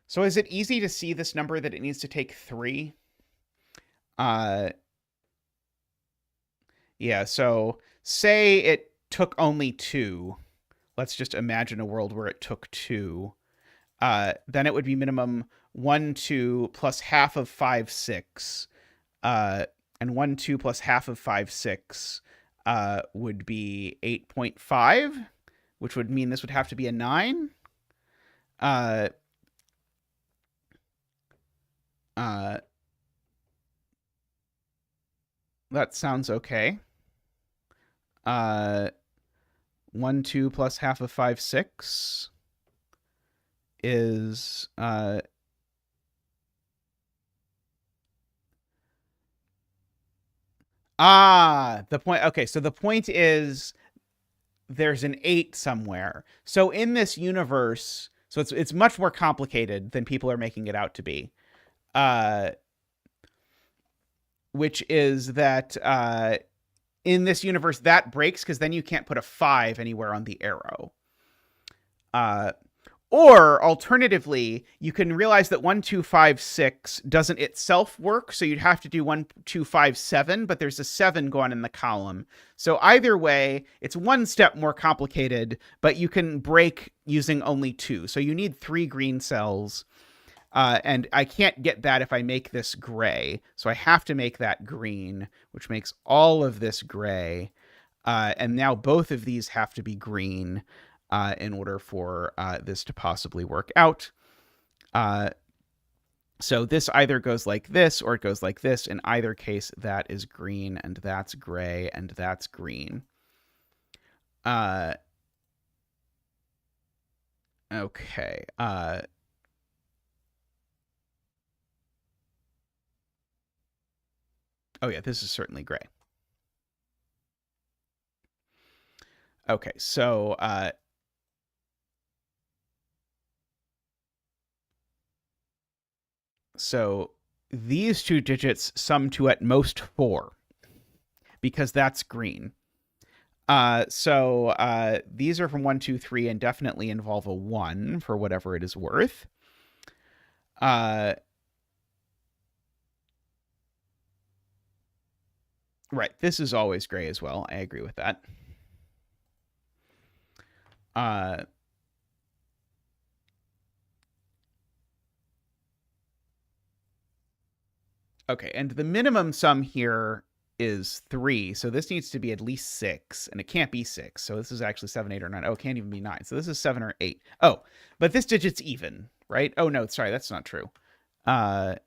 so is it easy to see this number that it needs to take 3? Yeah, so say it took only 2. Let's just imagine a world where it took 2. Then it would be minimum 1, 2 plus half of 5, 6. And 1, 2 plus half of 5, 6 would be 8.5, which would mean this would have to be a 9. Uh, that sounds okay. 1, 2 plus half of 5, 6 is the point. Okay, so the point is there's an 8 somewhere. So in this universe, so it's much more complicated than people are making it out to be. Which is that in this universe that breaks because then you can't put a 5 anywhere on the arrow. Or alternatively, you can realize that 1, 2, 5, 6 doesn't itself work, so you'd have to do 1, 2, 5, 7, but there's a 7 going in the column. So either way, it's one step more complicated, but you can break using only 2. So you need 3 green cells, and I can't get that if I make this gray. So I have to make that green, which makes all of this gray. And now both of these have to be green. In order for this to possibly work out. So this either goes like this or it goes like this. In either case, that is green and that's gray and that's green. Okay. Oh yeah, this is certainly gray. Okay, so so these 2 digits sum to at most 4 because that's green. So these are from 1, 2, 3 and definitely involve a 1 for whatever it is worth. Right, this is always gray as well. I agree with that. Okay, and the minimum sum here is 3, so this needs to be at least 6, and it can't be 6, so this is actually 7, 8, or 9. Oh, it can't even be 9, so this is 7 or 8. Oh, but this digit's even, right? Oh, no, sorry, that's not true. No,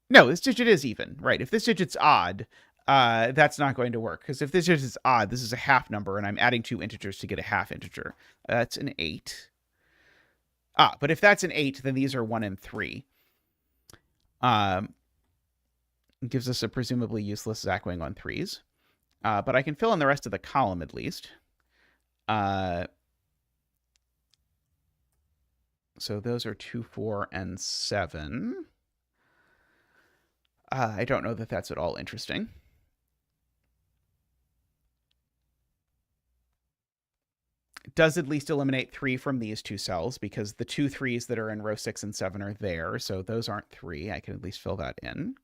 this digit is even, right? If this digit's odd, that's not going to work, because if this digit is odd, this is a half number, and I'm adding 2 integers to get a half integer. That's an 8. But if that's an 8, then these are 1 and 3. It gives us a presumably useless Zackwing on 3s. But I can fill in the rest of the column at least. So those are 2, 4, and 7. I don't know that that's at all interesting. It does at least eliminate 3 from these 2 cells because the 2 3s that are in row 6 and 7 are there. So those aren't 3. I can at least fill that in.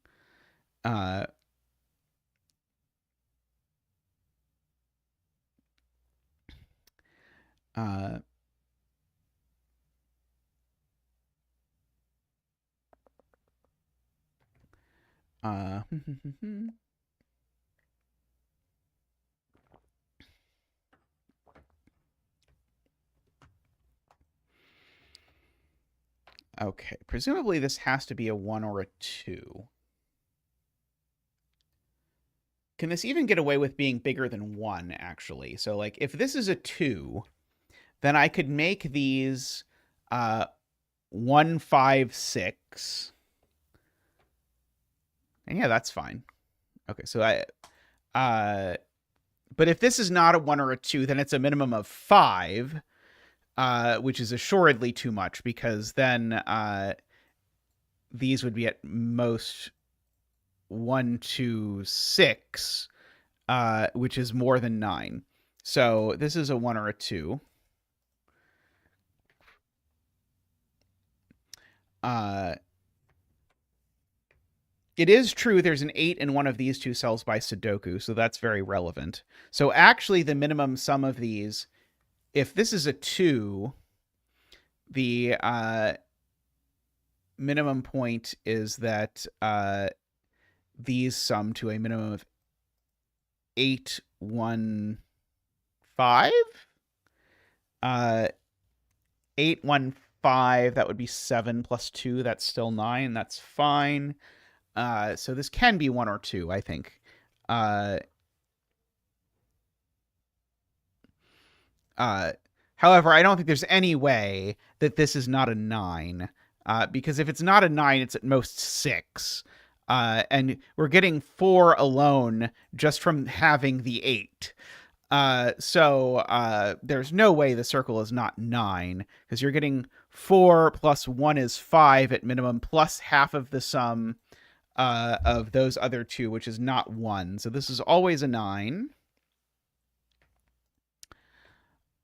Okay, presumably this has to be a 1 or a 2. Can this even get away with being bigger than 1, actually? So, like, if this is a 2, then I could make these 1, 5, 6. And yeah, that's fine. Okay, so but if this is not a 1 or a 2, then it's a minimum of 5, which is assuredly too much, because then these would be at most 1, 2, 6, which is more than 9. So this is a 1 or a 2. It is true there's an 8 in one of these two cells by Sudoku, so that's very relevant. So actually the minimum sum of these, if this is a 2, the minimum point is that these sum to a minimum of 8, 1, 5? 8, 1, 5, that would be 7 plus 2, that's still 9, that's fine. So this can be 1 or 2, I think. However, I don't think there's any way that this is not a 9, because if it's not a 9, it's at most 6. And we're getting 4 alone just from having the 8. So there's no way the circle is not 9, because you're getting 4 plus 1 is 5 at minimum, plus half of the sum of those other two, which is not 1. So this is always a 9.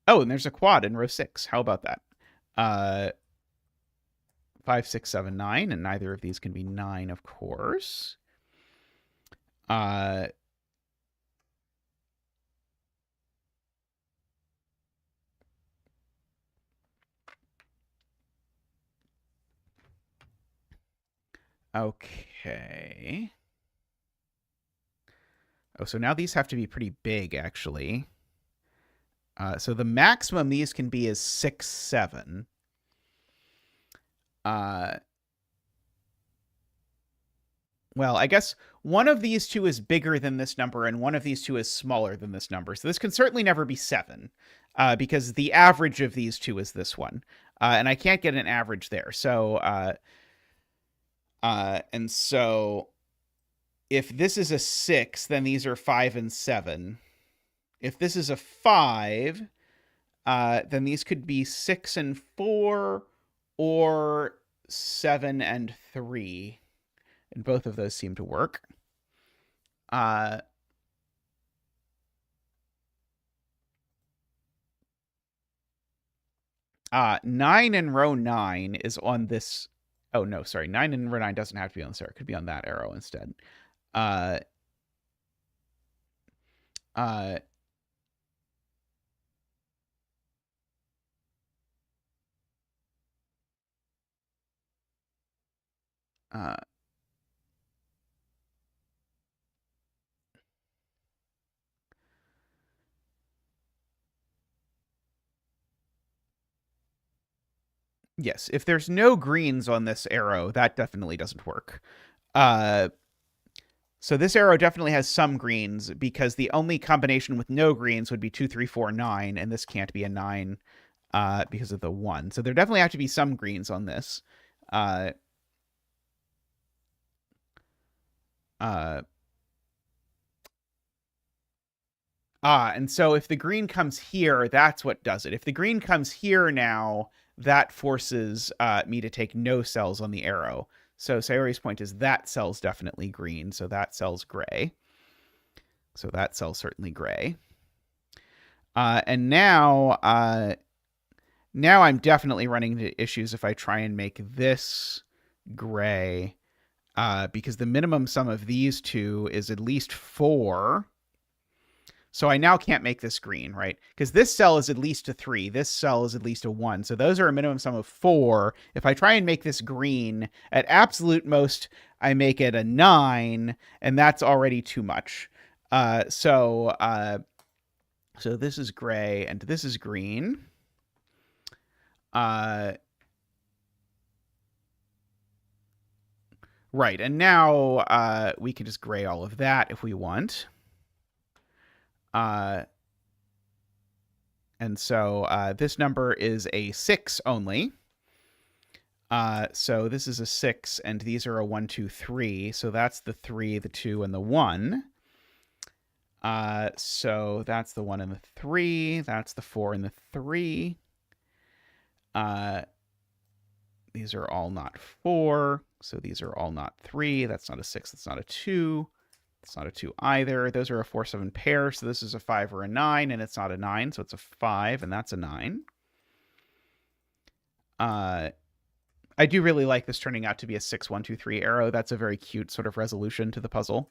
Oh, and there's a quad in row 6. How about that? 5, 6, 7, 9, and neither of these can be 9, of course. Okay. Oh, so now these have to be pretty big, actually. So the maximum these can be is 6, 7. Well, I guess one of these two is bigger than this number, and one of these two is smaller than this number. So this can certainly never be 7, because the average of these two is this one. And I can't get an average there. So, and so if this is a 6, then these are 5 and 7. If this is a 5, then these could be 6 and 4 or 7 and 3. And both of those seem to work. 9 in row 9 is on this. Oh, no, sorry. 9 in row 9 doesn't have to be on this arrow. It could be on that arrow instead. 'Yes, if there's no greens on this arrow, that definitely doesn't work. So this arrow definitely has some greens, because the only combination with no greens would be 2, 3, 4, 9, and this can't be a 9 because of the 1. So there definitely have to be some greens on this. And so if the green comes here, that's what does it. If the green comes here now, that forces me to take no cells on the arrow. So Sayori's point is that cell's definitely green, so that cell's gray. So that cell's certainly gray. And now I'm definitely running into issues if I try and make this gray, because the minimum sum of these two is at least 4. So I now can't make this green, right? Because this cell is at least a 3. This cell is at least a 1. So those are a minimum sum of 4. If I try and make this green, at absolute most, I make it a 9, and that's already too much. So this is gray, and this is green. Right, and now we can just gray all of that if we want. And so this number is a 6 only. So this is a 6, and these are a 1, 2, 3. So that's the 3, the 2, and the 1. So that's the 1 and the 3. That's the 4 and the 3. These are all not 4. So these are all not 3. That's not a 6. That's not a 2. It's not a 2 either. Those are a 4, 7 pair. So this is a 5 or a 9, and it's not a 9. So it's a 5, and that's a 9. I do really like this turning out to be a 6, 1, 2, 3 arrow. That's a very cute sort of resolution to the puzzle.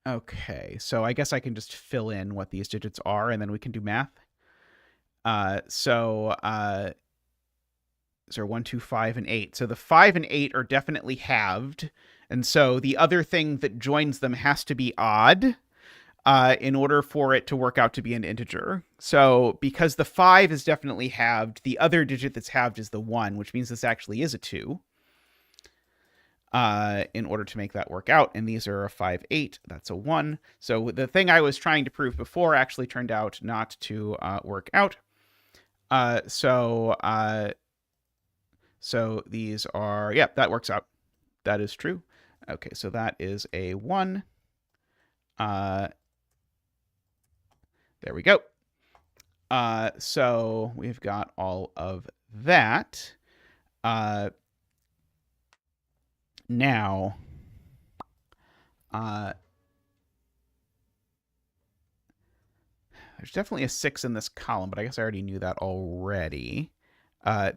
Okay, so I guess I can just fill in what these digits are, and then we can do math. So 1, 2, 5, and 8. So the 5 and 8 are definitely halved, and so the other thing that joins them has to be odd in order for it to work out to be an integer. So because the 5 is definitely halved, the other digit that's halved is the 1, which means this actually is a 2. In order to make that work out. And these are a 5, 8. That's a 1. So the thing I was trying to prove before actually turned out not to work out. So these are, yeah, that works out. That is true. Okay, so that is a 1. There we go. So we've got all of that. Now, there's definitely a 6 in this column, but I guess I already knew that already.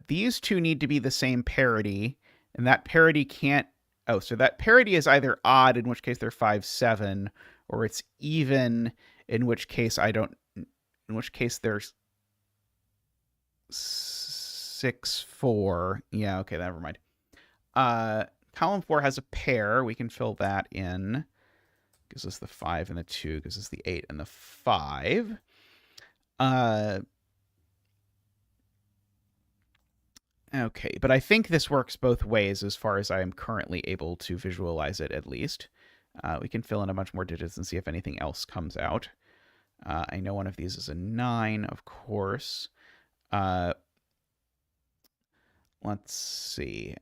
These two need to be the same parity, and that parity can't... Oh, so that parity is either odd, in which case they're 5, 7, or it's even, in which case I don't... In which case there's 6, 4. Yeah, okay, never mind. Column 4 has a pair. We can fill that in. Gives us the 5 and the 2. Gives us the 8 and the 5. Okay, but I think this works both ways as far as I am currently able to visualize it, at least. We can fill in a bunch more digits and see if anything else comes out. I know one of these is a 9, of course. Let's see.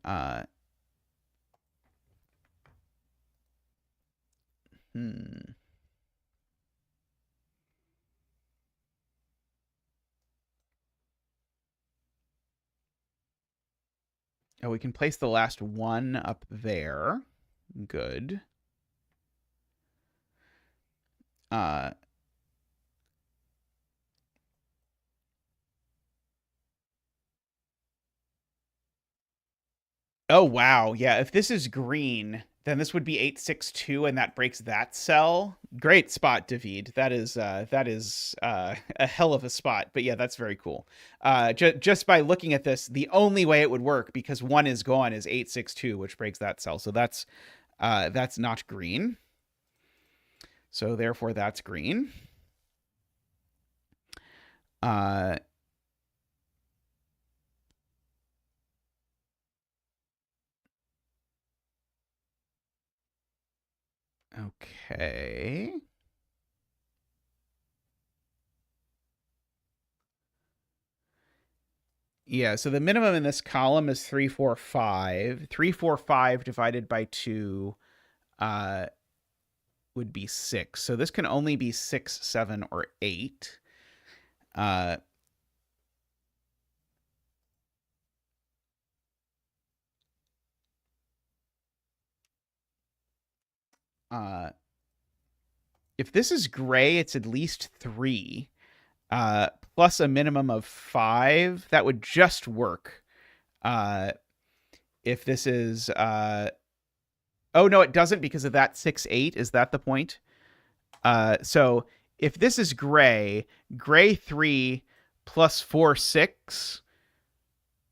Oh, we can place the last 1 up there. Good. Oh, wow. Yeah, if this is green, then this would be 862, and that breaks that cell. Great spot, David. That is a hell of a spot. But yeah, that's very cool. Just by looking at this, the only way it would work, because 1 is gone, is 862, which breaks that cell. So that's not green. So therefore, that's green. Okay. Yeah, so the minimum in this column is 3, 4, 5. 3, 4, 5 divided by 2 would be 6. So this can only be 6, 7, or 8. If this is gray, it's at least 3. Plus a minimum of 5. That would just work. If this is... oh, no, it doesn't because of that 6, 8. Is that the point? So if this is gray 3 plus 4, 6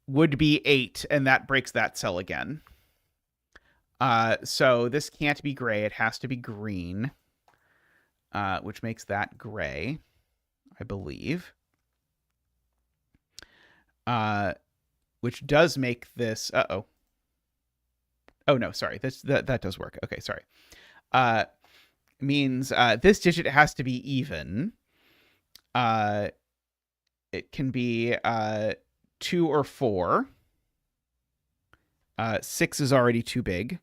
would be 8, and that breaks that cell again. So this can't be gray. It has to be green, which makes that gray, I believe. Which does make this... Uh-oh. Oh, no, sorry. That does work. Okay, sorry. Means this digit has to be even. It can be 2 or 4. 6 is already too big.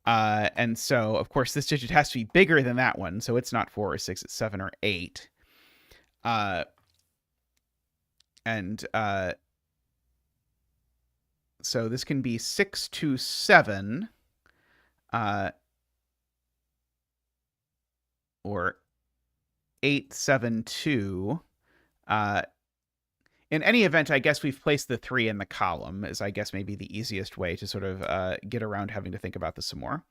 And so, of course, this digit has to be bigger than that one. So it's not 4 or 6, it's 7 or 8. So this can be 627, or 872. In any event, I guess we've placed the 3 in the column, is I guess maybe the easiest way to sort of get around having to think about this some more.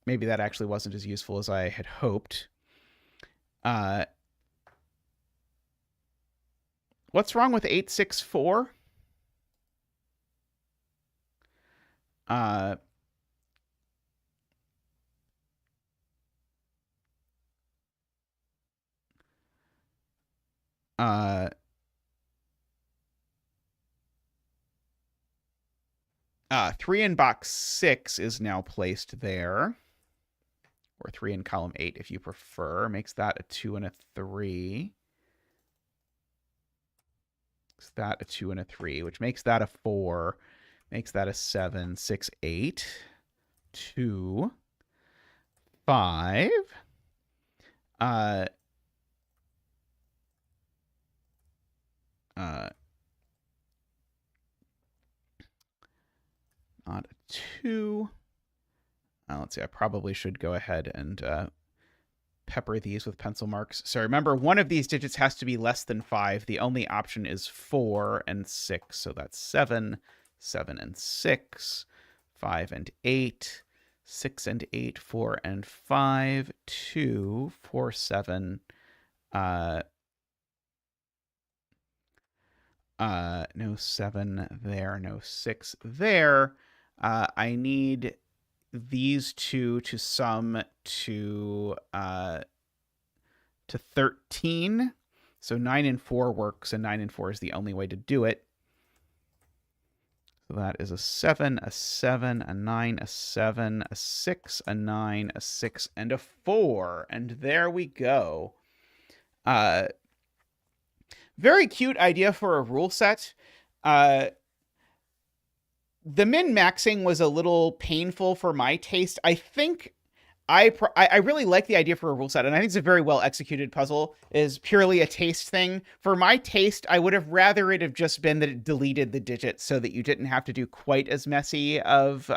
Maybe that actually wasn't as useful as I had hoped. What's wrong with 864? 3 in box 6 is now placed there. Or 3 in column 8, if you prefer. Makes that a 2 and a 3. Makes that a 2 and a 3, which makes that a 4. Makes that a 7, 6, 8. 2. 5. Not a 2. Let's see, I probably should go ahead and pepper these with pencil marks. So remember, one of these digits has to be less than 5. The only option is 4 and 6. So that's 7, 7 and 6, 5 and 8, 6 and 8, 4 and 5, 2, 4, 7. No 7 there, no 6 there. I need these two to sum to 13. So 9 and 4 works, and 9 and 4 is the only way to do it. So that is a 7, a 7, a 9, a 7, a 6, a 9, a 6, and a 4. And there we go. Very cute idea for a rule set. The min-maxing was a little painful for my taste. I think I really like the idea for a rule set, and I think it's a very well executed puzzle. It is purely a taste thing. For my taste, I would have rather it have just been that it deleted the digits so that you didn't have to do quite as messy of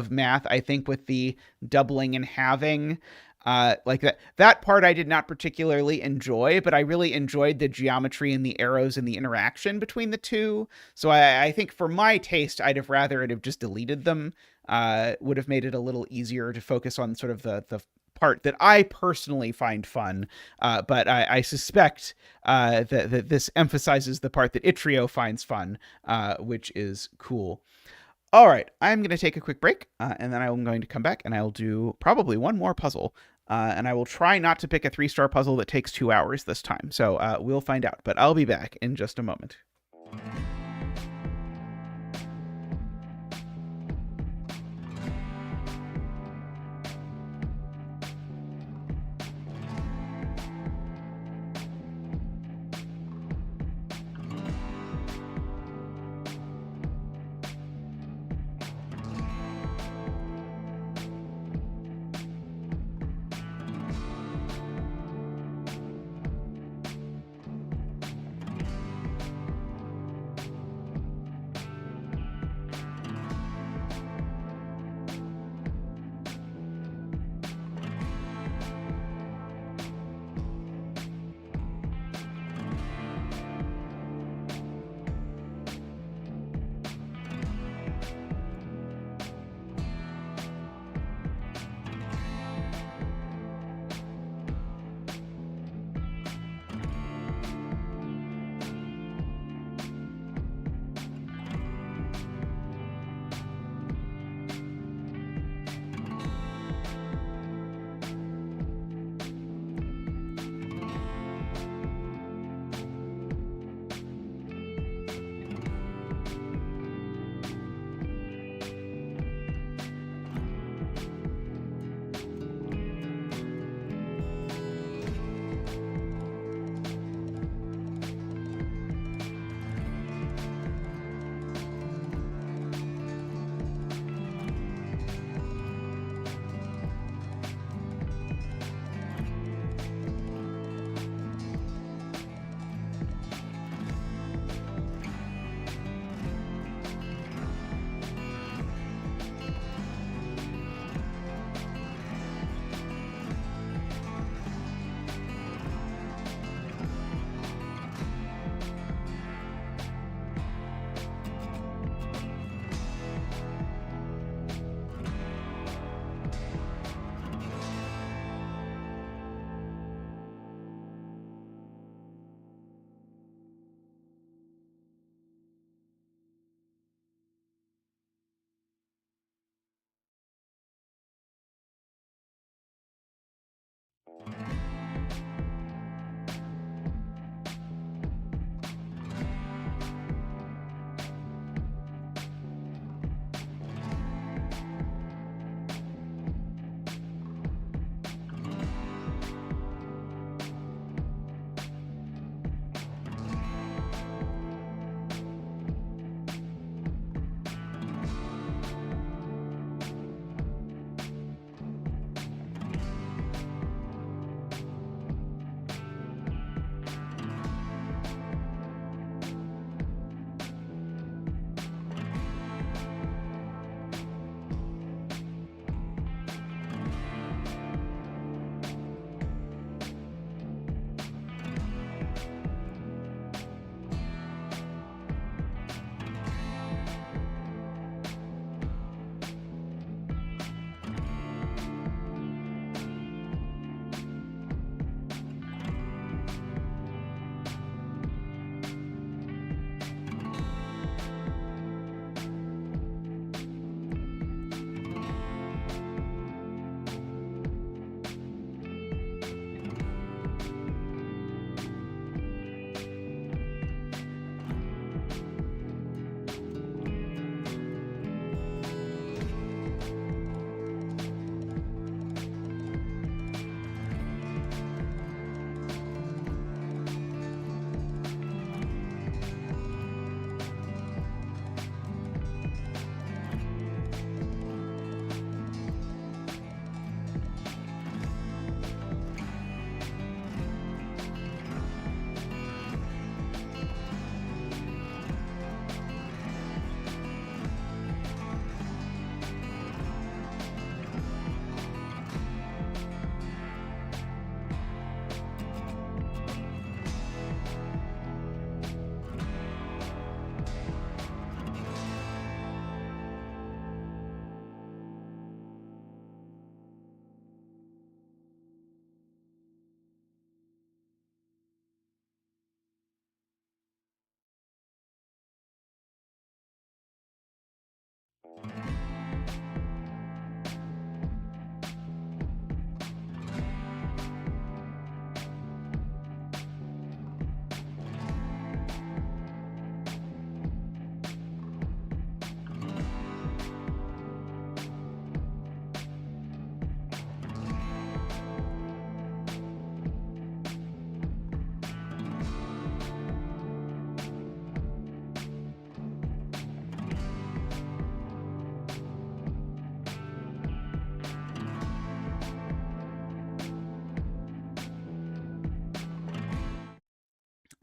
math. I think with the doubling and halving, like that part I did not particularly enjoy, but I really enjoyed the geometry and the arrows and the interaction between the two. So I think for my taste, I'd have rather it have just deleted them. Would have made it a little easier to focus on sort of the part that I personally find fun. But I suspect that this emphasizes the part that Itrio finds fun, which is cool. All right, I'm going to take a quick break, and then I'm going to come back, and I'll do probably one more puzzle. And I will try not to pick a 3-star puzzle that takes 2 hours this time. So we'll find out. But I'll be back in just a moment.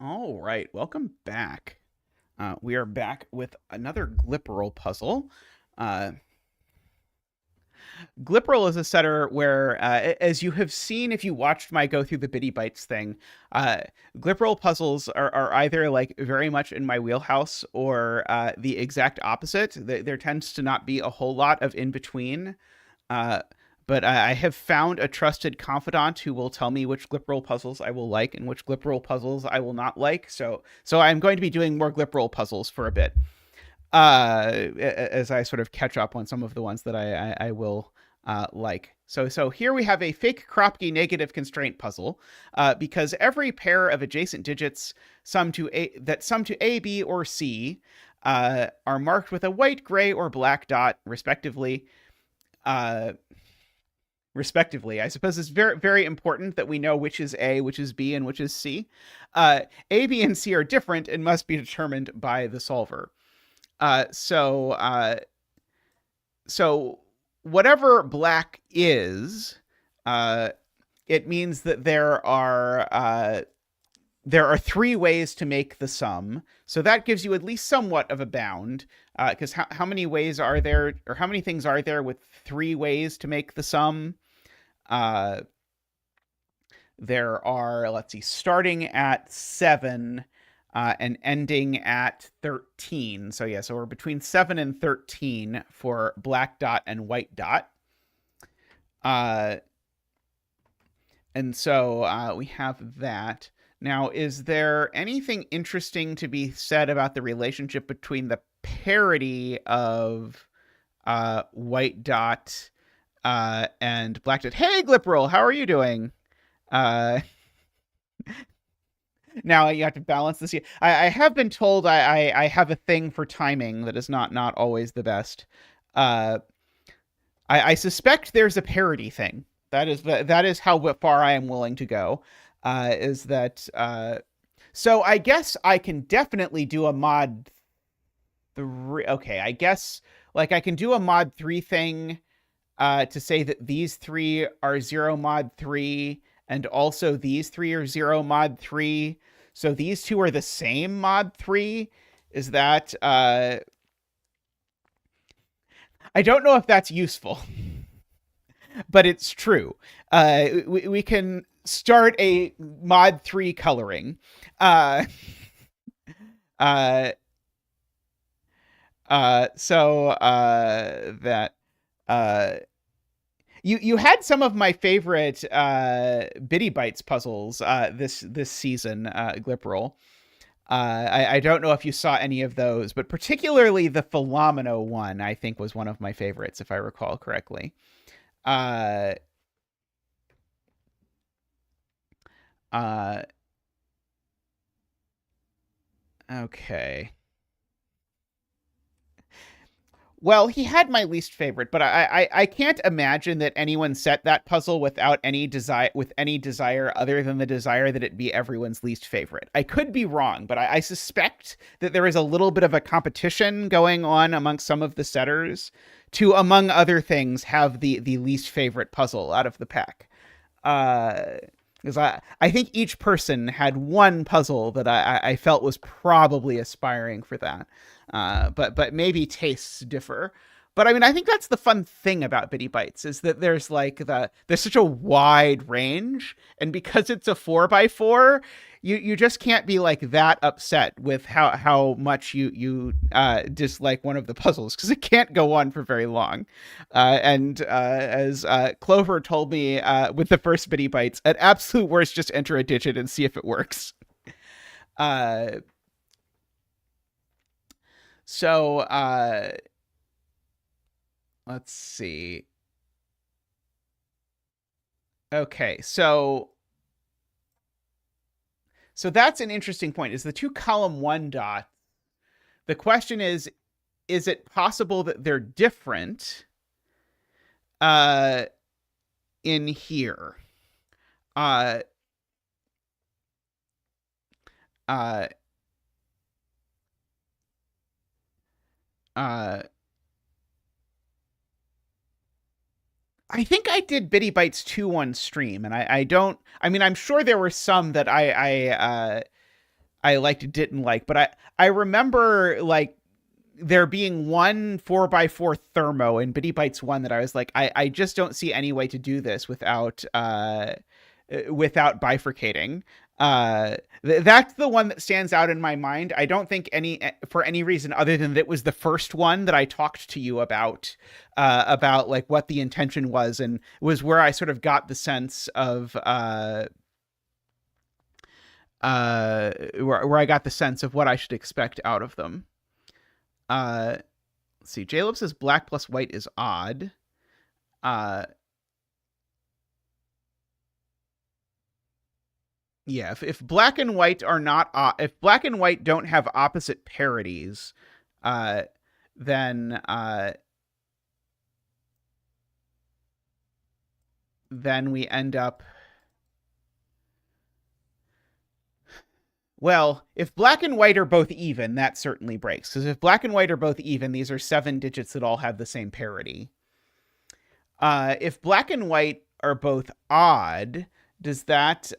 All right, welcome back. We are back with another Glipperal puzzle. Uh, Glipperal is a setter where, as you have seen if you watched my go through the Bitty Bytes thing, uh, Glipperal puzzles are either like very much in my wheelhouse or the exact opposite. There tends to not be a whole lot of in between. Uh, but I have found a trusted confidant who will tell me which Glipperal puzzles I will like and which Glipperal puzzles I will not like. So I'm going to be doing more Glipperal puzzles for a bit, as I sort of catch up on some of the ones that I will like. So here we have a fake Kropke negative constraint puzzle, because every pair of adjacent digits sum to A, B, or C are marked with a white, gray, or black dot, respectively. Uh, I suppose it's very, very important that we know which is A, which is B, and which is C. A, B, and C are different and must be determined by the solver. So whatever black is, it means that there are three ways to make the sum. So that gives you at least somewhat of a bound. Because how many ways are there, or how many things are there with three ways to make the sum? There are, let's see, starting at 7 and ending at 13. So yeah, so we're between 7 and 13 for black dot and white dot. And so we have that. Now, is there anything interesting to be said about the relationship between the parity of white dot and black dot? Hey, Glipperal, how are you doing? Uh, Now you have to balance this. I have been told I have a thing for timing that is not always the best. Uh, I suspect there's a parity thing. That is how far I am willing to go. Is that so? I guess I can definitely do a mod 3. Okay, I guess like I can do a mod 3 thing to say that these three are 0 mod 3, and also these three are 0 mod 3. So these two are the same mod 3. Is that I don't know if that's useful, but it's true. We can start a mod 3 coloring. Uh, uh, that you had some of my favorite Bitty Bytes puzzles this season, Glipperal. I don't know if you saw any of those, but particularly the Philomeno one, I think, was one of my favorites, if I recall correctly. Uh, uh, okay. Well, he had my least favorite, but I can't imagine that anyone set that puzzle without any desire other than the desire that it be everyone's least favorite. I could be wrong, but I suspect that there is a little bit of a competition going on amongst some of the setters to, among other things, have the least favorite puzzle out of the pack. Because I think each person had one puzzle that I felt was probably aspiring for that. But maybe tastes differ. But I mean, I think that's the fun thing about Bitty Bytes is that there's such a wide range, and because it's a 4x4, you just can't be like that upset with how much you dislike one of the puzzles, because it can't go on for very long. And as Clover told me with the first Bitty Bytes, at absolute worst, just enter a digit and see if it works. Uh, so let's see. Okay, so that's an interesting point. Is the two column 1 dot? The question is it possible that they're different uh in here? Uh uh uh I think I did Bitty Bytes 2 on stream, and I don't. I mean, I'm sure there were some that didn't like, but I remember like there being one 4x4 thermo in Bitty Bytes 1 that I was like, I just don't see any way to do this without bifurcating. That's the one that stands out in my mind. I don't think for any reason other than that it was the first one that I talked to you about like what the intention was, and was where I sort of got the sense of where I got the sense of what I should expect out of them. Let's see. Jaleb says black plus white is odd. Yeah, if black and white are not if black and white don't have opposite parities, uh, then then we end up. Well, if black and white are both even, that certainly breaks. Because if black and white are both even, these are 7 digits that all have the same parity. If black and white are both odd, does that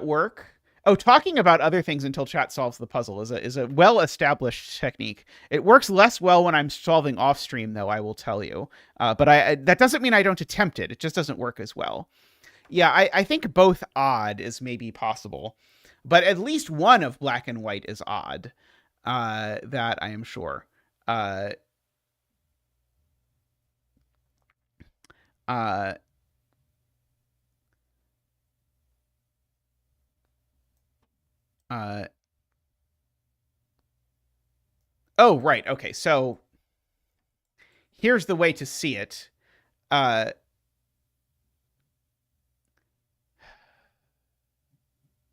work? Oh, talking about other things until chat solves the puzzle is a well-established technique. It works less well when I'm solving off stream, though, I will tell you. But that doesn't mean I don't attempt it. It just doesn't work as well. Yeah, I think both odd is maybe possible, but at least one of black and white is odd. That I am sure. Uh, uh, uh, oh, right. Okay, so here's the way to see it. Uh,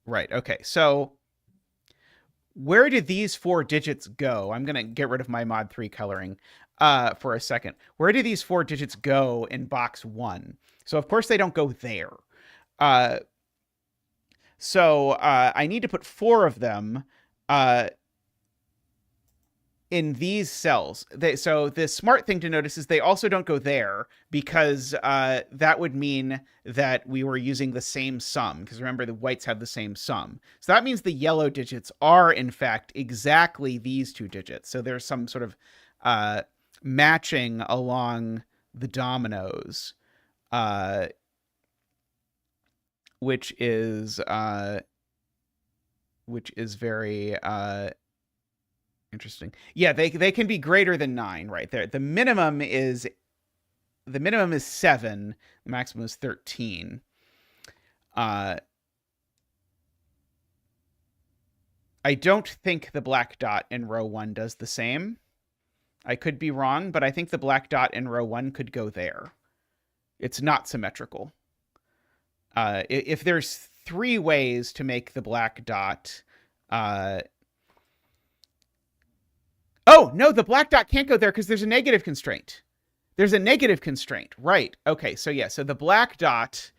right. Okay, so where did these 4 digits go? I'm going to get rid of my mod 3 coloring for a second. Where do these 4 digits go in box 1? So, of course, they don't go there. So I need to put 4 of them in these cells. So the smart thing to notice is they also don't go there, because that would mean that we were using the same sum, because remember, the whites have the same sum. So that means the yellow digits are, in fact, exactly these 2 digits. So there's some sort of matching along the dominoes, which is very interesting. Yeah, they can be greater than 9, right there. The minimum is 7. The maximum is 13. I don't think the black dot in row 1 does the same. I could be wrong, but I think the black dot in row 1 could go there. It's not symmetrical. If there's 3 ways to make the black dot, oh, no, the black dot can't go there because there's a negative constraint. There's a negative constraint, right? Okay, so yeah, so the black dot,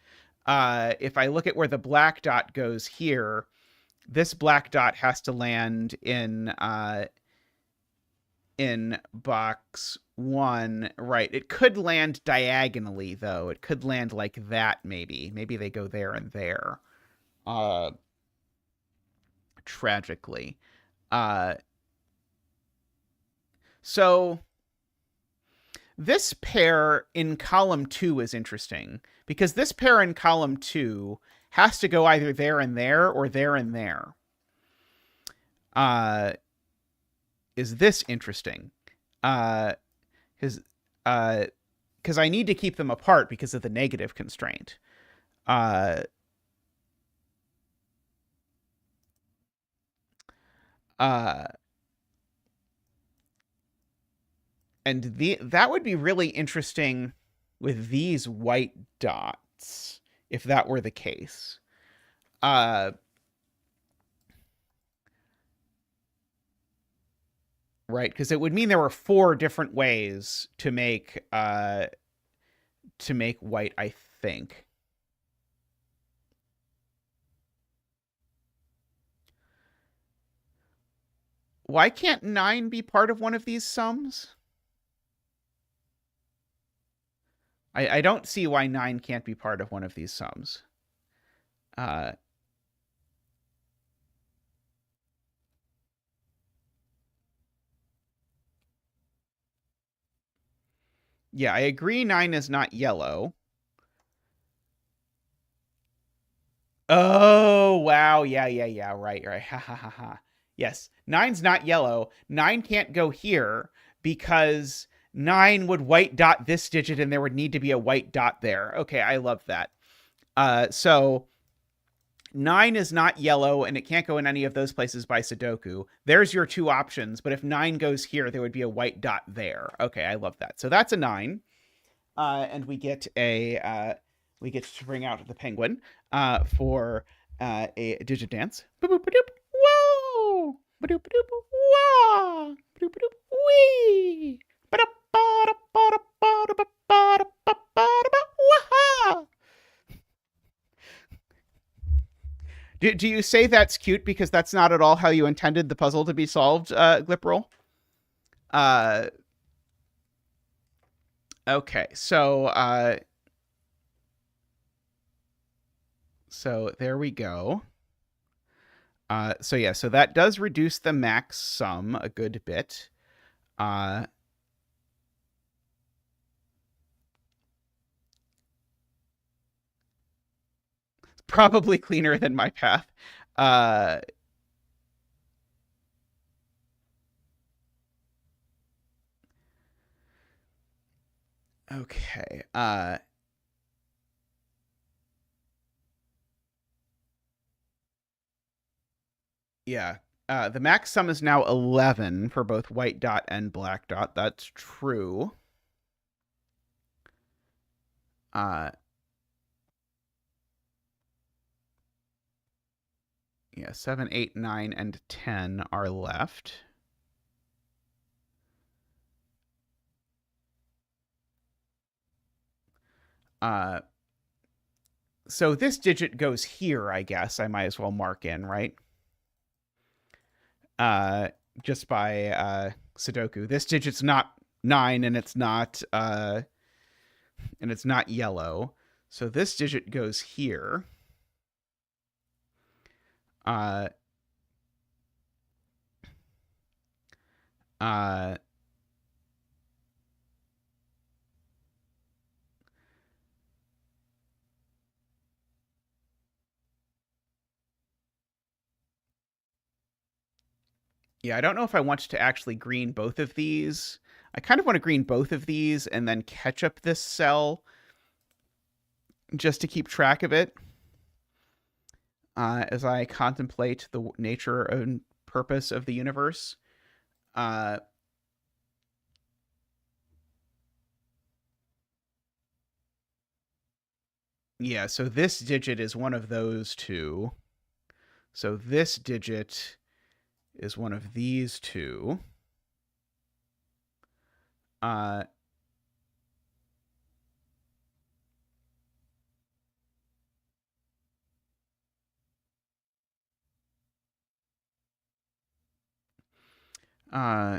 if I look at where the black dot goes here, this black dot has to land in box 1, right? It could land diagonally, though. It could land like that, maybe. Maybe they go there and there. Tragically. So this pair in column 2 is interesting, because this pair in column 2 has to go either there and there or there and there. Is this interesting? Because I need to keep them apart because of the negative constraint. And that would be really interesting with these white dots, if that were the case. Right, because it would mean there were 4 different ways to make white, I think. Why can't 9 be part of one of these sums? I don't see why 9 can't be part of one of these sums. Yeah, I agree 9 is not yellow. Oh, wow. Yeah, right. Ha ha ha ha. Yes, 9's not yellow. 9 can't go here because 9 would white dot this digit and there would need to be a white dot there. Okay, I love that. So 9 is not yellow and it can't go in any of those places by Sudoku. There's your two options, but if 9 goes here, there would be a white dot there. Okay, I love that. So that's a 9. And we get to bring out the penguin for a digit dance. Whoa! Wah! Wee! Do you say that's cute because that's not at all how you intended the puzzle to be solved, Gliproll? Uh, okay, so there we go. So yeah, so that does reduce the max sum a good bit. Probably cleaner than my path. Okay. Yeah. The max sum is now 11 for both white dot and black dot. That's true. Yeah, 7, 8, 9, and 10 are left. So this digit goes here, I guess. I might as well mark in, right? Just by Sudoku. This digit's not 9 and it's not yellow. So this digit goes here. Uh uh Yeah, I don't know if I want to actually green both of these. I kind of want to green both of these and then catch up this cell just to keep track of it as I contemplate the nature and purpose of the universe. Uh, yeah, so this digit is one of those two. So this digit is one of these two. Uh, uh,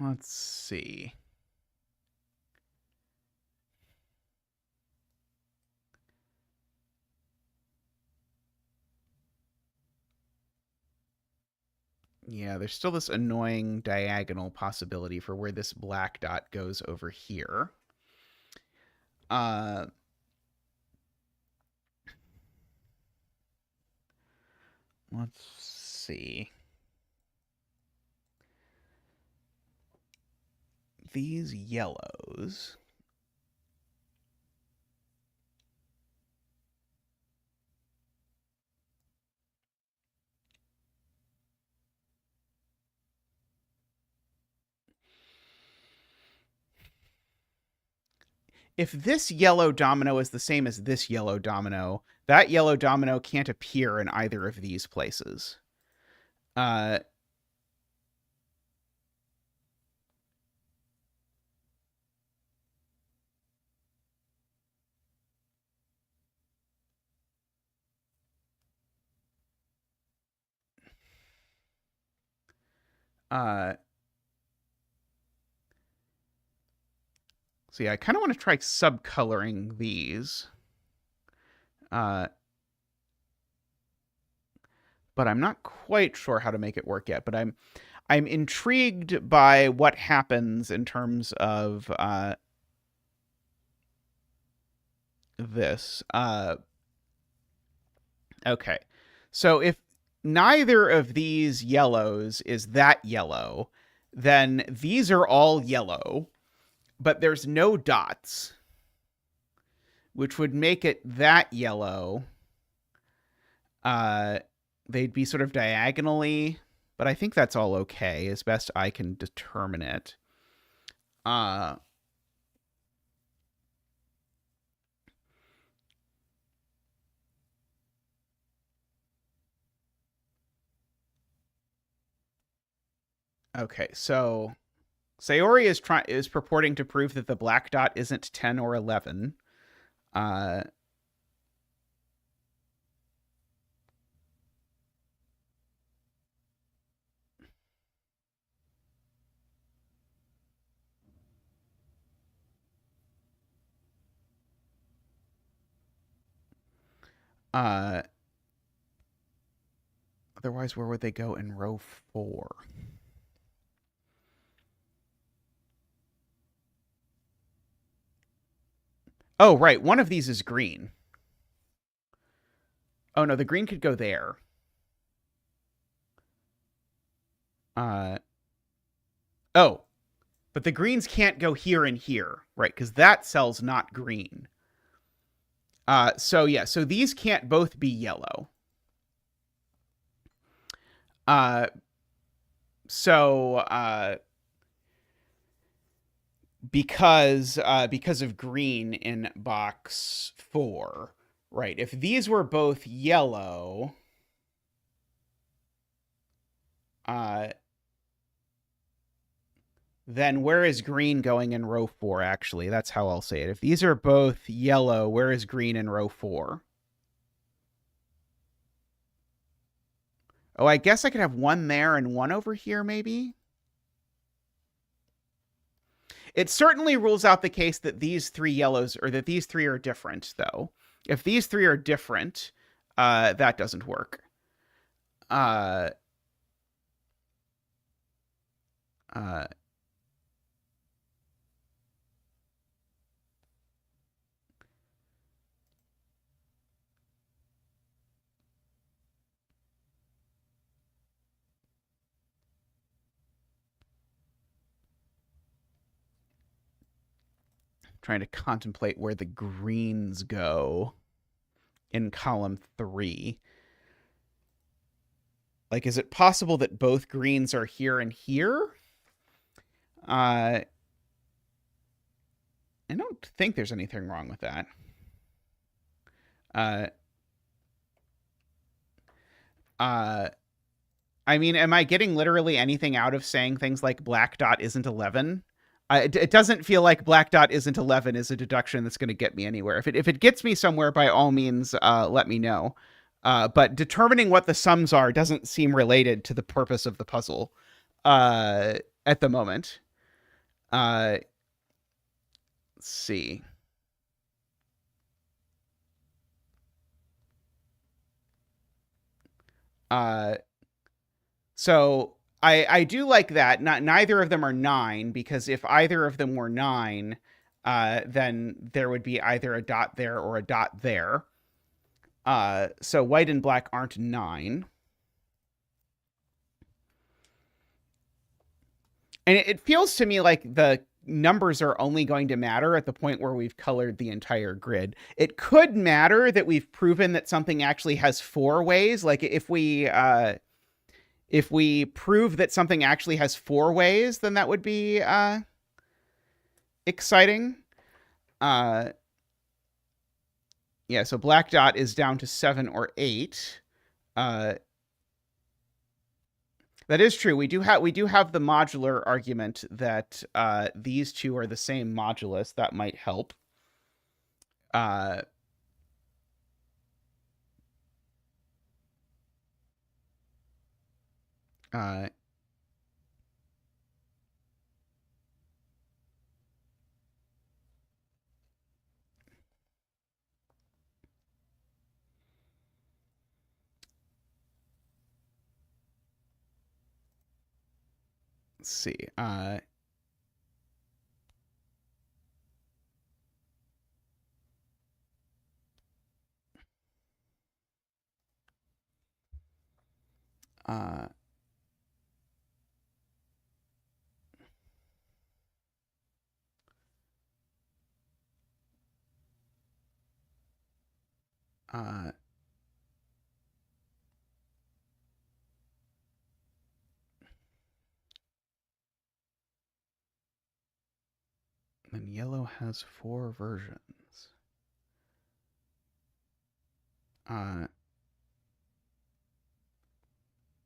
let's see. Yeah, there's still this annoying diagonal possibility for where this black dot goes over here. Uh, let's see. These yellows. If this yellow domino is the same as this yellow domino, that yellow domino can't appear in either of these places. Uh, So yeah, I kind of want to try subcoloring these. But I'm not quite sure how to make it work yet. But I'm intrigued by what happens in terms of this. Okay. So if neither of these yellows is that yellow, then these are all yellow, but there's no dots, which would make it that yellow. They'd be sort of diagonally, but I think that's all okay, as best I can determine it. Okay, so Sayori is purporting to prove that the black dot isn't 10 or 11. Uh, Otherwise, where would they go in row 4? Oh, right. One of these is green. Oh, no, the green could go there. Oh, but the greens can't go here and here, right? Because that cell's not green. So these can't both be yellow. Uh, so because of green in box 4, right? If these were both yellow, then where is green going in row 4? Actually, that's how I'll say it. If these are both yellow, where is green in row 4? Oh, I guess I could have one there and one over here, maybe. It certainly rules out the case that these three yellows, or that these three are different, though. If these three are different, that doesn't work. Uh, uh, Trying to contemplate where the greens go in column 3. Like, is it possible that both greens are here and here? I don't think there's anything wrong with that. I mean, am I getting literally anything out of saying things like black dot isn't 11? It doesn't feel like black dot isn't 11 is a deduction that's going to get me anywhere. If it gets me somewhere, by all means, let me know. But determining what the sums are doesn't seem related to the purpose of the puzzle at the moment. Let's see. So I do like that. Neither of them are 9, because if either of them were 9, then there would be either a dot there or a dot there. So white and black aren't 9. And it feels to me like the numbers are only going to matter at the point where we've colored the entire grid. It could matter that we've proven that something actually has 4 ways. Like if we prove that something actually has 4 ways, then that would be exciting. Yeah, so black dot is down to 7 or 8. That is true. We do have the modular argument that these two are the same modulus. That might help. let's see. And yellow has 4 versions.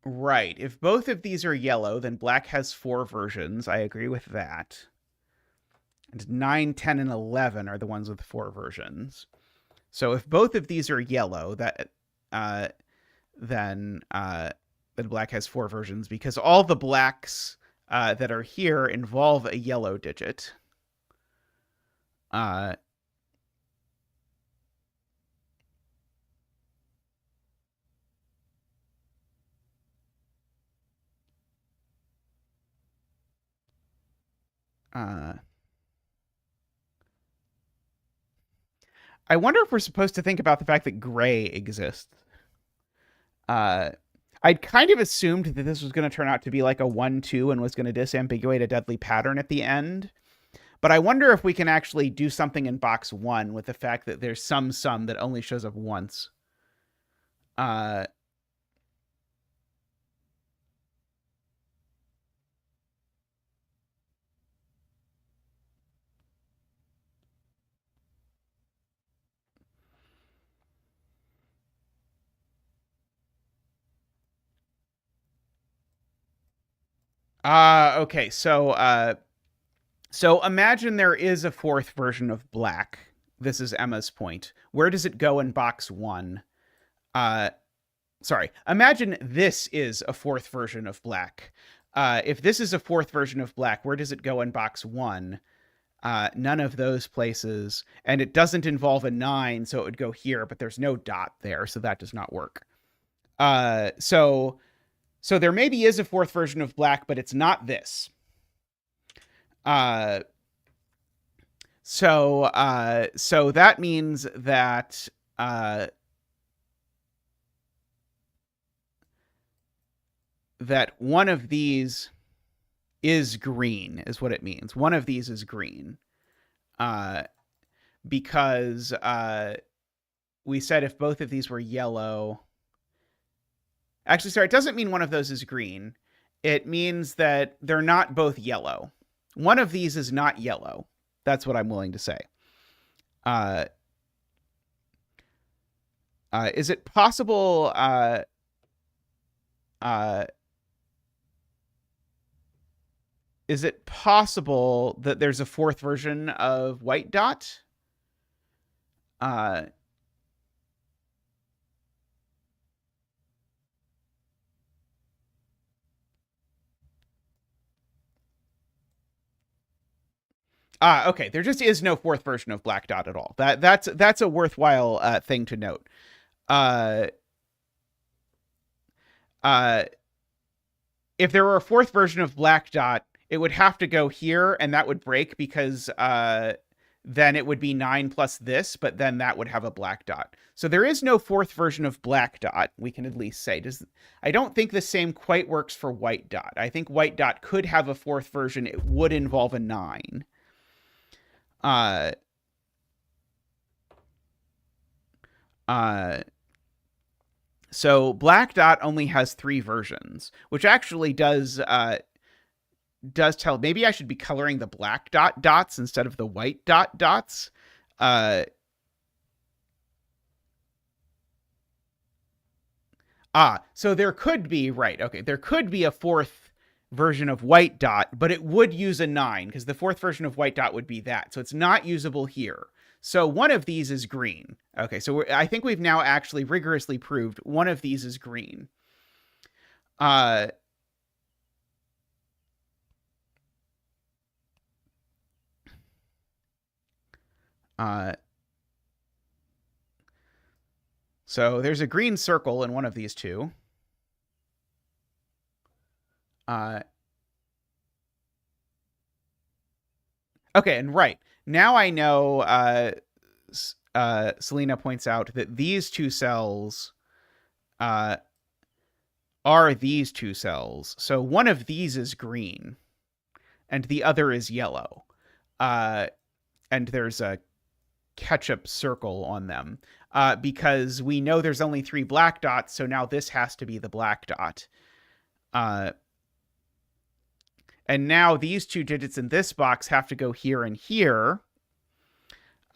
Right. If both of these are yellow, then black has 4 versions. I agree with that. And 9, 10, and 11 are the ones with 4 versions. So if both of these are yellow, then black has 4 versions, because all the blacks that are here involve a yellow digit. I wonder if we're supposed to think about the fact that gray exists. I'd kind of assumed that this was going to turn out to be like a 1-2 and was going to disambiguate a deadly pattern at the end. But I wonder if we can actually do something in box 1 with the fact that there's some sum that only shows up once. Okay, so imagine there is a 4th version of black. This is Emma's point. Where does it go in box 1? Sorry. Imagine this is a 4th version of black. If this is a 4th version of black, where does it go in box 1? None of those places. And it doesn't involve a 9, so it would go here, but there's no dot there, so that does not work. So there maybe is a 4th version of black, but it's not this. So that means that that one of these is green, is what it means. One of these is green. Because we said if both of these were yellow. Actually, sorry, it doesn't mean one of those is green. It means that they're not both yellow. One of these is not yellow. That's what I'm willing to say. Is it possible is it possible that there's a 4th version of white dot? Okay. There just is no 4th version of black dot at all. That's a worthwhile thing to note. If there were a 4th version of black dot, it would have to go here, and that would break because then it would be 9 plus this, but then that would have a black dot. So there is no 4th version of black dot, we can at least say. I don't think the same quite works for white dot. I think white dot could have a 4th version. It would involve a 9. So black dot only has 3 versions, which actually does tell. Maybe I should be coloring the black dot dots instead of the white dot dots. So there could be, right, okay, there could be a 4th version of white dot, but it would use a 9 because the 4th version of white dot would be that. So it's not usable here. So one of these is green. Okay, so I think we've now actually rigorously proved one of these is green. So there's a green circle in one of these two. Okay, and right. Now I know Selena points out that these two cells uh, are these two cells. So one of these is green and the other is yellow. Uh, and there's a ketchup circle on them because we know there's only 3 black dots. So now this has to be the black dot. Uh, and now these 2 digits in this box have to go here and here.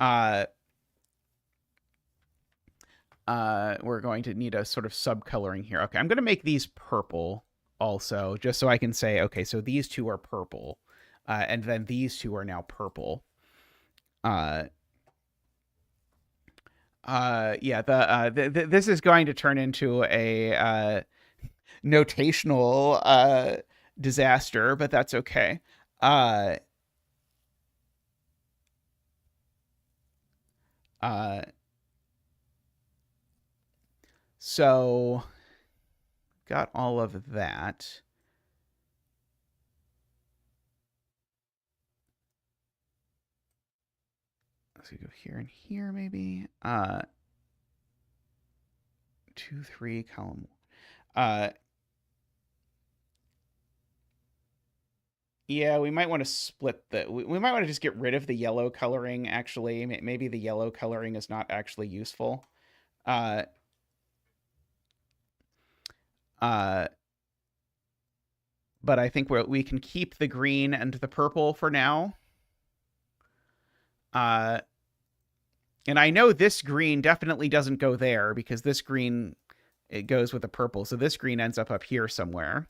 We're going to need a sort of subcoloring here. Okay, I'm going to make these purple also, just so I can say, okay, so these 2 are purple, and then these 2 are now purple. Yeah, this is going to turn into a notational disaster, but that's okay. Uh, uh, so got all of that. Let's go here and here, maybe. 2, 3, column. Yeah, we might want to split the. We might want to just get rid of the yellow coloring. Actually, maybe the yellow coloring is not actually useful. Uh, uh, but I think we can keep the green and the purple for now. And I know this green definitely doesn't go there because this green, it goes with the purple. So this green ends up here somewhere.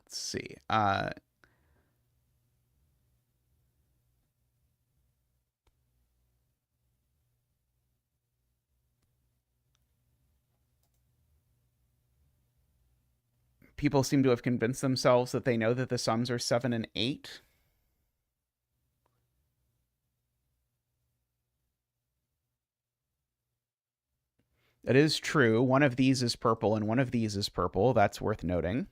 Let's see. People seem to have convinced themselves that they know that the sums are 7 and 8. That is true. One of these is purple and one of these is purple. That's worth noting.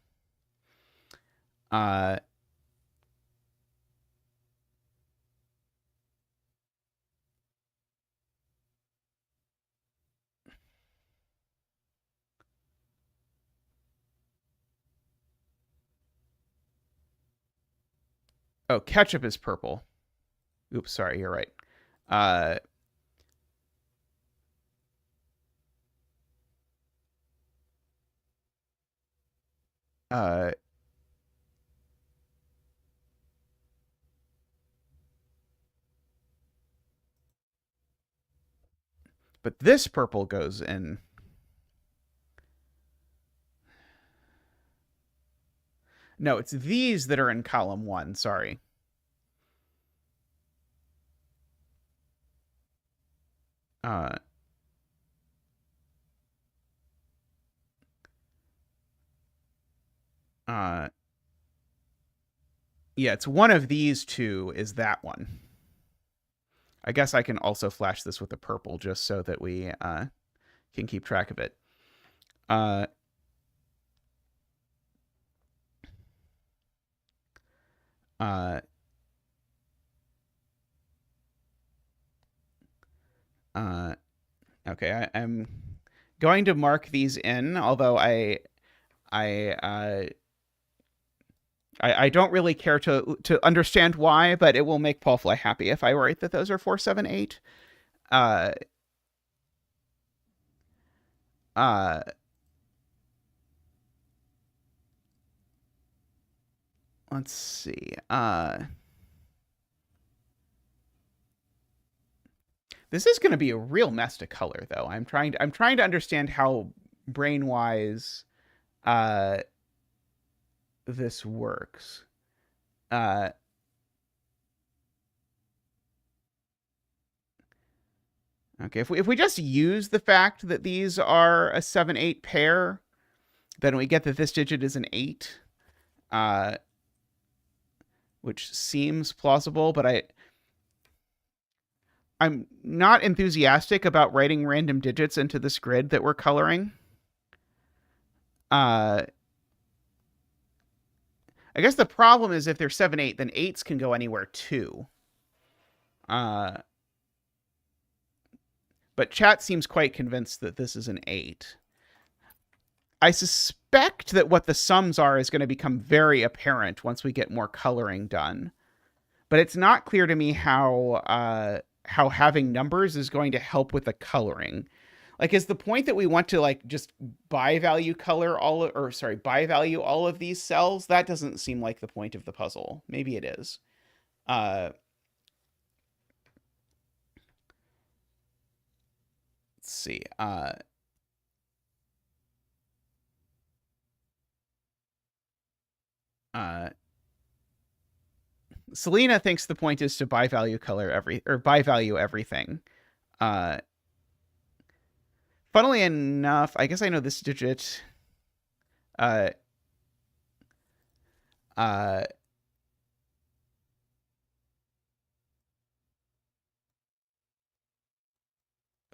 Oh, ketchup is purple. Oops, sorry, you're right. But this purple goes in. No, it's these that are in column 1. Sorry. Yeah, it's one of these 2 is that one. I guess I can also flash this with the purple just so that we can keep track of it. Okay, I'm going to mark these in, although I don't really care to understand why, but it will make Paul Fly happy if I write that those are 4, 7, 8. Let's see. This is going to be a real mess to color, though. I'm trying to understand how brain-wise this works. Okay, if we just use the fact that these are a 7-8 pair, then we get that this digit is an 8. which seems plausible, but I'm not enthusiastic about writing random digits into this grid that we're coloring. I guess the problem is if they're 7, 8, then 8s can go anywhere too. But chat seems quite convinced that this is an 8. I suspect that what the sums are is going to become very apparent once we get more coloring done. But it's not clear to me how having numbers is going to help with the coloring. Like, is the point that we want to like just by-value all of these cells? That doesn't seem like the point of the puzzle. Maybe it is. Let's see. Selena thinks the point is to by-value everything. Funnily enough, I guess I know this digit. If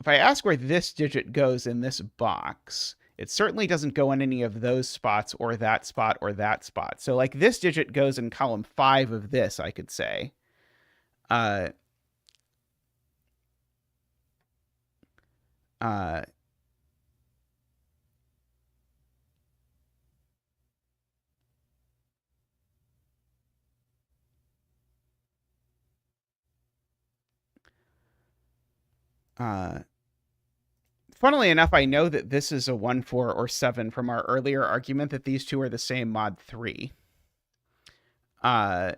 I ask where this digit goes in this box, it certainly doesn't go in any of those spots or that spot or that spot. So like this digit goes in column 5 of this, I could say. Uh, uh, uh, Funnily enough, I know that this is a 1, 4, or 7 from our earlier argument that these two are the same mod 3. I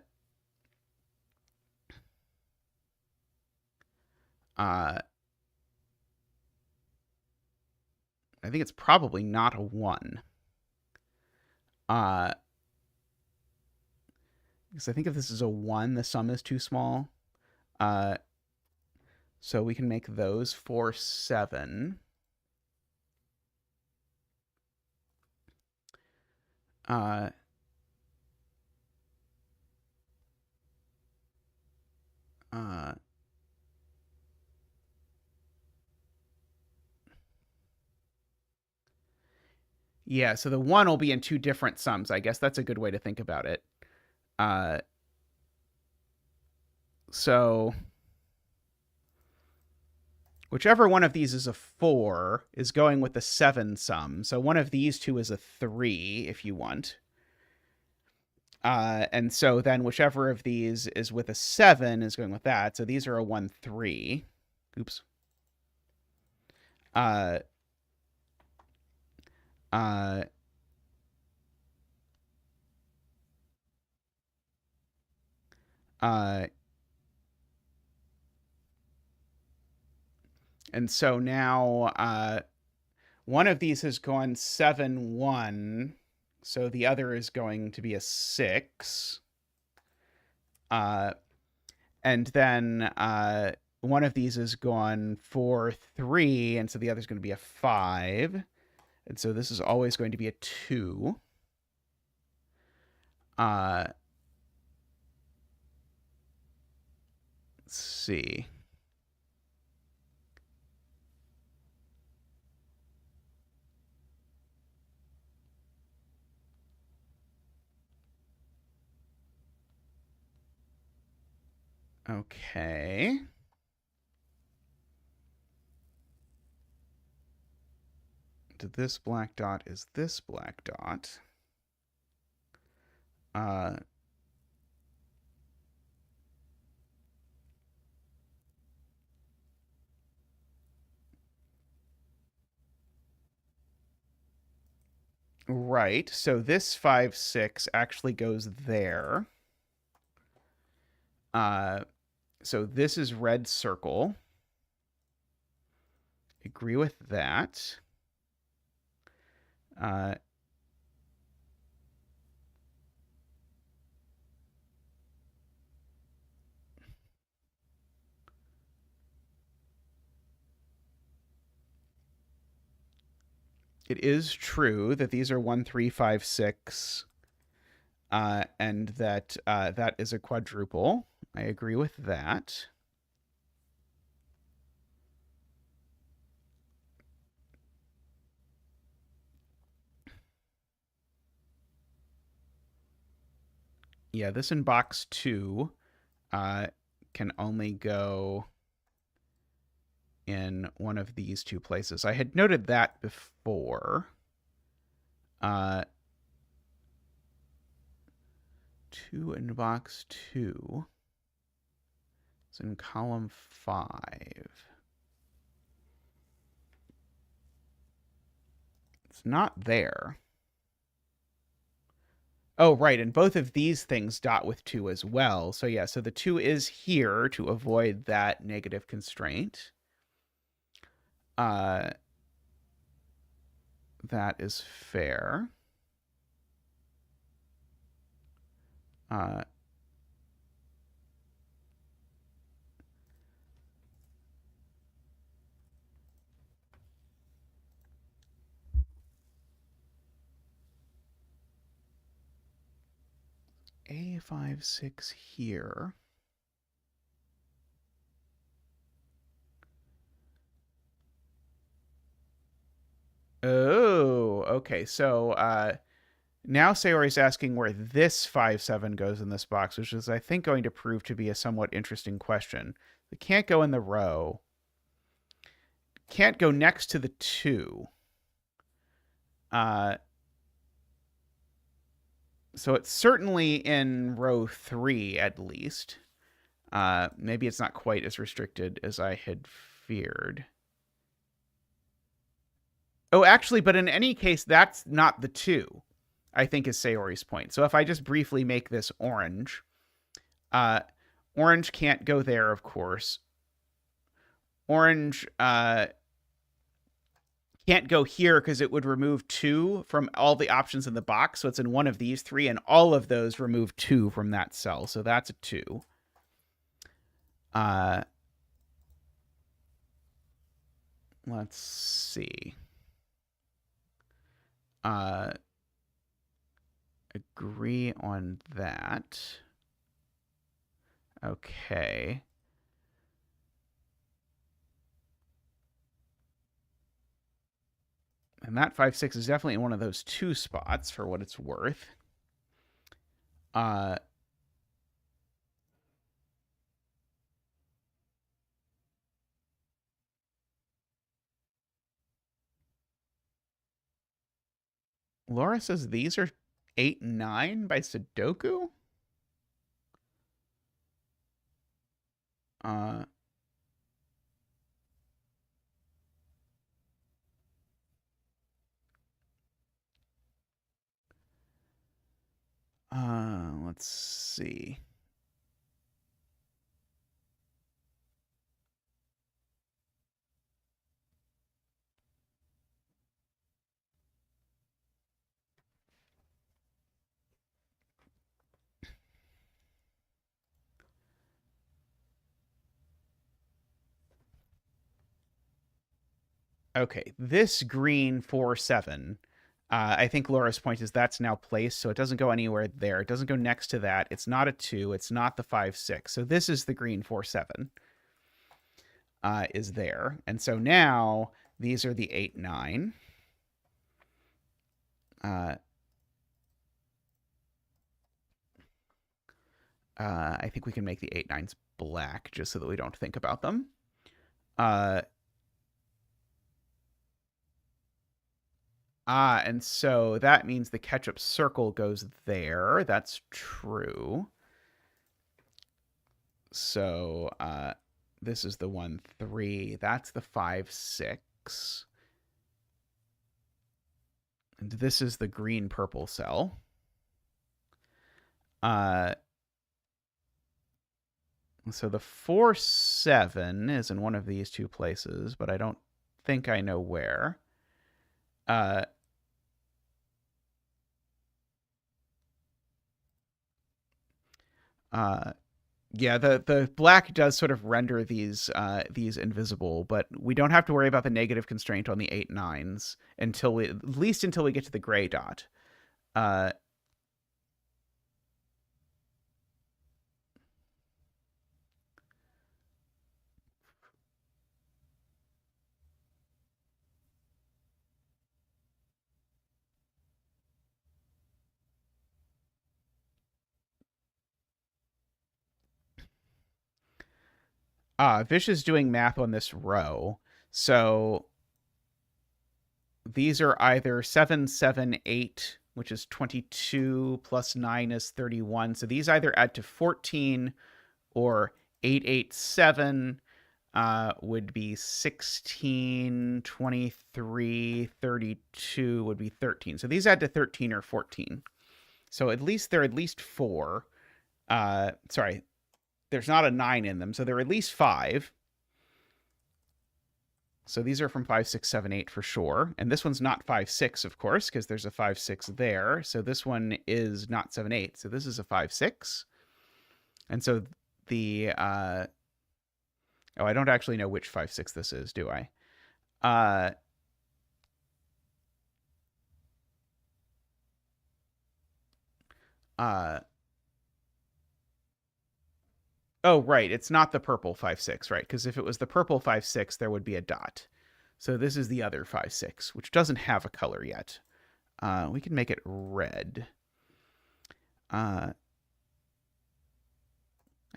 think it's probably not a 1. Because I think if this is a 1, the sum is too small. So we can make those 4, 7. Yeah, so the 1 will be in 2 different sums. I guess that's a good way to think about it. So whichever one of these is a 4 is going with the 7 sum. So one of these two is a 3 if you want. And so then whichever of these is with a 7 is going with that. So these are a 1, 3. Oops. And so now one of these has gone 7, 1. So the other is going to be a 6. And then one of these is gone 4, 3. And so the other is going to be a 5. And so this is always going to be a 2. Let's see. Okay. This black dot is this black dot. Right. So this 5, 6 actually goes there. So this is red circle. Agree with that. It is true that these are 1, 3, 5, 6. and that that is a quadruple. I agree with that. Yeah, this in box 2 can only go in one of these two places. I had noted that before. 2 in box 2. It's in column 5. It's not there. Oh, right, and both of these things dot with 2 as well. So yeah, so the 2 is here to avoid that negative constraint. That is fair. A56 here. Oh, okay. So now Sayori's asking where this 5-7 goes in this box, which is, I think, going to prove to be a somewhat interesting question. It can't go in the row. Can't go next to the 2. So it's certainly in row 3, at least. Maybe it's not quite as restricted as I had feared. Oh, actually, but in any case, that's not the 2, I think, is Sayori's point. So if I just briefly make this orange, orange can't go there, of course. Orange can't go here because it would remove 2 from all the options in the box. So it's in one of these 3, and all of those remove 2 from that cell. So that's a 2. Let's see. Agree on that. Okay. And that 5-6 is definitely in one of those 2 spots for what it's worth. Laura says these are 8 and 9 by Sudoku? Let's see. Okay, this green 4-7. I think Laura's point is that's now placed, so it doesn't go anywhere there. It doesn't go next to that. It's not a 2. It's not the 5-6. So this is the green 4-7. Is there. And so now these are the 8-9. I think we can make the 8-9s black just so that we don't think about them. And so that means the ketchup circle goes there. That's true. So this is the 1-3. That's the 5-6. And this is the green-purple cell. So the 4-7 is in one of these 2 places, but I don't think I know where. Yeah, the black does sort of render these invisible, but we don't have to worry about the negative constraint on the 8-9s until at least until we get to the gray dot. Vish is doing math on this row. So these are either 7, 7, 8, which is 22, plus 9 is 31. So these either add to 14, or 8, 8, 7 would be 16, 23, 32 would be 13. So these add to 13 or 14. So at least they're at least 4. Sorry, there's not a 9 in them, so they're at least 5. So these are from 5, 6, 7, 8 for sure. And this one's not 5, 6, of course, because there's a 5, 6 there. So this one is not 7, 8. So this is a 5, 6. And so the... oh, I don't actually know which 5, 6 this is, do I? Oh, right. It's not the purple 5, 6, right? Because if it was the purple 5, 6, there would be a dot. So this is the other 5, 6, which doesn't have a color yet. We can make it red. I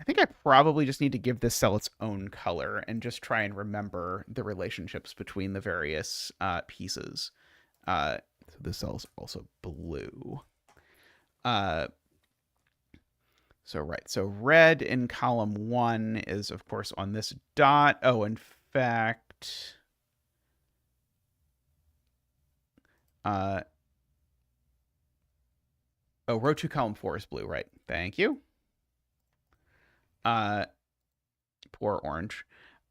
think I probably just need to give this cell its own color and just try and remember the relationships between the various pieces. So this cell's also blue. So right, so red in column 1 is, of course, on this dot. Oh, in fact... oh, row 2, column 4 is blue, right? Thank you. Poor orange.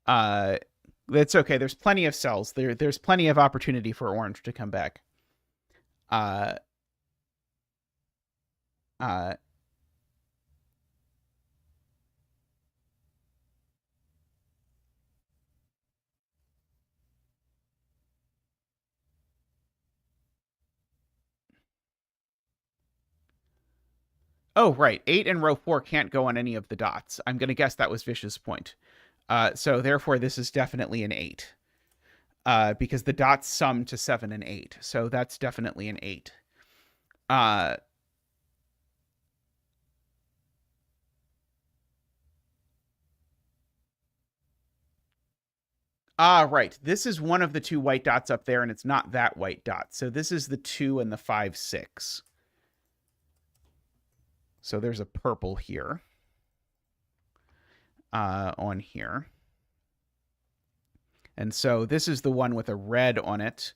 It's okay. There's plenty of cells. There's plenty of opportunity for orange to come back. Oh, right. 8 and row 4 can't go on any of the dots. I'm going to guess that was Vish's point. So therefore, this is definitely an 8. Because the dots sum to 7 and 8. So that's definitely an 8. Right. This is one of the 2 white dots up there, and it's not that white dot. So this is the 2 and the 5, 6. So there's a purple here. On here. And so this is the one with a red on it.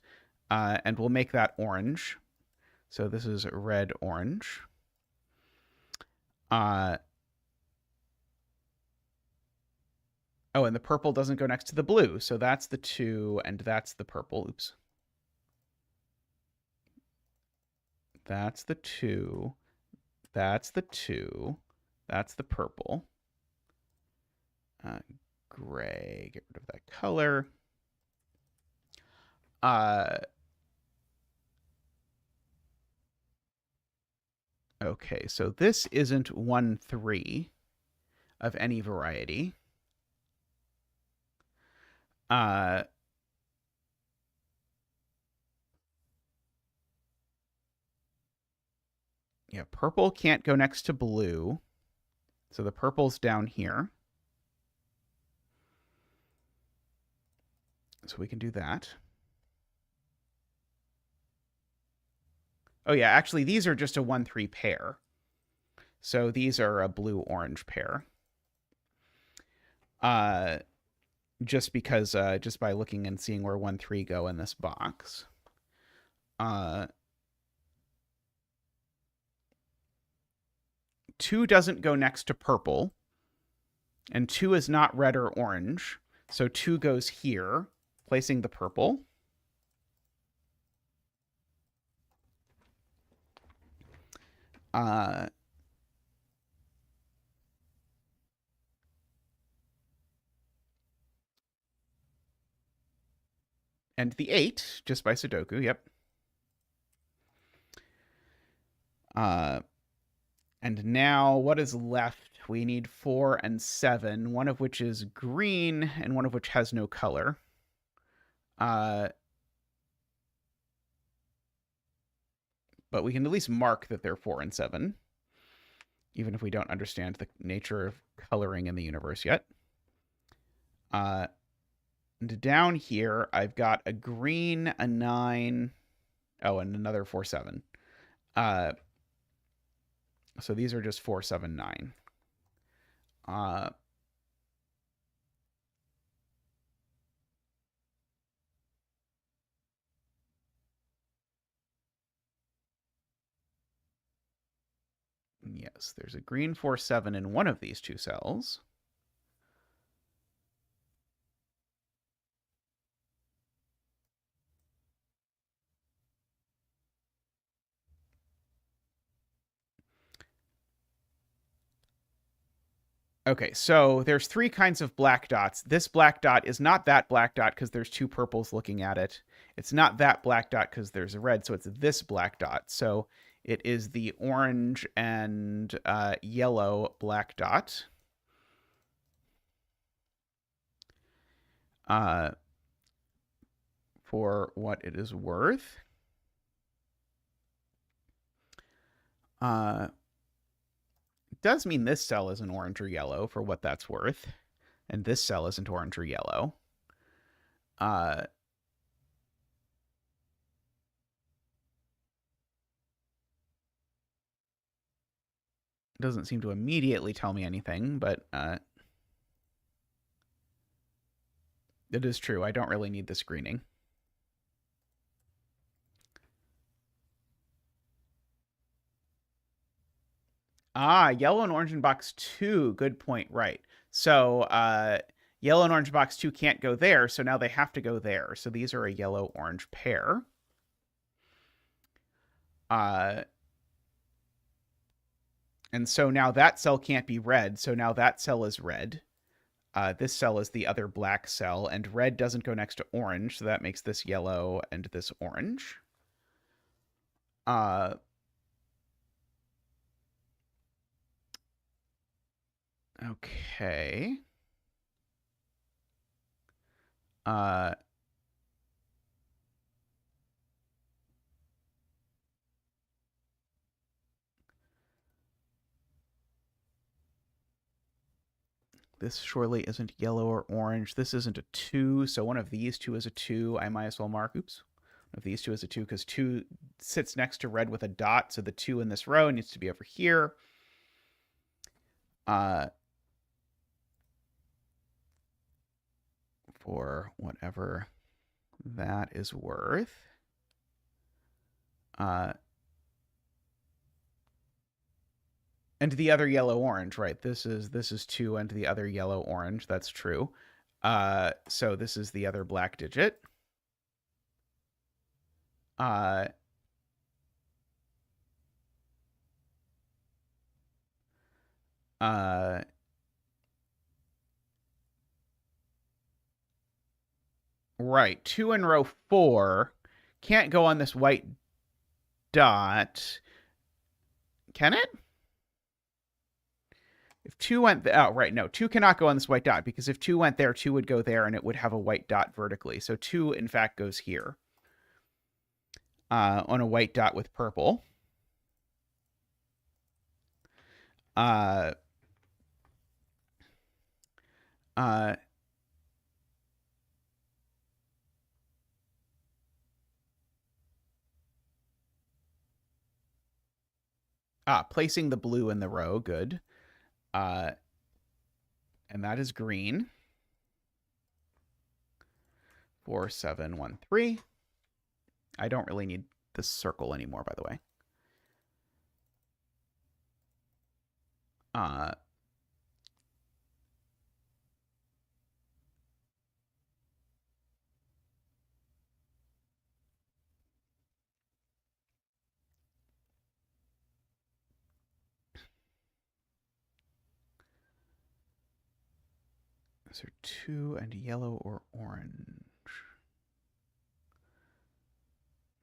And we'll make that orange. So this is red, orange. Oh, and the purple doesn't go next to the blue. So that's the 2, and that's the purple. Oops. That's the 2. That's the 2. That's the purple. Gray. Get rid of that color. Okay, so this isn't 1, 3 of any variety. Yeah, purple can't go next to blue. So the purple's down here. So we can do that. Oh, yeah, actually, these are just a 1, 3 pair. So these are a blue-orange pair. Just because, just by looking and seeing where 1, 3 go in this box. 2 doesn't go next to purple. And 2 is not red or orange. So 2 goes here, placing the purple. And the 8, just by Sudoku, yep. And now, what is left? We need 4 and 7, one of which is green and one of which has no color. But we can at least mark that they're 4 and 7, even if we don't understand the nature of coloring in the universe yet. And down here, I've got a green, a 9, oh, and another 4, 7. So these are just 4, 7, 9. Yes, there's a green 4, 7 in one of these two cells. Okay, so there's 3 kinds of black dots. This black dot is not that black dot because there's 2 purples looking at it. It's not that black dot because there's a red, so it's this black dot. So it is the orange and yellow black dot. For what it is worth. It does mean this cell isn't orange or yellow for what that's worth. And this cell isn't orange or yellow. It doesn't seem to immediately tell me anything, but it is true. I don't really need the screening. Yellow and orange in box 2. Good point. Right. So yellow and orange box 2 can't go there, so now they have to go there. So these are a yellow-orange pair. And so now that cell can't be red, so now that cell is red. This cell is the other black cell, and red doesn't go next to orange, so that makes this yellow and this orange. Okay. This surely isn't yellow or orange. This isn't a 2, so one of these two is a 2. I might as well mark, oops. One of these two is a 2 because 2 sits next to red with a dot, so the 2 in this row needs to be over here. For whatever that is worth. And the other yellow-orange, right? This is 2 and the other yellow-orange. That's true. So this is the other black digit. Right. 2 in row 4 can't go on this white dot. Can it? If 2 went, oh, right, no, 2 cannot go on this white dot because if 2 went there, 2 would go there and it would have a white dot vertically. So 2, in fact, goes here on a white dot with purple. Placing the blue in the row, good. And that is green. 4, 7, 1, 3. I don't really need this circle anymore, by the way. Those are 2 and yellow or orange.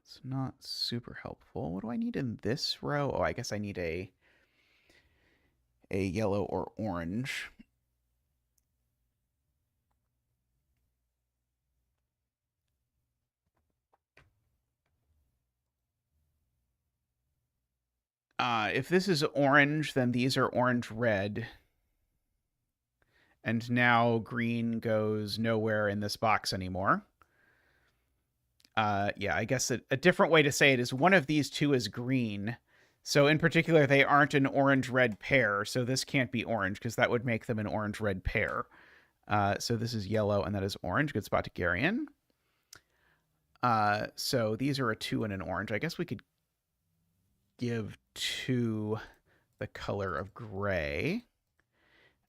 It's not super helpful. What do I need in this row? Oh, I guess I need a yellow or orange. If this is orange, then these are orange-red. And now green goes nowhere in this box anymore. Yeah, I guess a different way to say it is one of these two is green. So in particular, they aren't an orange-red pair, so this can't be orange because that would make them an orange-red pair. So this is yellow and that is orange. Good spot to Garion. So these are a 2 and an orange. I guess we could give 2 the color of gray.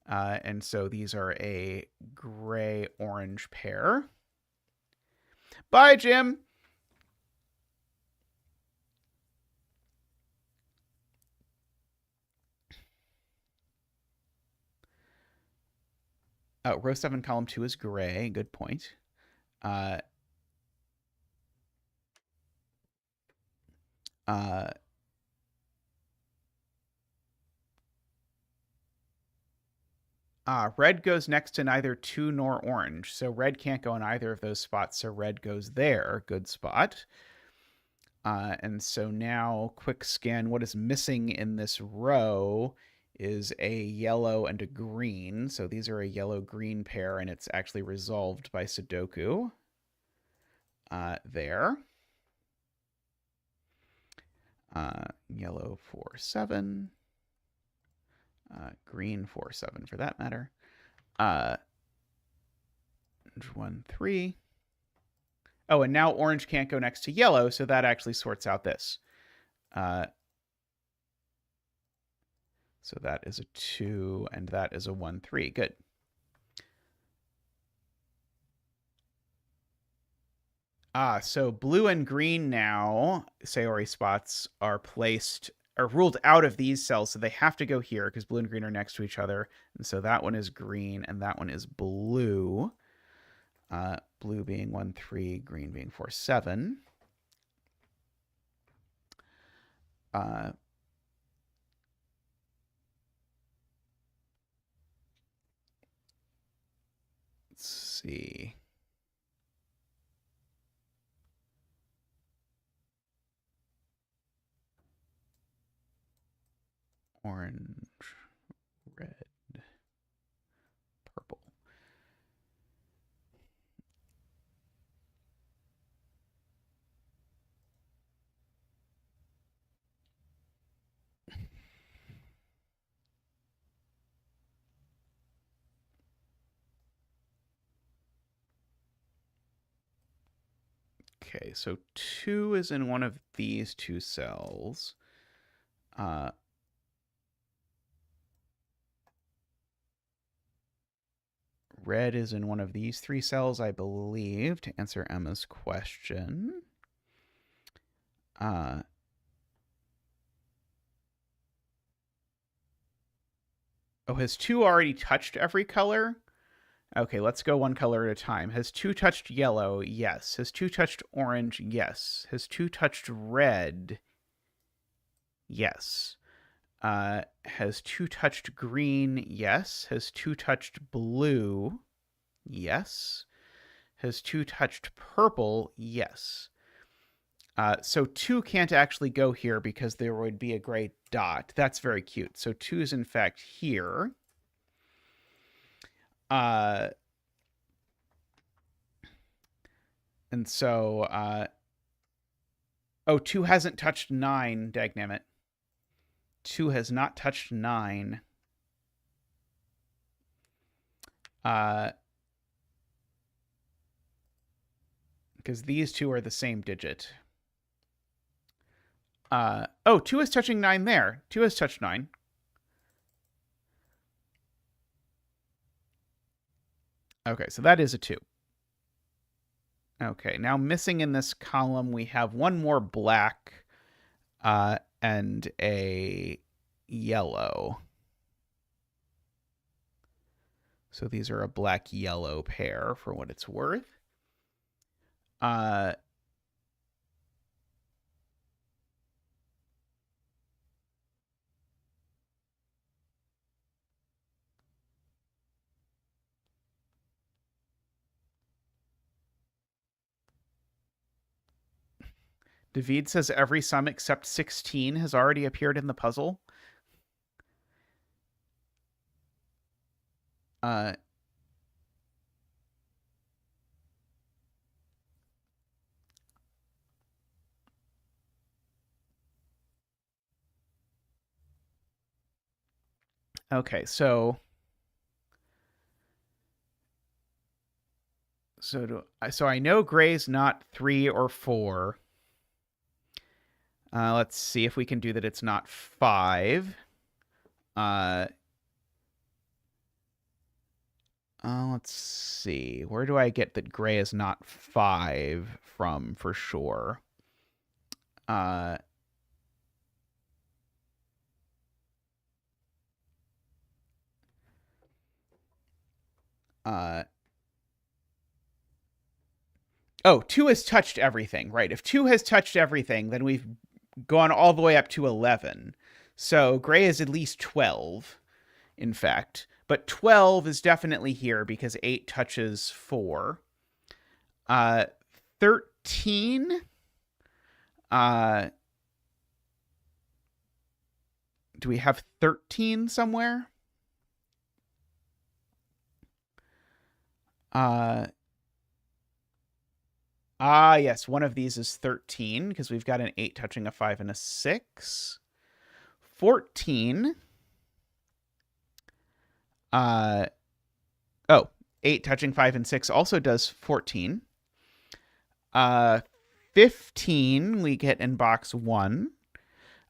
And so these are a gray-orange pair. Bye, Jim. Row 7, column 2 is gray. Good point. Red goes next to neither 2 nor orange. So red can't go in either of those spots. So red goes there. Good spot. And so now, quick scan. What is missing in this row is a yellow and a green. So these are a yellow-green pair, and it's actually resolved by Sudoku. There. Yellow 4, 7. Green 4, 7 for that matter. 1, 3. Oh, and now orange can't go next to yellow, so that actually sorts out this. So that is a 2, and that is a 1, 3. Good. So blue and green now, Sayori spots, are ruled out of these cells, so they have to go here because blue and green are next to each other. And so that one is green, and that one is blue. Blue being 1, 3, green being 4, 7. Let's see. Orange, red, purple. Okay, so 2 is in one of these 2 cells. Red is in one of these 3 cells, I believe, to answer Emma's question. Oh, has 2 already touched every color? Okay, let's go one color at a time. Has 2 touched yellow? Yes. Has 2 touched orange? Yes. Has 2 touched red? Yes. Has 2 touched green? Yes. Has 2 touched blue? Yes. Has 2 touched purple? Yes. So 2 can't actually go here because there would be a gray dot. That's very cute. So 2 is in fact here. And so, 2 hasn't touched 9, dagnammit. 2 has not touched 9. Because these 2 are the same digit. 2 is touching 9 there. 2 has touched 9. Okay, so that is a 2. Okay, now missing in this column, we have one more black and a yellow. So these are a black-yellow pair for what it's worth. David says every sum except 16 has already appeared in the puzzle. Okay, so I know gray's not 3 or 4. Let's see if we can do that it's not 5. Uh, let's see. Where do I get that gray is not 5 from for sure? Uh, uh, oh, 2 has touched everything, right? If 2 has touched everything, then we've gone all the way up to 11. So gray is at least 12, in fact. But 12 is definitely here because 8 touches 4. 13. Do we have 13 somewhere? Yes, one of these is 13 because we've got an 8 touching a 5 and a 6. 14. Oh, 8 touching 5 and 6 also does 14. 15 we get in box 1.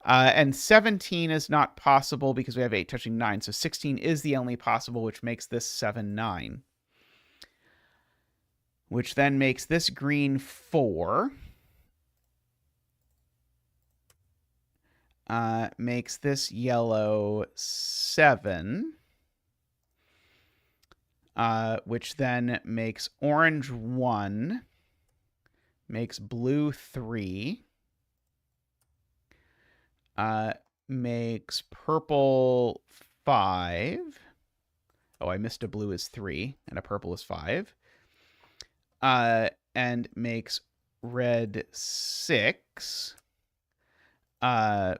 And 17 is not possible because we have 8 touching 9. So 16 is the only possible, which makes this 7, 9. Which then makes this green 4. Makes this yellow 7. Which then makes orange 1. Makes blue 3. Makes purple 5. Oh, I missed a blue is 3, and a purple is 5. And makes red 6. And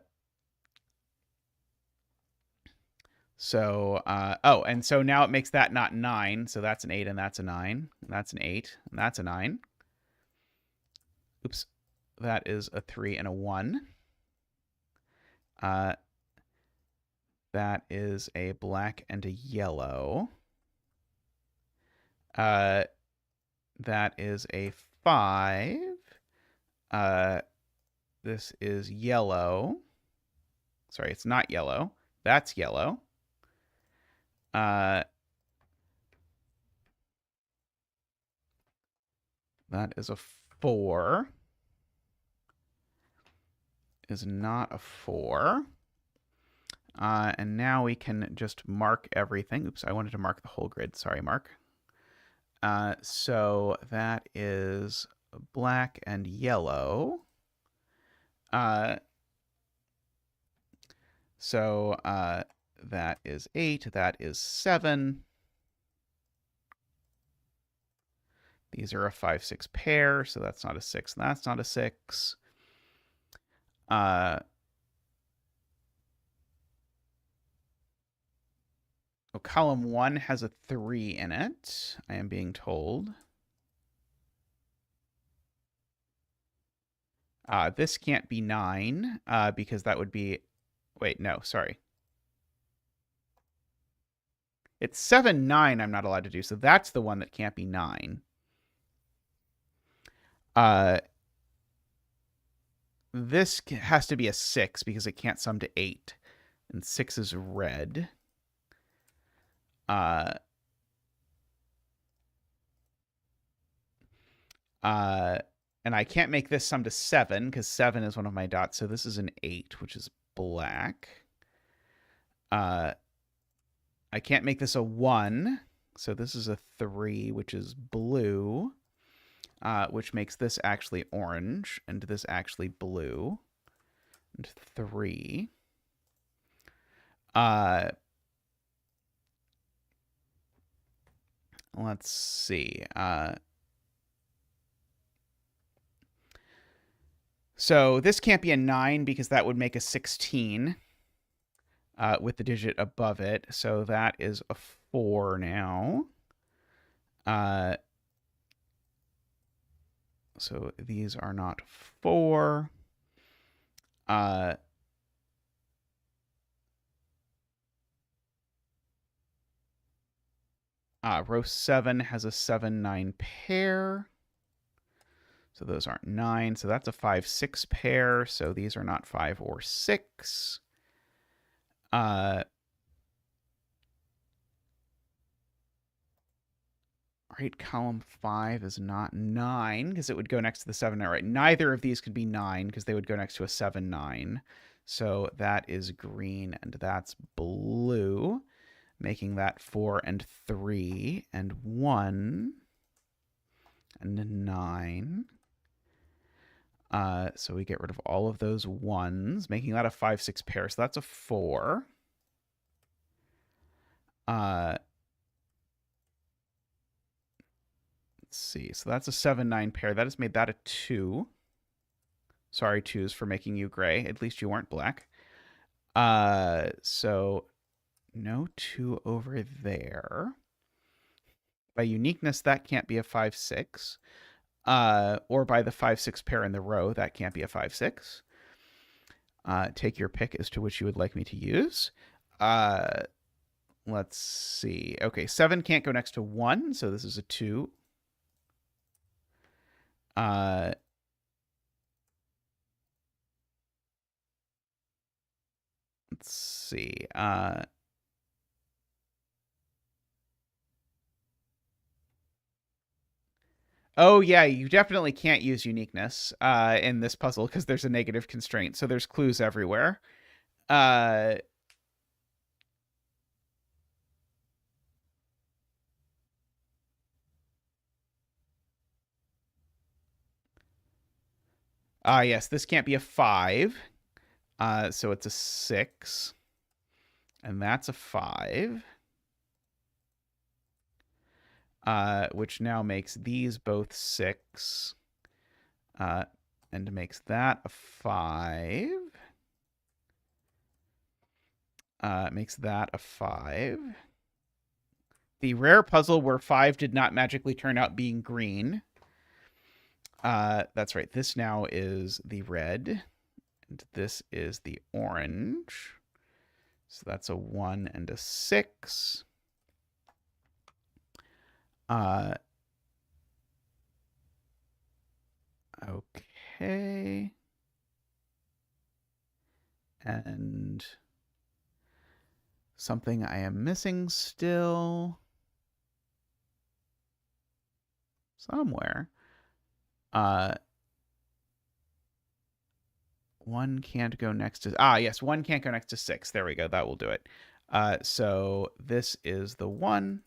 so now it makes that not 9. So that's an 8 and that's a 9. And that's an 8 and that's a 9. Oops. That is a 3 and a 1. That is a black and a yellow. That is a 5. This is yellow. Sorry, it's not yellow. That's yellow. That is a 4. Is not a 4. And now we can just mark everything. Oops, I wanted to mark the whole grid. Sorry, Mark. So that is black and yellow. That is 8. That is 7. These are a 5, 6 pair, so that's not a 6. And that's not a 6. Column 1 has a 3 in it, I am being told. This can't be 9, because that would be... Wait, no, sorry. It's 7, 9 I'm not allowed to do, so that's the one that can't be 9. This has to be a 6 because it can't sum to 8. And 6 is red. And I can't make this sum to 7 because 7 is one of my dots. So this is an 8, which is black. I can't make this a 1. So this is a 3, which is blue. Which makes this actually orange, and this actually blue. And 3. Let's see. So this can't be a 9 because that would make a 16 with the digit above it. So that is a 4 now. So these are not 4. Row 7 has a 7, 9 pair. So those aren't 9. So that's a 5, 6 pair. So these are not 5 or 6. Right, column 5 is not 9 because it would go next to the 7. All right, neither of these could be 9 because they would go next to a 7, 9. So that is green and that's blue, making that 4 and 3 and 1 and 9. So we get rid of all of those 1s, making that a 5, 6 pair. So that's a 4. Let's see. So that's a 7, 9 pair. That has made that a 2. Sorry, 2s, for making you gray. At least you weren't black. So no 2 over there. By uniqueness, that can't be a 5, 6. Or by the 5, 6 pair in the row, that can't be a 5, 6. Take your pick as to which you would like me to use. Let's see. Okay, 7 can't go next to 1, so this is a 2. Let's see. Oh, yeah, you definitely can't use uniqueness in this puzzle because there's a negative constraint, so there's clues everywhere. Yes, this can't be a 5, so it's a 6, and that's a 5. Which now makes these both 6, and makes that a 5. Makes that a 5. The rare puzzle where 5 did not magically turn out being green. That's right. This now is the red, and this is the orange. So that's a 1 and a 6. Okay. And something I am missing still somewhere. 1 can't go next to... yes, 1 can't go next to 6. There we go. That will do it. So this is the 1.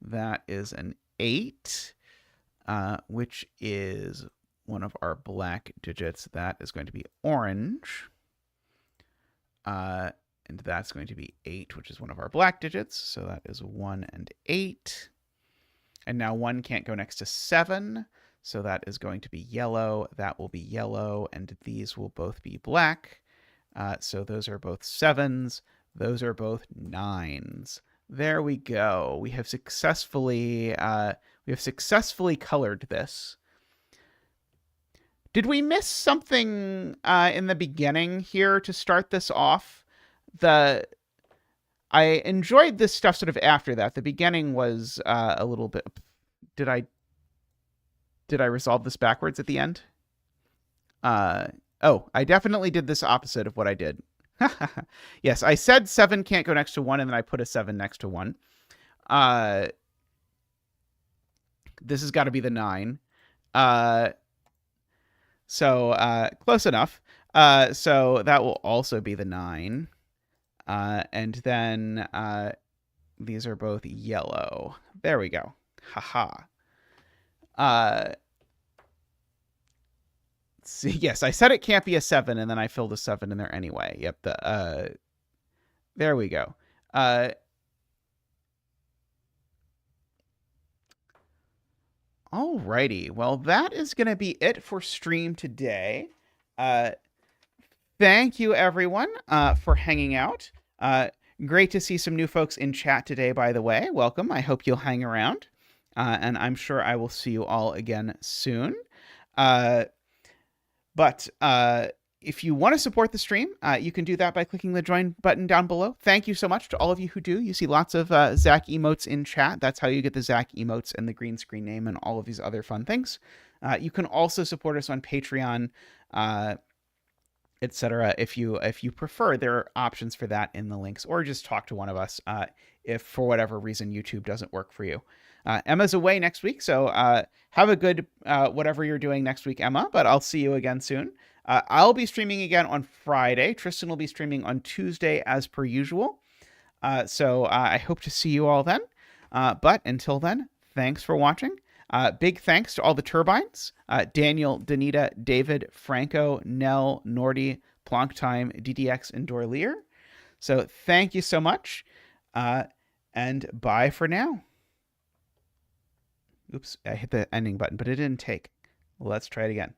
That is an 8, which is one of our black digits. That is going to be orange. And that's going to be 8, which is one of our black digits. So that is 1 and 8. And now 1 can't go next to 7. So that is going to be yellow. That will be yellow. And these will both be black. So those are both 7s. Those are both 9s. There we go. We have successfully colored this. Did we miss something in the beginning here to start this off? I enjoyed this stuff sort of after that. The beginning was a little bit... Did I resolve this backwards at the end? Oh, I definitely did this opposite of what I did. Yes, I said 7 can't go next to 1, and then I put a 7 next to 1. This has got to be the 9. So close enough. So that will also be the 9. And then these are both yellow. There we go. Haha. See, yes, I said it can't be a 7, and then I filled a 7 in there anyway. Yep. There we go. Alrighty. Well, that is going to be it for stream today. Thank you, everyone, for hanging out. Great to see some new folks in chat today, by the way. Welcome. I hope you'll hang around. And I'm sure I will see you all again soon. But If you want to support the stream, you can do that by clicking the join button down below. Thank you so much to all of you who do. You see lots of Zach emotes in chat. That's how you get the Zach emotes and the green screen name and all of these other fun things. You can also support us on Patreon, etc. If you prefer. There are options for that in the links, or just talk to one of us if for whatever reason YouTube doesn't work for you. Emma's away next week, so have a good whatever you're doing next week, Emma, but I'll see you again soon. I'll be streaming again on Friday. Tristan will be streaming on Tuesday as per usual. So I hope to see you all then. But until then, thanks for watching. Big thanks to all the turbines, Daniel, Danita, David, Franco, Nell, Nordy, Plonktime, DDX, and Dorlier. So thank you so much, and bye for now. Oops, I hit the ending button, but it didn't take. Let's try it again.